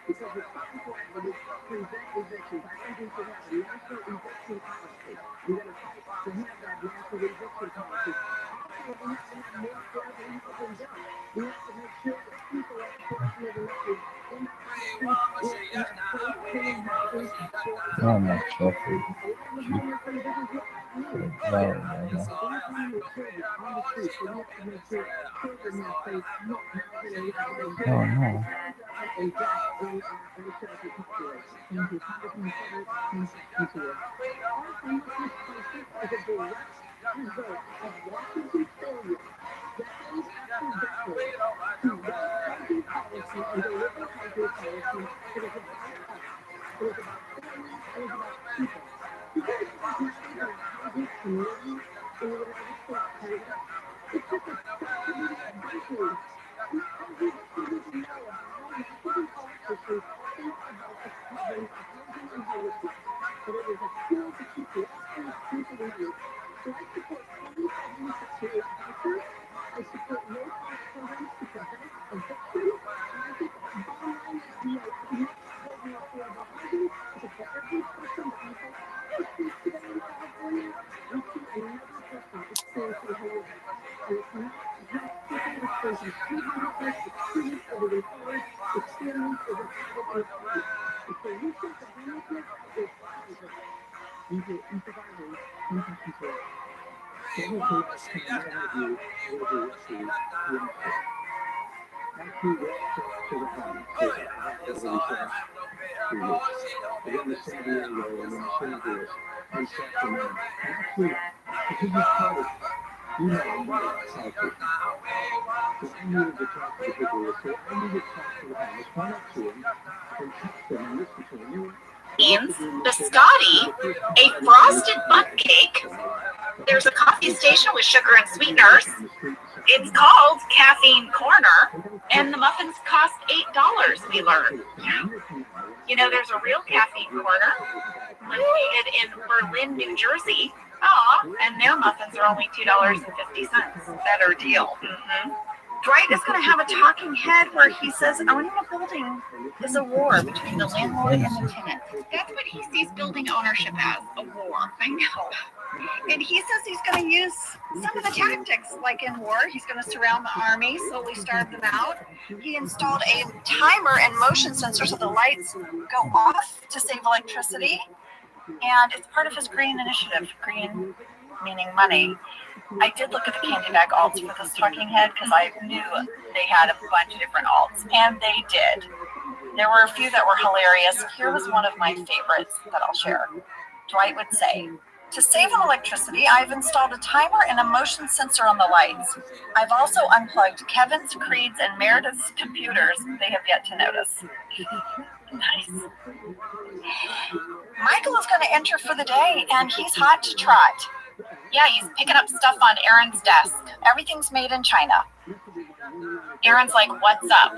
because it's so important that we prevent evictions. I think we should have a national eviction policy. We're going to fight to have that national eviction policy. Also, we have to have more affordable housing done. We have to make sure that people are fortunate enough to in the country have safe, clean housing for Oh my God. Oh no. Biscotti, a frosted bundt cake. There's a coffee station with sugar and sweeteners. It's called Caffeine Corner, and the muffins cost $8, we learned. You know, there's a real Caffeine Corner located in Berlin, New Jersey. Aw, and their muffins are only $2.50. Better deal. Mm-hmm. Dwight is going to have a talking head where he says, owning a building is a war between the landlord and the tenant. That's what he sees building ownership as, a war. I know. And he says he's going to use some of the tactics, like in war. He's going to surround the army, slowly starve them out. He installed a timer and motion sensor so the lights go off to save electricity. And it's part of his green initiative, green meaning money. I did look at the candy bag alts for this talking head because I knew they had a bunch of different alts, and they did. There were a few that were hilarious. Here was one of my favorites that I'll share. Dwight would say, to save on electricity, I've installed a timer and a motion sensor on the lights. I've also unplugged Kevin's, Creed's, and Meredith's computers. They have yet to notice. Nice. Michael is going to enter for the day, and he's hot to trot. Yeah, he's picking up stuff on Aaron's desk. Everything's made in China. Aaron's like, what's up?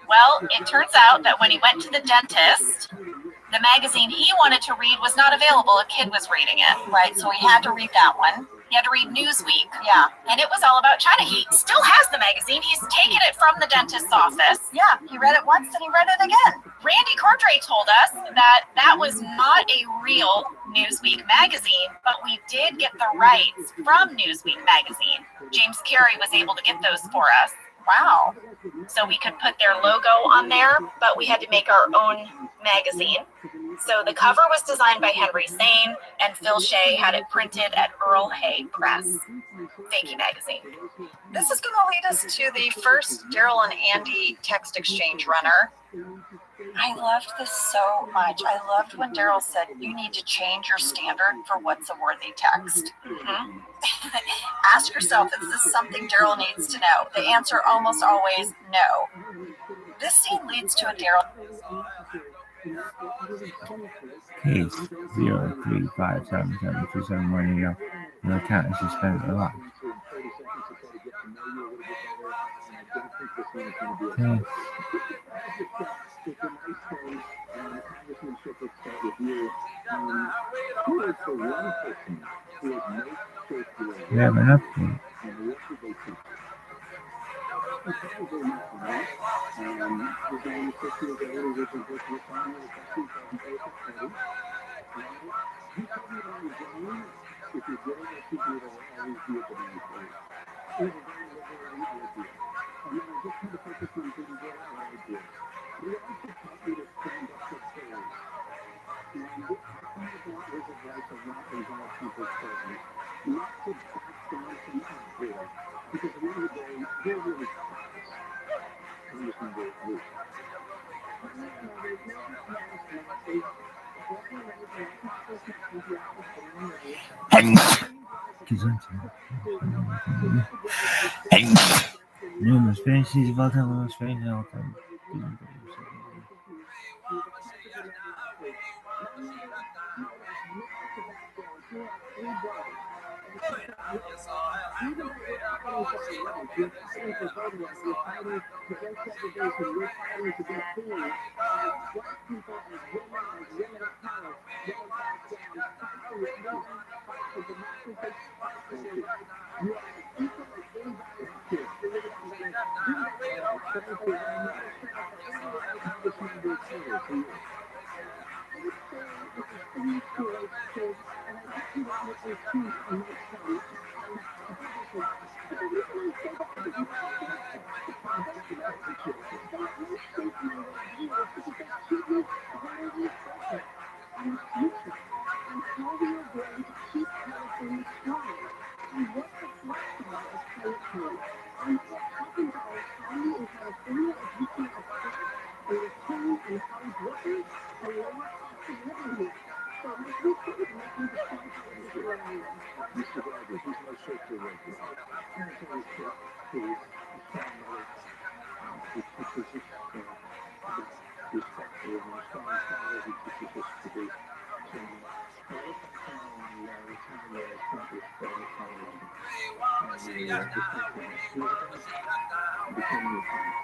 Well, it turns out that when he went to the dentist, the magazine he wanted to read was not available. A kid was reading it, right? So he had to read that one. He had to read Newsweek. Yeah. And it was all about China. He still has the magazine. He's taken it from the dentist's office. Yeah, he read it once and he read it again. Randy Cordray told us that that was not a real Newsweek magazine, but we did get the rights from Newsweek magazine. James Carey was able to get those for us. Wow. So we could put their logo on there, but we had to make our own magazine. So the cover was designed by Henry Sane, and Phil Shea had it printed at Earl Hay Press. Fakey magazine. This is going to lead us to the first Daryl and Andy text exchange runner. I loved this so much. I loved when Daryl said, you need to change your standard for what's a worthy text. Mm-hmm. Ask yourself, is this something Daryl needs to know? The answer almost always no. This scene leads to a Daryl. Case 035772710. Your account is suspended or locked. Okay. We have an update. Numerous species of all time, strange and all time. Mr. Rabbi, he's no social worker. Parents always say, please, strong mother, he teaches us about respectful and a strong father, he teaches us to be. So, I look back on the time that I spent with college, and just like that, he was a guy who became your friend.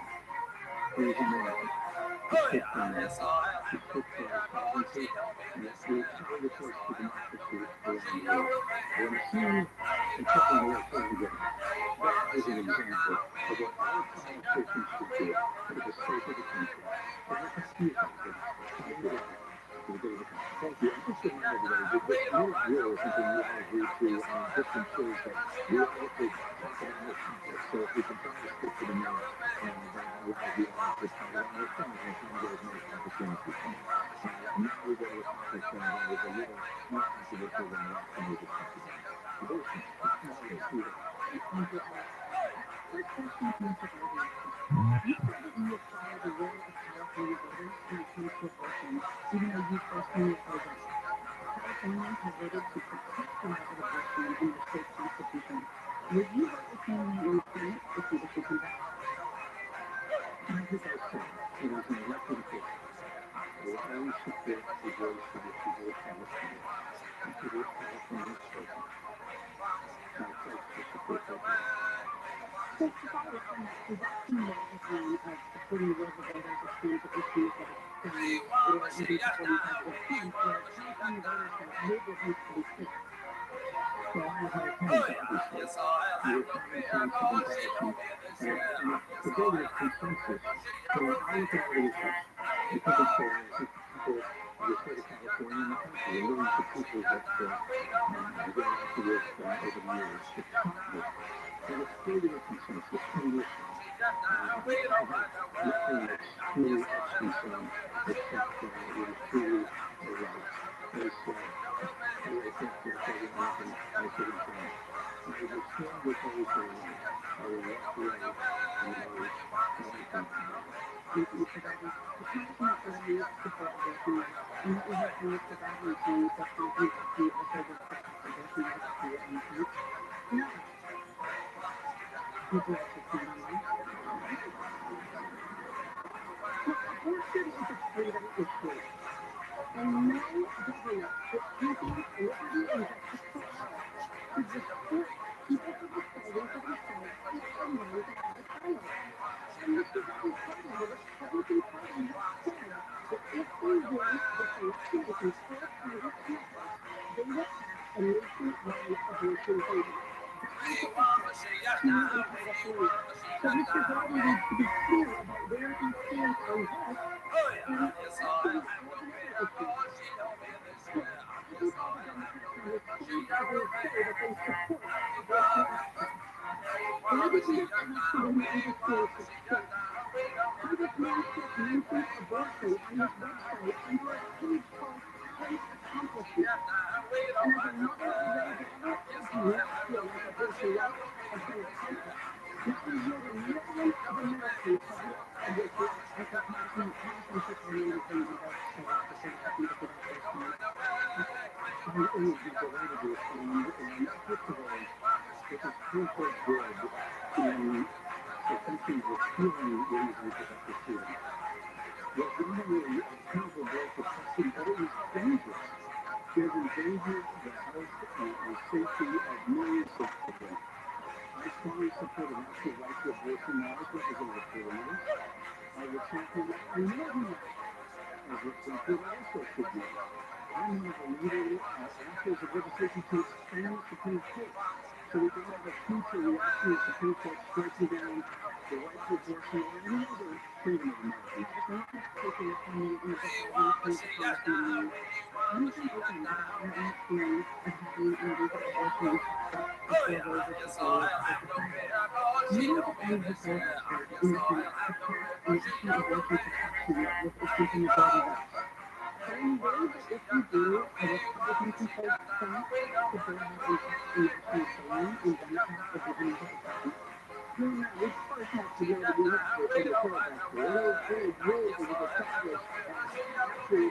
He was a man. He took sovereignty, and that's the power the torch to democracy around the world. When he and taking the world together, that is an example of what our politicians should do for the sake of the country. So I thank you, Father, for the day to come. Thank you. And just to remind everybody that this will is something we all agree to, and just ensures that we all get to talk about this topic. So if we can try to stick to the minutes, that will be all just talk about more things and try and get as many topics in as we can. Now we go to a topic that is a little more controversial than the last time we just talked about. Abortion. Margaret, Peter. First question comes to audience. You said that you apply the role of California voters when it comes to abortion, even though you personally oppose it. Californians have voted to protect the right of abortion in the state constitution. Would you vote the same way in the Senate if you were to come back? I think I said it is an elected official. I will always support the voice of the people of California and to the California state. I pledge to support that voice. So to follow up on that, does that seem more of supporting the will of the voters as to issues that are done, or even supporting positive change, where California voters have lived with these to be safe? Well, I have my opinions, obviously. Your common sense and compassion. And the building of consensus, I look at it as this. I think it's people of the state of California and the country, and millions of people that I've interacted with over the years, have taught me that it's building a consensus and listening. I have nothing that's truly ex-concern except what is truly right. As I think President Lincoln said in France, I will stand with those who are right. I will walk away from those who are wrong. Thank you, Mr. Rabbi. The Congressman earlier support abortion rights, and what we have from Mr. Rabbi saying that the industry also will protect abortion rights to your own parents. No. Would you like to expand on that? Well, abortion is a freedom issue. And no government that champions liberty and justice for all should restrict people from deciding for themselves if and when to have a child. And Mr. Rabbi's party, the Republican Party, has said that if they win the election with control Congress and the House, they will pass a nationwide abortion ban. So Mr. Rabbi needs to be clear about where he stands on this and actually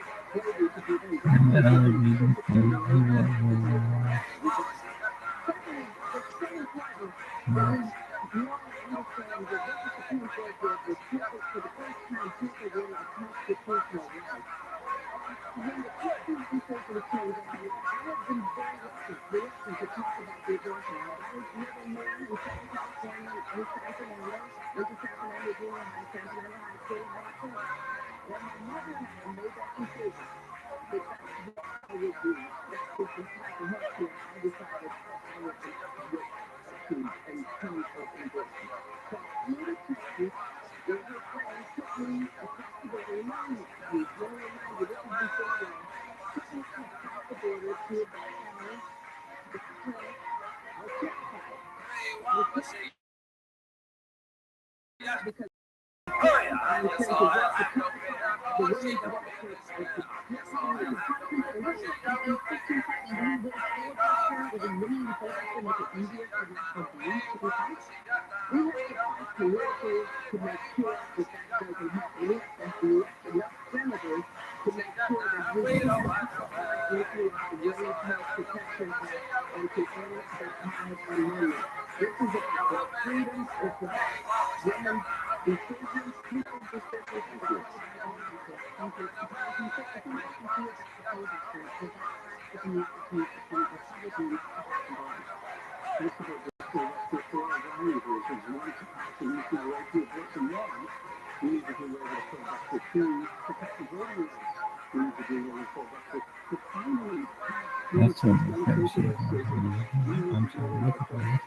That's what the first year. I'm trying to look at that.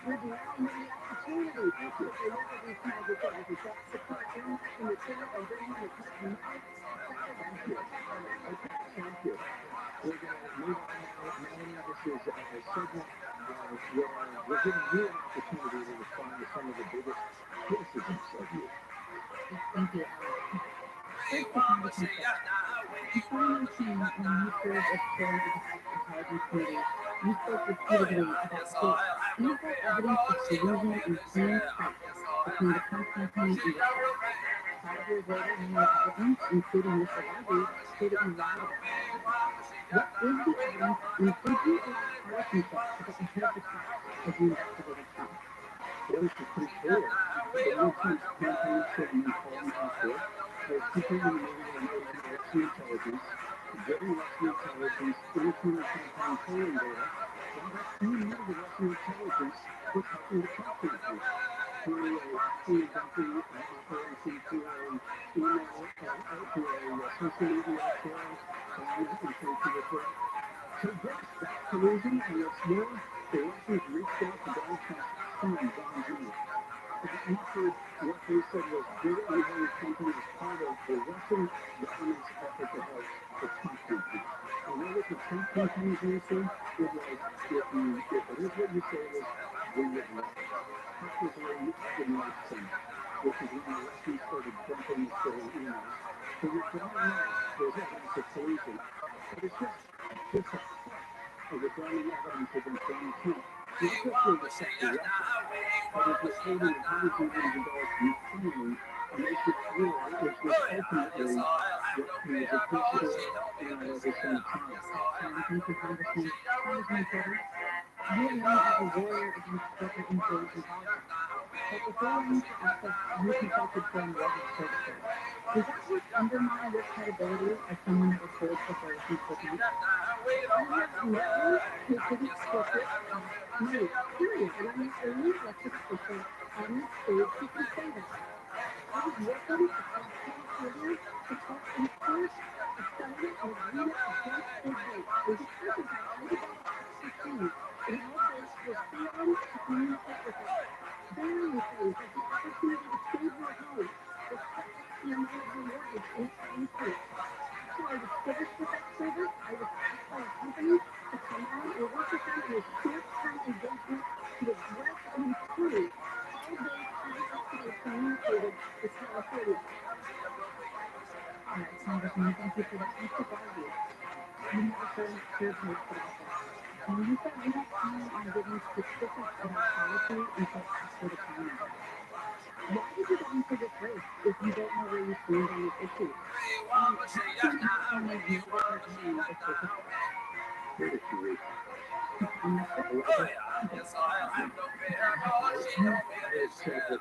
We're denying them the opportunity. If they look at these kinds of things, is that support them in the channel and bring them to touch the mic? Thank you. Okay, thank you. We're going to move on now. Melanie, this is a segment where we're giving you an opportunity to respond to some of the biggest criticisms of you. Thank you. First, the conversation. In 2019, when you served as chair of the House Intelligence Committee, you spoke repeatedly about, quote, is there evidence of collusion in plain sight between the Trump campaign and yourself? 5 years later, many Republicans, including Mr. Rabbi, say that you lied about it. What is the evidence, and did you allow partisanship to get ahead of the facts as you investigated Trump? Well, this is pretty clear. The new Trump's campaign chairman, Paul Manafort, was secretly moving and using Russian intelligence, getting Russian intelligence into the campaign polling data, while that same net of Russian intelligence was helping the Trump campaign through a accidentally operation, through an email, through a social media share, and so forth. So yes, that's collusion, and what's more, the Russians reached out to Donald Trump's son, Don Jr., and offered what they said was their Hillary Clinton as part of the Russian government's effort to help the Trump campaign. And what was the Trump campaign's answer? It was, if it is what you say it is, we would love it. That was in March 7th, which is when the Russians started dumping the stolen emails. So you're damn right, there's evidence of collusion, but it's just a part of the damning evidence against Donald Trump. Not just with respect to Russia, but with withholding of hundreds of millions of dollars from Ukraine, a nation at war, which was ultimately what he was accused for in all of his own time. Thank you, Congressman. Congressman Federer, you and I are a warrior against corporate influence in politics. But before I need to access you consulted firm ROTHSCHILD. Does that work undermine your credibility as someone that records corporations for me? I have never taken corporate money, period. And I'm the only elected official on this stage who can say that. I was working across California to help enforce a settlement and agreement against big banks. And because of that, I developed expertise in how banks respond to communicate with us. Varying things like the opportunity to save your home or cut back the amount of your mortgage in tiny chunks. So I was finished with that service. I was asked by a company to come on and work with them in a short-term engagement to address and improve how they contacted and communicated with California. All right, Congressman, thank you for that. Mr. Garvey, you never served elected office. And you said you don't plan on giving specifics about policy until after the primary. Why did you get into this race if you don't know where you stand on this issue? And how can Californians know what your aim is for the Here is the reason. I'm not sure. It's said that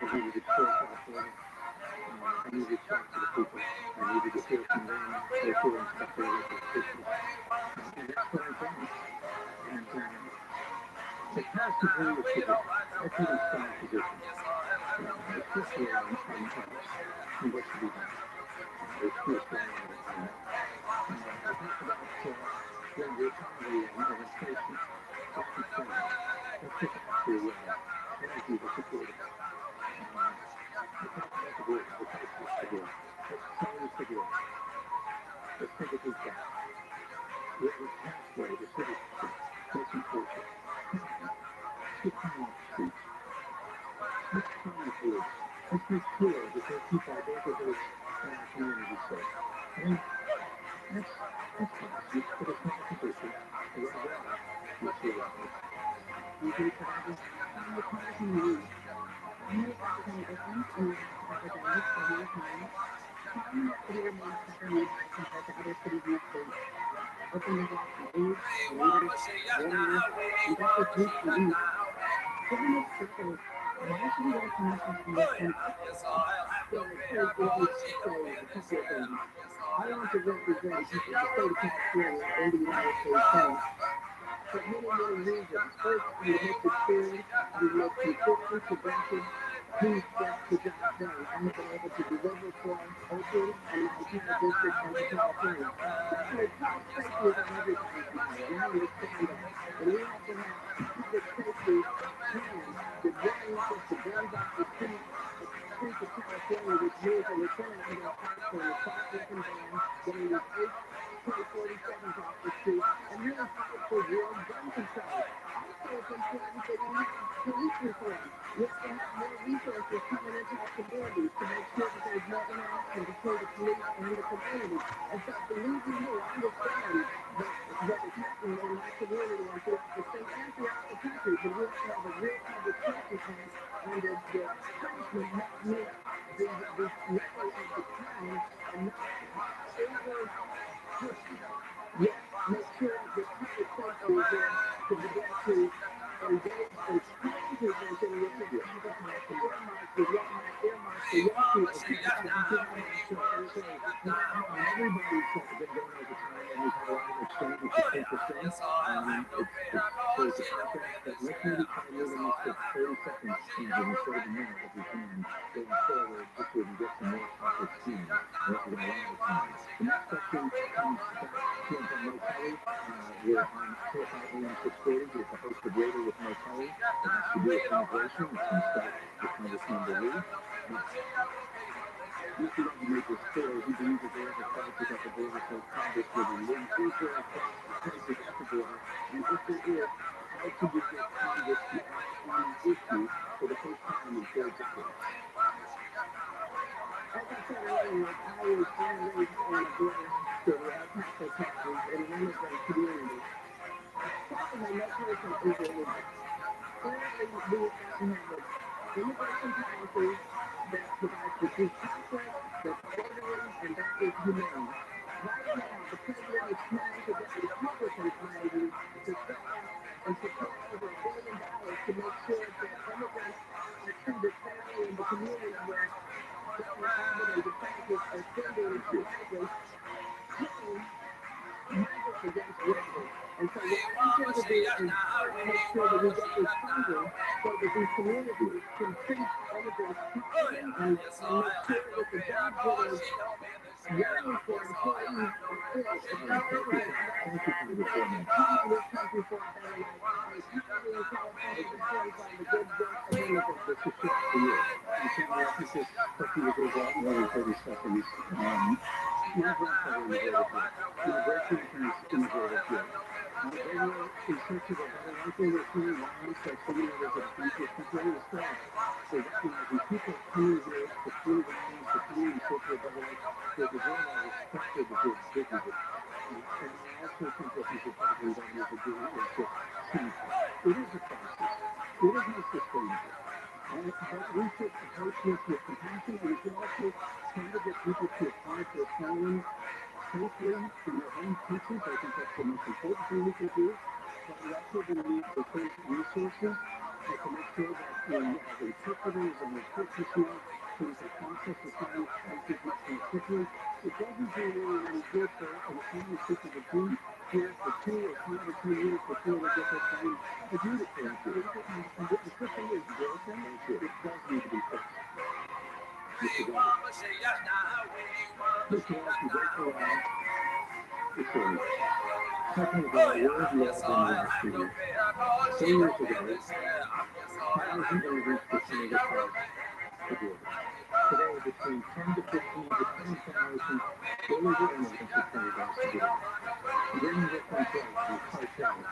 I needed to talk California. I needed to talk to the people. I needed to hear from them, their feelings about their local officials. And that's what I've done. And to pass the blame of position, that's an strong position. Especially on House and what should be done. It's too strong on the time. I talked about the economy and inflation. Let's be strong. Let's get back to energy to support it. I talked about the grid, the crisis again. Let's change the grid. Let's take a deep breath. It was halfway to citizenship. Let's enforce it. Get time off the streets. Let's find police. Let's make sure that they keep our neighborhoods and our communities safe. And that's policy, but it's not a condition. We're well, Mr. Rabbi. You do provide the Congressman Lee. You represent different and you have represented for a long time. How much city remains super nearby compared to other cities in the state? Open the walks and leaves, leaders, warriors, and that's what you can do. Given this circle, why should we get a permission from this country? Well, let me say a couple of things. I want to represent the state of California and the United States Senate for many reasons. First, we make it fair, we make consistent, progressive, Please step the job done. I have been able to deliver for Oakland and my entire district and to California. Certainly, public safety is on everybody's mind. We understand that. But we also have public safety plans that really not just the guns off the street of California, which means a lieutenant under a park for an assault weapon ban, getting these 8K-47s off the street, and really fight for real gun control. Also, it's important that we have police reform. We have to have more resources coming into our communities to make sure that there's more interaction between the police and the community. And so, believe me, I understand what is happening in my community and throughout the state and throughout the country, but we have to have a real public safety plan, and the punishment must meet the level of the crime and not over push it. Yet, make sure that public safety is there to begin to engage and train people in which is Congress has to earmark the young people to everybody's been going over time, and we've had a lot of exchanges between percent. There's a contract, but let's maybe try moving this to 30 seconds instead of a minute if we can going forward, just so we can get some more topics in. We're going to run out of time. The next question comes back from Mo Kelly. We're on KFI AM 640 with the host of Radio with Mo Kelly. It has to do with immigration. It's going to start with Congressmember Lee. Mr. Rabbi made this clear. He believes that there is a crisis at the border, so Congress will remove Israel crisis at the border. And if there is, how could you get Congress to act on that issue for the first time in 4 decades? As I said earlier, I was born and raised on a border city. I passed my taxes in an immigrant community. Secondly, no person is illegal. Thirdly, we have to have immigration policy that provides for due process, that's orderly, and that is humane. Right now, the president is trying to get Republicans, mind you, to cut out and prepare over $1 billion to make sure that immigrants are treated fairly in the community where Governor Abbott and DeSantis are sending migrants against Rabbi. And so what I intend to do is make sure that we get this funding so that these communities can treat immigrants properly and make sure that the jobs that are waiting for employees are filled. Thank you for your comment. This country for a better life. I was happy in California supported by the good work of immigrants. This is short for you. You can reference this cookie with those out more than 30 seconds. My grandfather immigrated here. My great-grandparents immigrated here. They were in search of a better life. They were feeling violence that so many others of the country was completely sad. So recognizing people coming here to flee violence, to flee in search of a better life, they deserve our respect, they deserve dignity. And I also think what these Republican governors are doing is just shameful. It is a crisis. It is not sustainable. But we should approach this with compassion, and we should also try to get people to apply for asylum safely in their own countries. I think that's the most important thing we can do. But we also believe that there's resources to make sure that we have interpreters and report personnel so we can process asylum cases much more quickly. It doesn't do really any good for an asylum seeker to be here for 2 or 5 or 10 years before they get their claim adjudicated. The system is broken. It does need to be fixed. Mr. Governor. First of all, congratulations. It's a second of all, word love in last year. 4 years ago, thousands of immigrants were coming across the border. Today, between 10 to 15 to 20,000 illegal immigrants are coming across the border. Bringing with them drugs and cartels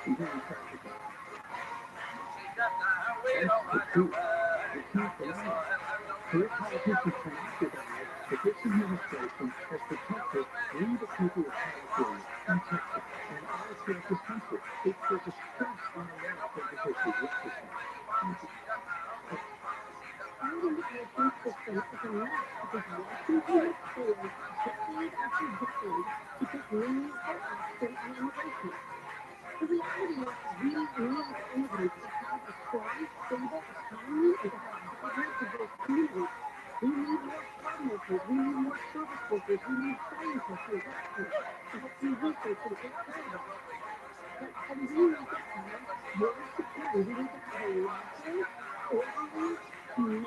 and human trafficking. That's the truth. We can't deny it. Clear politicians cannot deny that this administration has protected we, the people of California and Texas and all throughout this country. There's a stress on America because we left this country. Thank you. I think our food system is a mess because Washington has failed decade after decade to take meaningful action on immigration. The reality is we need immigrants to have a strong, stable economy and to have vibrant, diverse communities. We need more farmworkers, we need more service workers, we need scientists and doctors to help do research and take care of us. And we need to have more security. We need to have a lawful, orderly, humane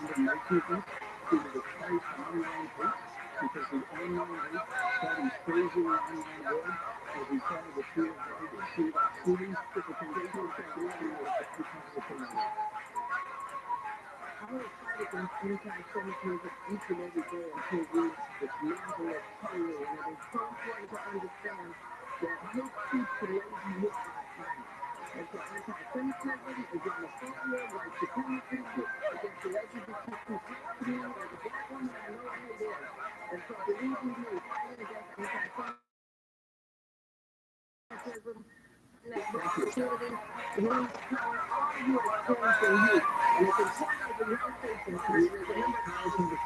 condemnation of this, so that it fights online hate, because the online hate fighting crazy online world, as we saw with fear of God and fear about shootings, people can get to attack everything with that because of the pandemic. I will fight against anti-Semitism each and every day until we dismantle it totally. And it is so important to understand that hate speech can only be hit by violence. And so anti-Semitism, Islamophobia, white supremacy, against the LGBTQ community, as a black woman, I know what hate is. And so believe you me, fighting against anti-Semitism, opportunity, means power, all you are experiencing hate. And it's important as a young person to remember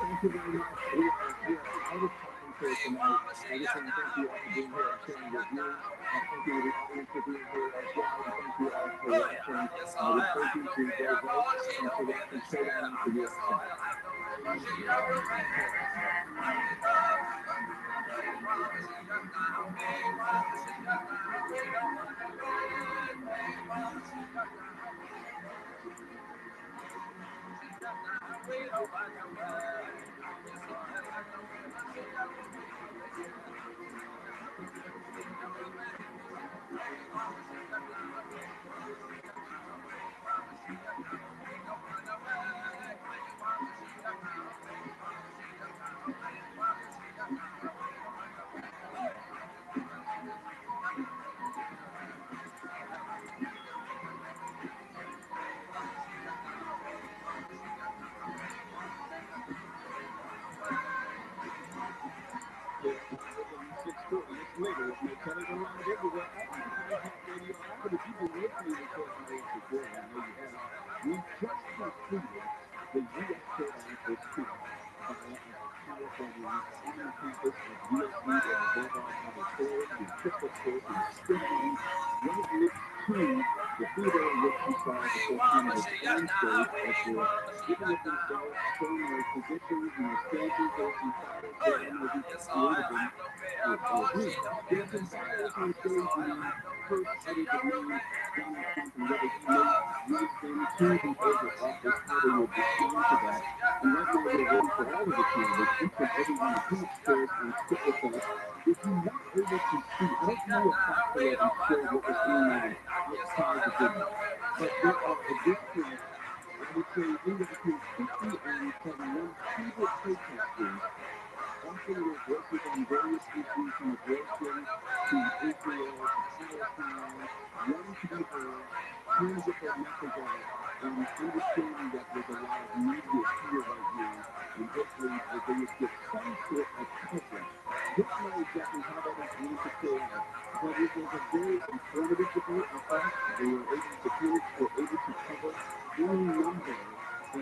Thank you very much. We are out of time for tonight. I just want to thank you all for being here and sharing your views. Thank you to the audience for being here as well. And thank you all for watching. I would encourage you to go vote and to watch and stay on for your side. It's later. It's my telling around everywhere. Radio app, but if you've been listening to KFIS before, I know you have. We just completed the U.S. program for students by a powerful one on the campus of USC in the Bulldog Auditorium. The Christmas course is still right next to the theater in which you saw the first time was on stage as they're giving it themselves, showing their positions and the stages there and photos there. I know we created them. There were some photos on stage when first uttered the name Donald Trump and whether he may use them to the Oval Office, how they would respond to that. And right now we're waiting for all of the candidates, each and every one, to come upstairs and sit with us. If you weren't able to see, I don't know if Fox 11 showed what was going on outside the venue, but there are at this point, I would say anywhere between 50 and probably 100 protesters offering their voices on various issues from abortion to Israel to Palestine, wanting to be heard, trying to get their message out, and understanding that there's a lot of media here right now, and hopefully that they would get some sort of coverage. Don't know exactly how that is going to play out, but it was a very informative debate. I thought the candidates were able to cover any number of subjects. We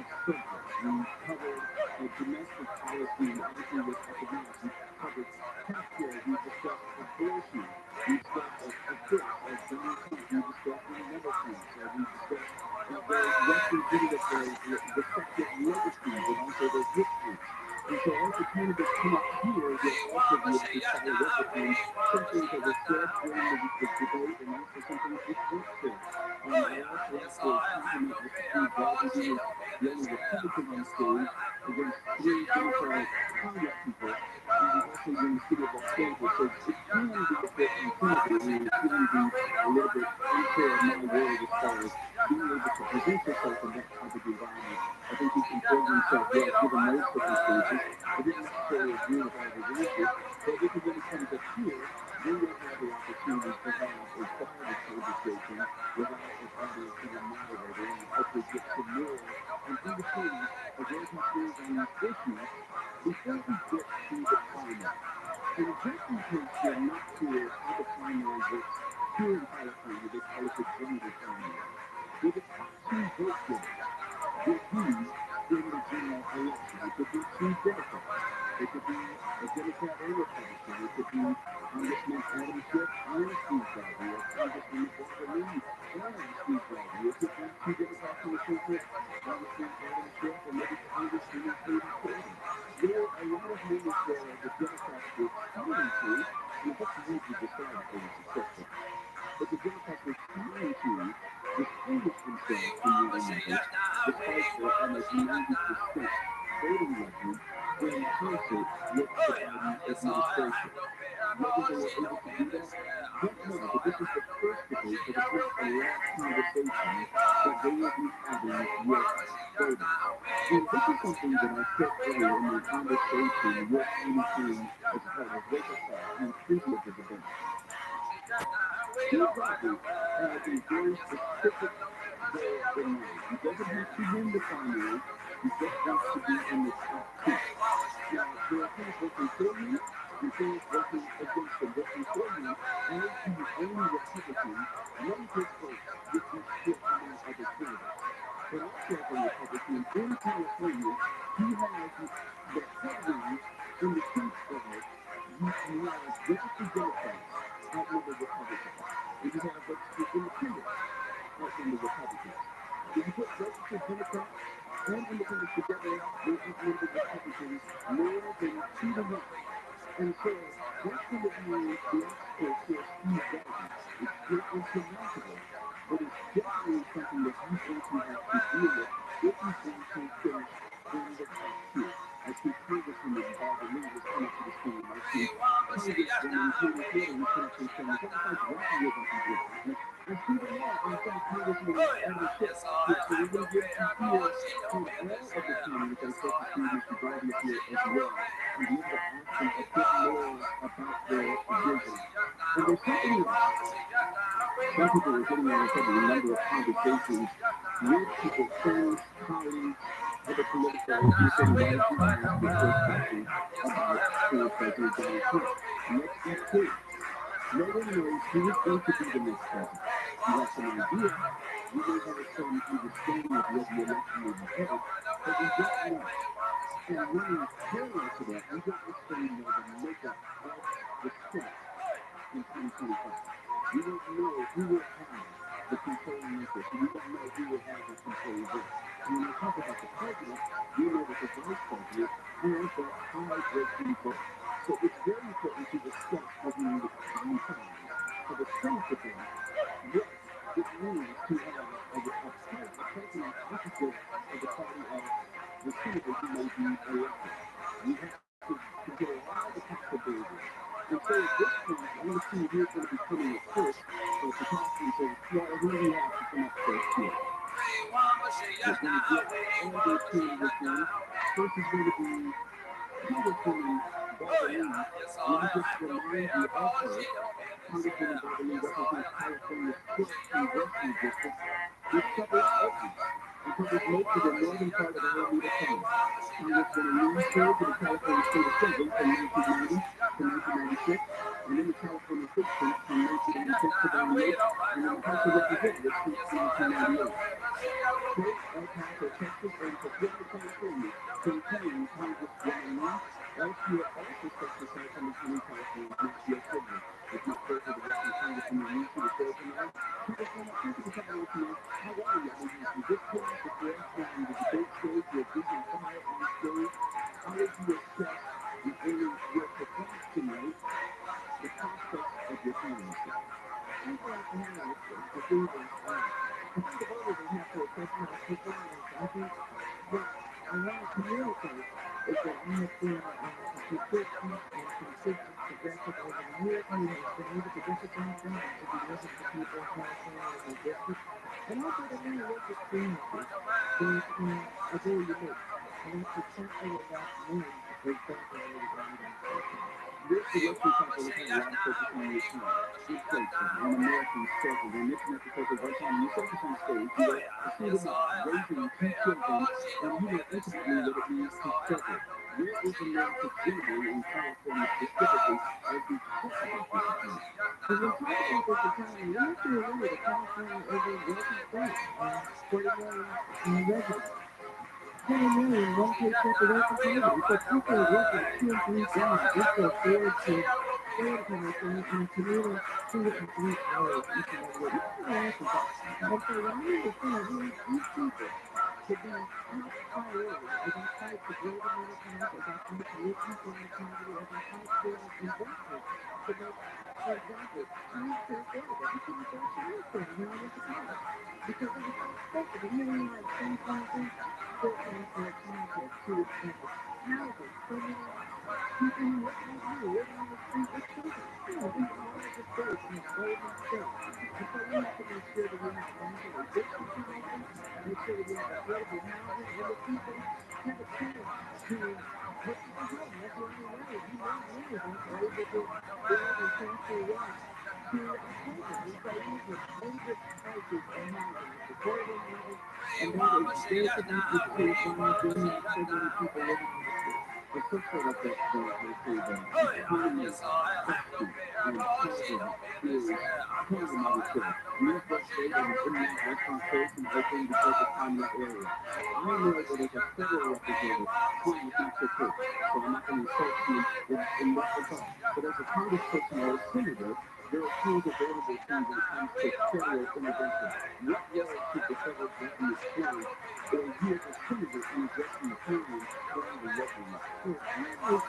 covered domestic policy, and obviously with economics. We covered healthcare. We discussed abortion. We discussed, of course, as Donald Trump, we discussed many other things. We discussed the representative, the separate legacies and also their histories. And so as the candidates come up here, you'll also be able to follow up with them some things that were said during the debate and also some things that weren't said. I also have to compliment Mr. Steve Garvey, who was the only Republican on stage against 3 Democratic Congress people, and also in the city of Los Angeles. So it can be a bit intimidating, and it can be a little bit unfair in my world as far as being able to present yourself in that type of environment. I think he can hold himself well given those circumstances. I didn't necessarily agree with all the answers, but if it really comes up here, then you'll have the opportunity to have a private conversation without an audience and a moderator, and hopefully get some more and understanding of where he stands on these issues before we get to the primary. And just in case you're not sure how the primary works here in California, they call it the general primary. Well, the top 2 vote getters will be in the general election. It could be 2 Democrats. It could be a Democrat and Republican. It could be Congressman Adam Schiff and Steve Garvey, or Congressman Barbara Lee and Steve Garvey. It could be 2 Democrats in the Senate, Congressman Adam Schiff and maybe Congressman Katie Corbin. There are a lot of moments where the Democrats were trying to, and it's up to you to decide if they were successful, but the Democrats were trying to distinguish themselves from one another despite their almost 90% voting record in concert with the Biden administration. Whether they were able to do that, don't know, but this is the first debate, but it's not the last conversation that they will be having with voters. And this is something that I said earlier in my conversation with anything as part of ROTHSCHILD in the previous debate. ROTHSCHILD has a very specific goal in mind. He doesn't have to win the primary, he just wants to be in the top two. Now, there are things working for him and things working against him. Working for him, as the only Republican, none of his votes would be split among other candidates. But also as a Republican in California, he has the headline in the sense of you have registered Democrats outnumber Republicans, and you have registered independents outnumber Republicans. If you put registered Democrats and independents together, they outnumber Republicans more than 2 to 1. And so that's going to be the obstacle for Steve Biden. It's not insurmountable, but it's definitely something that he's going to have to deal with if he's going to finish in the top two. I see Congresswoman Barbara Lee has come up to the screen. I see Congresswoman Katie Taylor has come up to the screen. It's almost like Rabbi was up in here. And Stephen Moore, in fact, Congresswoman Adam Schiff. So we're going to get to hear from all of the candidates. I spoke to Mr. Garvey here as well. And be able to ask them a bit more about their vision. And there's something else. Some people are getting on a number of conversations with people, friends, colleagues, other political organizations, discussing about former President Donald Trump. Let's be clear. No one knows who is going to be the next president. You have some idea. You may have some understanding of what the election will be headed, but we don't know. And running parallel to that, we don't necessarily know the makeup of the Senate in 2025. We don't know who will have the controlling interest. We don't know who will have the controlling vote. And when we talk about the president, we know that the vice president has that high breakthrough vote. So it's very important to discuss within the confines of a Senate debate what it means to have a president opposite of the party of the senator who may be elected. We have to consider all the possibilities. And so at this point, I want to see who's going to be coming up first to talk to you. So, Flora, who do we have to come up first here? We're going to get all the candidates in. First is going to be Congresswoman Barbara Lee. Let me just remind you of her. Congresswoman Barbara Lee represents California's 5th congressional district, which covers Oakland and covers most of the northern part of the Alameda County. Congresswoman Lee served in the California State Assembly from 1990 to 1996, and in the California footprint from 1996 to 1998, and in the House of Representatives since 1998. Both El Paso, Texas, and Pacific California campaign Congresswoman Lee. LPA also sets aside from the county California, not your children. It's not fair for the rest of the Congresswoman Lee to the show tonight. Congresswoman, thank you for coming on tonight. How are you? I mean, you just came off the floor from the debate stage, you're breathing fire on stage. How would you assess your performance tonight, the prospects of your candidacy? I'm glad to have the thing is, I think the voters will have to assess my performance. I think what I want to communicate is that I have been consistent progressive over the years, and have been able to discipline them and to be listening to people in California and my district. And also that my work experiences is are very unique. And that's exactly what that means is exactly what it is. This election cycle has had a lot of focus on your time, inflation, and American struggle. And this message is right time you set this on stage. You are a single mom raising 2 children, and you know intimately what it means to struggle. Where is America generally in California specifically as we talk about this economy? When we talk about this economy, we have to remember that California is a wealthy state, 40 million residents. 20 million one paycheck away from poverty. So people are working 2 and 3 jobs just to afford to stay in California and commute 2 and 3 hours each and every day. And so when I understand these people to to be top priority as I fight to grow the middle class, as I fight to lift people out of poverty, as I fight for investment to make, for example, childcare affordable. I couldn't afford childcare when I went to college because it was so expensive. And here we are at 2023, still paying for childcare, too expensive. Housing, so many people who look like me living on the street with children. Yeah, we all of the states have golden states. And so we have to make sure that we have a national efficiency measure, make sure that we have affordable housing, and that people have a chance to purchase a home. That's the only way. You know, many of us are able to build and transfer wealth to our children. And so we have a major crisis in housing. It's affordable housing, and that is very connected to why we have so many people living on the street. The picture of the economy is sexy and housing is problematic. News yesterday there was in-night restaurant closed and open because of climate area. I know that as a federal representative, here with Mr. Cook, so I'm not going to insult you in that regard. But as a congressperson or a senator, there are tools available to you when it comes to federal intervention. What role should the federal government play, or you as a senator in addressing the problem on the local level? Well, I was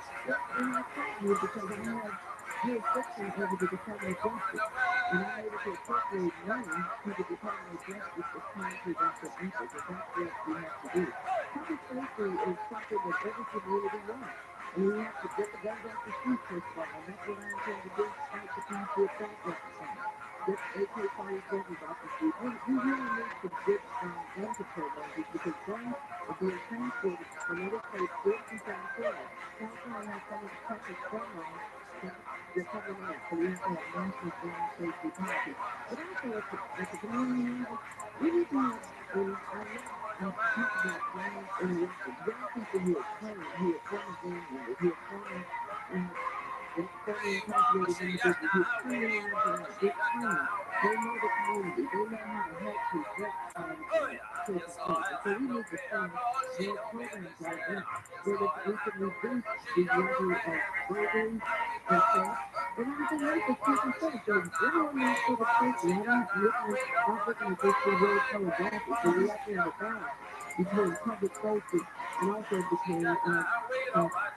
you because I have jurisdiction over the Department of Justice, and I'm able to appropriate money to the Department of Justice that's trying to prevent the people, because that's what we have to do. Public safety is something that every community wants, and we have to get the guns off the street, first of all, and that's what I intend to do, fight to pass the assault weapons ban. Get AK-47s off the street. We really need some good, strong gun control measures, because guns are being transported from other states into California. California has some of the toughest gun laws that they're coming out, so we have to have national gun safety policy. But also at the community level, we need to have, and I talk about young and young people who are trained, who are former gang members, who are former incarcerated individuals who are training lives and have good training. They know the community. They know how to help prevent safe space. And so we need to fund more programs like that so that we can reduce the level of burglaries and theft and everything else that's taking place. So everyone wants public safety. I was looking at this through rose colored glasses, so we have to have a balance between public safety and also between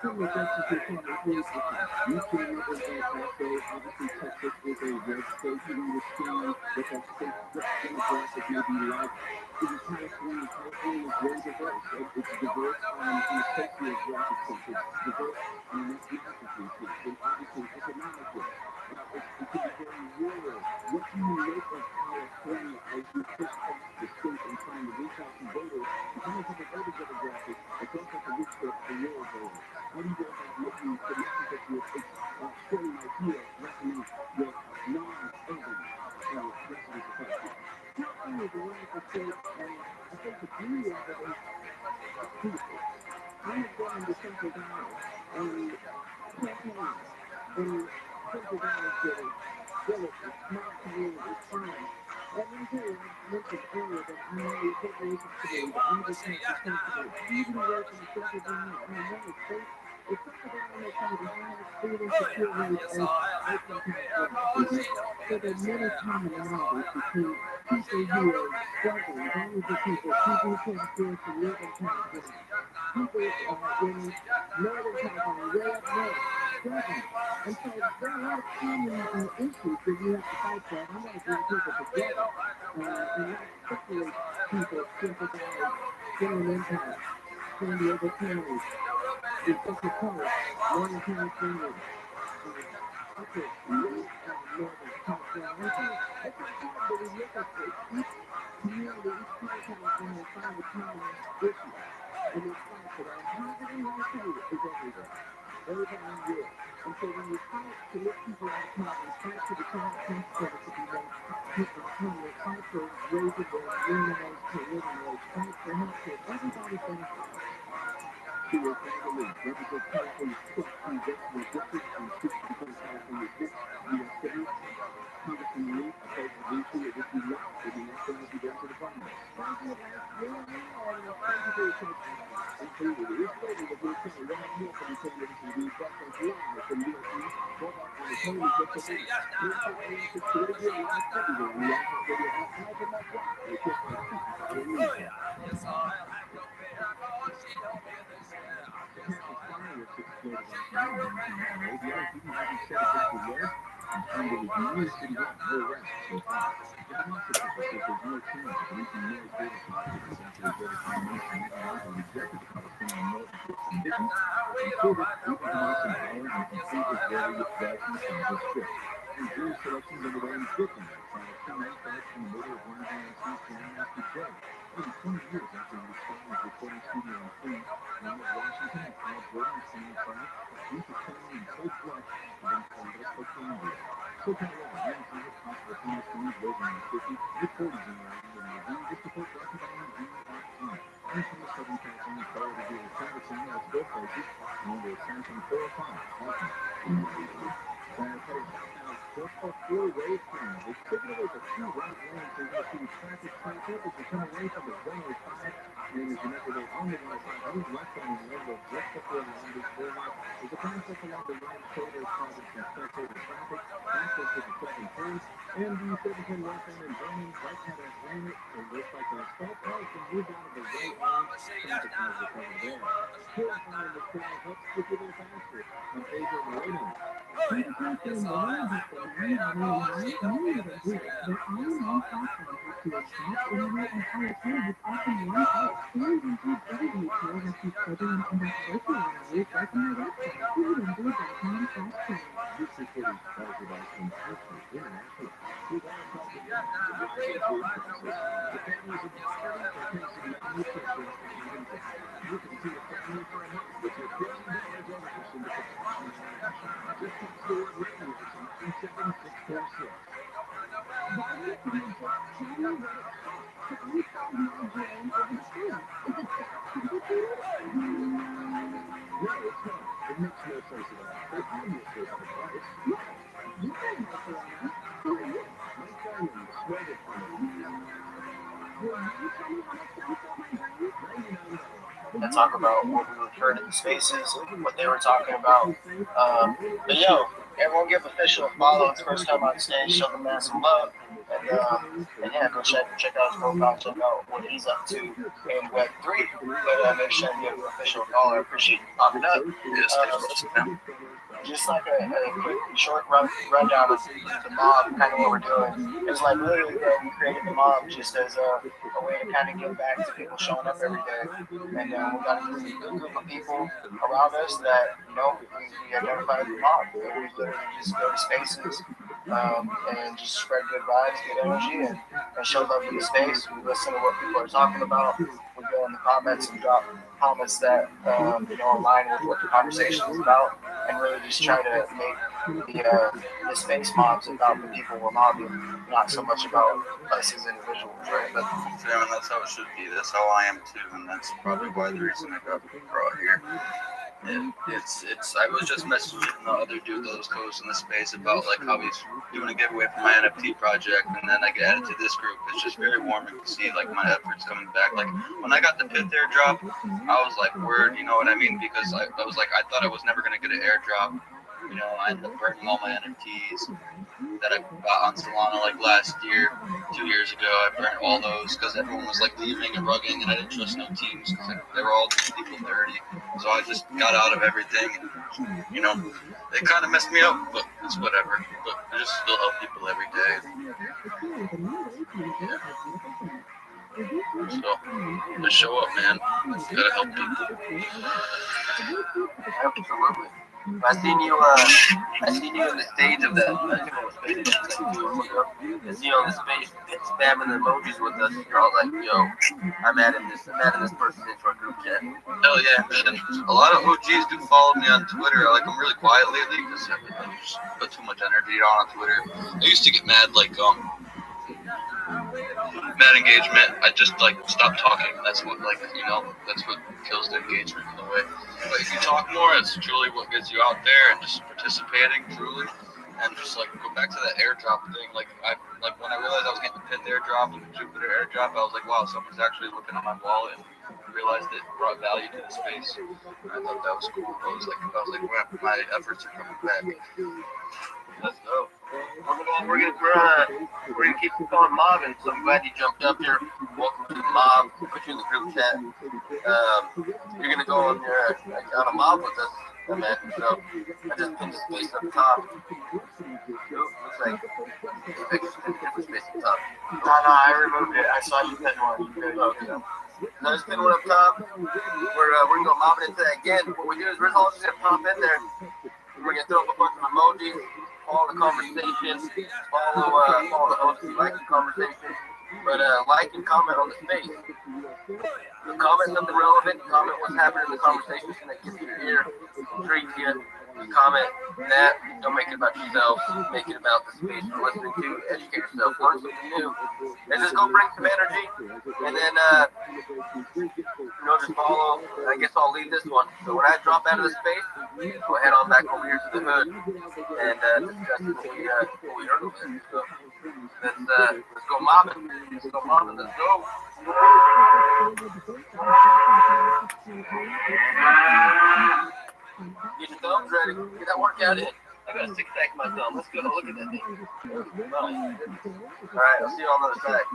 criminal justice reform and police reform. You can remember that also, obviously, Texas is a red state. You understand what that state demographic may be like. In California is very diverse. It's diverse in a sociographic sense. It's diverse in an ethnography sense, and obviously economically. It can be very rural. What do you make of California as you push past the state and trying to reach out to voters? Because of the voter demographic, it's also to reach the rural voters. How do you go about making the message that you're spreading out here resonates with non-urban residents of California? California is a wonderful state, and I think the beauty of it is people. I have been in the Central Valley and campaigns in Central Valley cities, villages, small communities, farms. And then too, I mentioned earlier that I'm on the appropriations committee, the agriculture committee. I even work in the Central Valley, and I know the state, the Central Valley has some of the highest food insecurity rates as Oakland, California. So there are many commonalities between people who are struggling, vulnerable people who can't afford to live in California. People in Northern California, way up north, struggling. And so there are a lot of common issues that we have to fight for. And I want to bring people together and not separate people, Central Valley, General Impact, San Diego County, the Central Coast, Northern California, upper Northern California. And so it's important that we look at each community, each part of California, and find the common issues. And then fight for that. Poverty, let me tell you, is everywhere. Everybody will. And so when you fight to lift people out of poverty, fight for the child tax credit to be made permanent, fight for raising the minimum wage to living wage, fight for health care, everybody benefits. She was Rabbi, represents California's 12th congressional district and seeks to become California's next U.S. Senator. Congressman Lee, opposed to VP, I wish you luck with your next energy run for the primary. Thank you, and thank you for your attention. Absolutely. It's later that we'll tell Rob Hill from the television we broadcast live from USC, Mobile on the television just today. We're talking to Twitter live everywhere on the iHeartRadio app, live and not live. It's just like 55 minutes. And talk about what we heard in the spaces, what they were talking about. But yo, everyone give Official a follow. It's first time on stage. Show the man some love. And yeah, go check out his profile. Check out what he's up to in Web3. But make sure you give Official a follow. I appreciate you popping up. Just like a quick, short rundown of the mob, kind of what we're doing. It's like literally, we created the mob just as a way to kind of give back to people showing up every day. And we got a good group of people around us that, we identify as the mob. We literally just go to spaces and just spread good vibes, good energy, and show love in the space. We listen to what people are talking about. We go in the comments and drop comments that align with what the conversation is about, and really just try to make the space mobs about the people we're mobbing, not so much about us as individuals, right? But that's how it should be. That's how I am too, and that's probably why the reason I got brought here. I was just messaging the other dude that was hosting the space about like how he's doing a giveaway for my NFT project, and then I get added to this group. It's just very warming to see like my efforts coming back. Like when I got the pith airdrop, I was like, word, you know what I mean? Because I was like, I thought I was never gonna get an airdrop. I ended up burning all my NFTs that I got on Solana like last year, 2 years ago. I burned all those because everyone was like leaving and rugging, and I didn't trust no teams because they were all doing people dirty. So I just got out of everything. And, it kind of messed me up, but it's whatever. But I just still help people every day. Yeah. So just show up, man. You gotta help people. absolutely. I seen you on the stage of that. You on the space spamming the emojis with us. You're all like, yo, I'm adding this person into our group chat. Hell yeah, man. And a lot of OGs do follow me on Twitter. I'm really quiet lately because I just put too much energy on Twitter. I used to get mad mad engagement. I just stop talking. That's what that's what kills the engagement in a way. But if you talk more, it's truly what gets you out there and just participating truly. And just go back to that airdrop thing. When I realized I was getting the pith airdrop and the Jupiter airdrop, I was like, wow, someone's actually looking at my wallet and realized it brought value to the space. And I thought that was cool. I was like, wow, my efforts are coming back. Let's go. We're gonna keep going mobbing. So I'm glad you jumped up here. Welcome to the mob. We'll put you in the group chat. You're gonna go on a mob with us. And then, so I just pinned the space up top. Looks like this picture's pinned a different space up top. No, I removed it. I saw you pin one. Okay. So I just pinned one up top. We're going to mob it into that. Again, what we do is we're all just going to pop in there. We're going to throw up a bunch of emojis, follow the conversation, follow the host if you like the conversation. But like and comment on the space. Comment something relevant. Comment what's happening in the conversation that gets your ear, intrigues you. Comment that. Don't make it about yourself. Make it about the space you're listening to. Educate yourself. Learn something new. And just go bring some energy. And then, just follow. I guess I'll leave this one. So when I drop out of the space, we'll head on back over here to the hood and discuss what we heard of it. So let's go mobbing. Let's go mobbing. Let's go. Get your thumbs ready. Get that workout in. I got a six-pack in my thumb. Let's go. Look at that thing. All right. I'll see you on the other side.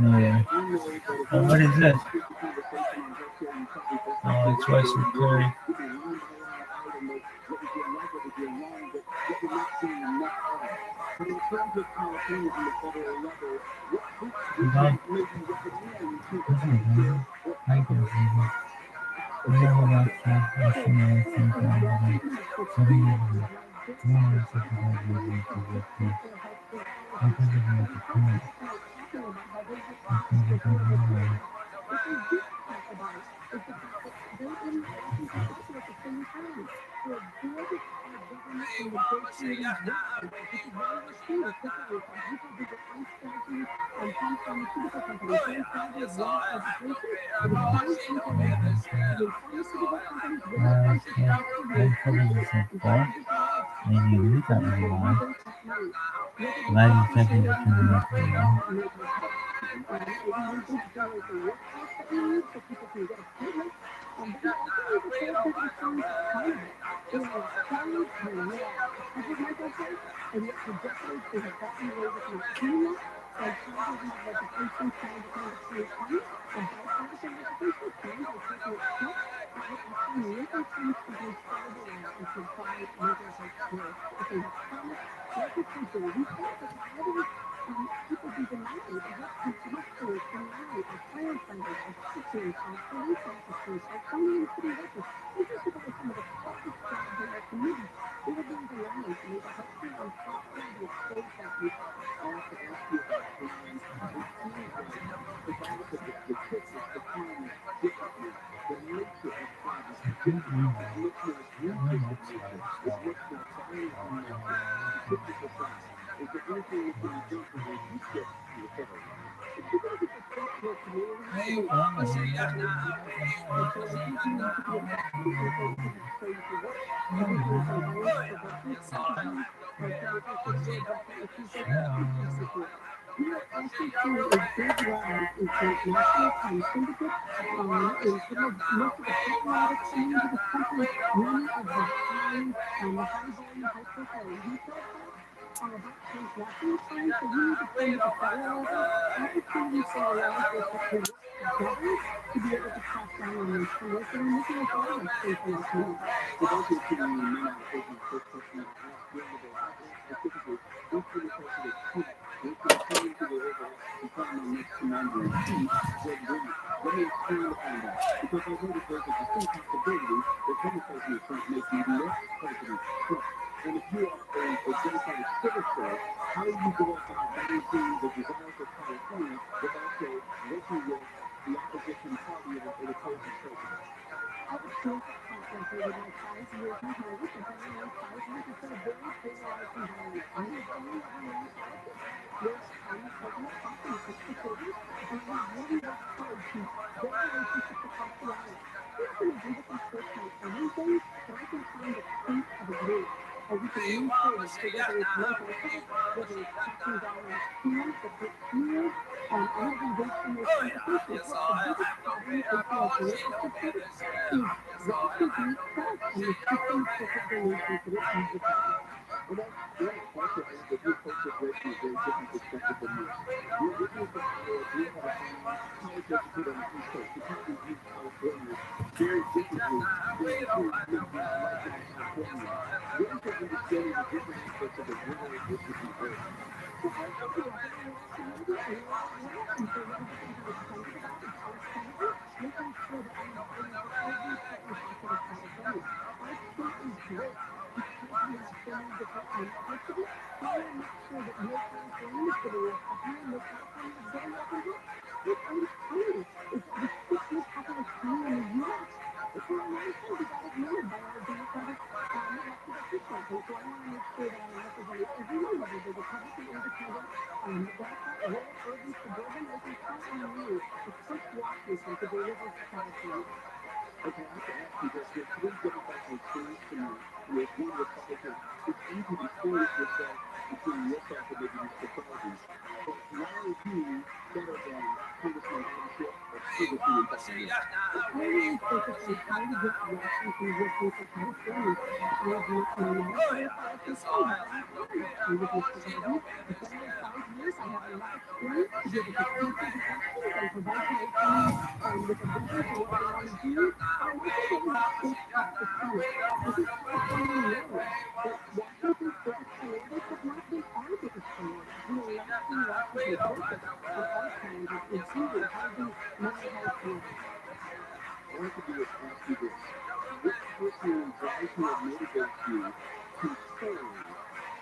Yeah. Oh, what is this? Oh, it's rice and curry. But he also made the choice that it seems kind of it. They are huge and raw covered microphones, and yet for decades they have gotten away with not cleaning up. And Congress has legislation trying to kind of create funds and bipartisan legislation trying by taking up steps that would actually make insurance companies follow the law and provide mental health care if they have chronic psychosocial weakness. But why do people be denied health insurance, our firefighters, our teachers, our police officers, our county and city workers? These are people with some of the toughest jobs in our communities. They were being denied mental health care and software to expose that weakness. I have to ask you about Truman. It seems like, regardless of the statistics, the crime is differently. The nature of crime is different. It's much more ruthless in nature. It's much more violent in nature. 50%. Is there anything we can do to reduce it to recover? If you're going to protect your community, you're going to protect your people. And so I think you need to be investing in things that have shown to work. Everything from violence prevention strategies to making sure that you're addressing issues like substance misuse. We are also seeing a big rise in transnational crime syndicates. In some of most of the problematic communities of this country, many of the high volume, high profile retail cops are about transnational crime. So we need to find at the federal level opportunities for our law enforcement to work together to be able to crack down on those criminals that are making us all unsafe in our communities. For those who are tuning in, may not have heard my first question I asked during the day. I asked specifically, what's the request of the chief? What's the return to the overall? I'm calling my next commander in chief, Greg Green. Let me expand upon that, because I know that there's a distinct possibility that former President Trump may be next President Trump. And if you are a Democratic senator, how do you go about balancing the desires of California but also working with the opposition party of an opposing president? I have a terrific track record in my 5 years in Congress. I've been around 5 years. It's been a very polarized environment. I'm the only ever ran politics where I'm President Trump and the supporters, and I have really worked hard to build relationships across the aisle. I'm not going to do this in person on everything, but I can find a space of agreement. And we can move forward. So whether it's mental health, whether it's cracking down on scams that hurt seniors, I'm going to engage in those conversations. Look, the biggest problem facing our relationship is Washington itself and the system of corporate donations that it feeds the country. Well, that's great. Also, add that you approach this race from a very different perspective than me. You're originally from Iowa, grew up at a farm, college educated on the East Coast. You probably view California very differently than you lived your life in California. What is your understanding of different aspects of the rural versus the urban? So I grew up in a rural community, a rural area, and so one of the things I'm excited about is our senator making sure that we are fighting for every certain facet of California. Our state is great because we have so many different parts of it. So I want to make sure that your California is going to reflect me and your California is going to represent. Look, I'm just telling you, it's the sixth most populous county in the U.S. But for a long time, we got ignored by our Democratic elected officials. And so I want to make sure that I am representing everyone, whether they're Republican, Independent, Democrat, rural, urban, suburban. They can count on me to push Washington to deliver for California. Okay, I have to ask you this. With 3 Democrats on stage tonight, with 1 Republican, it's easy to distinguish yourself between yourself and maybe these proposals. But why are you better than Congressman Adam Schiff or Congressman Biden? I really focus on how to get Washington working for Californians. I have not been a national politician, but I have done with Mr. Biden. I've been there 5 years. I have enough experience to be able to answer the questions and provide Californians with a vision for what they want to do. And I'm also going to shape up the Senate. I think California knows that Washington's biggest priorities have not been our biggest priorities. We are not seeing Washington focus on our challenges in food, housing, mental health, and others. All I have to do is ask you this. What personally drives you or motivates you to serve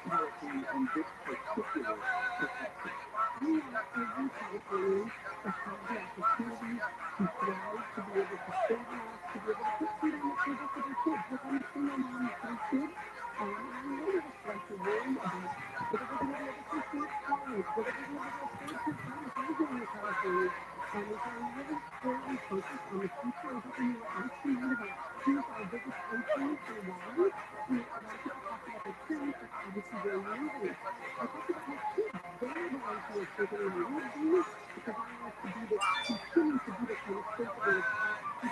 California in this particular capacity? I want every Californian to have the opportunity to thrive, to be able to save enough, to be able to put food on the table for their kids. Look, I'm a single mom with 3 kids, and I know what it's like to worry about whether they're going to be able to afford college, whether they're going to be able to afford to find housing in California. And so I'm really squarely focused on the future. And when you were asked tonight about who's our biggest influence or why, a lot of people talked about their parents. That's obviously very moving. I talked about my kids. They're the ones who are shaping my worldview because I want us to be continue to be the kind of state that will attract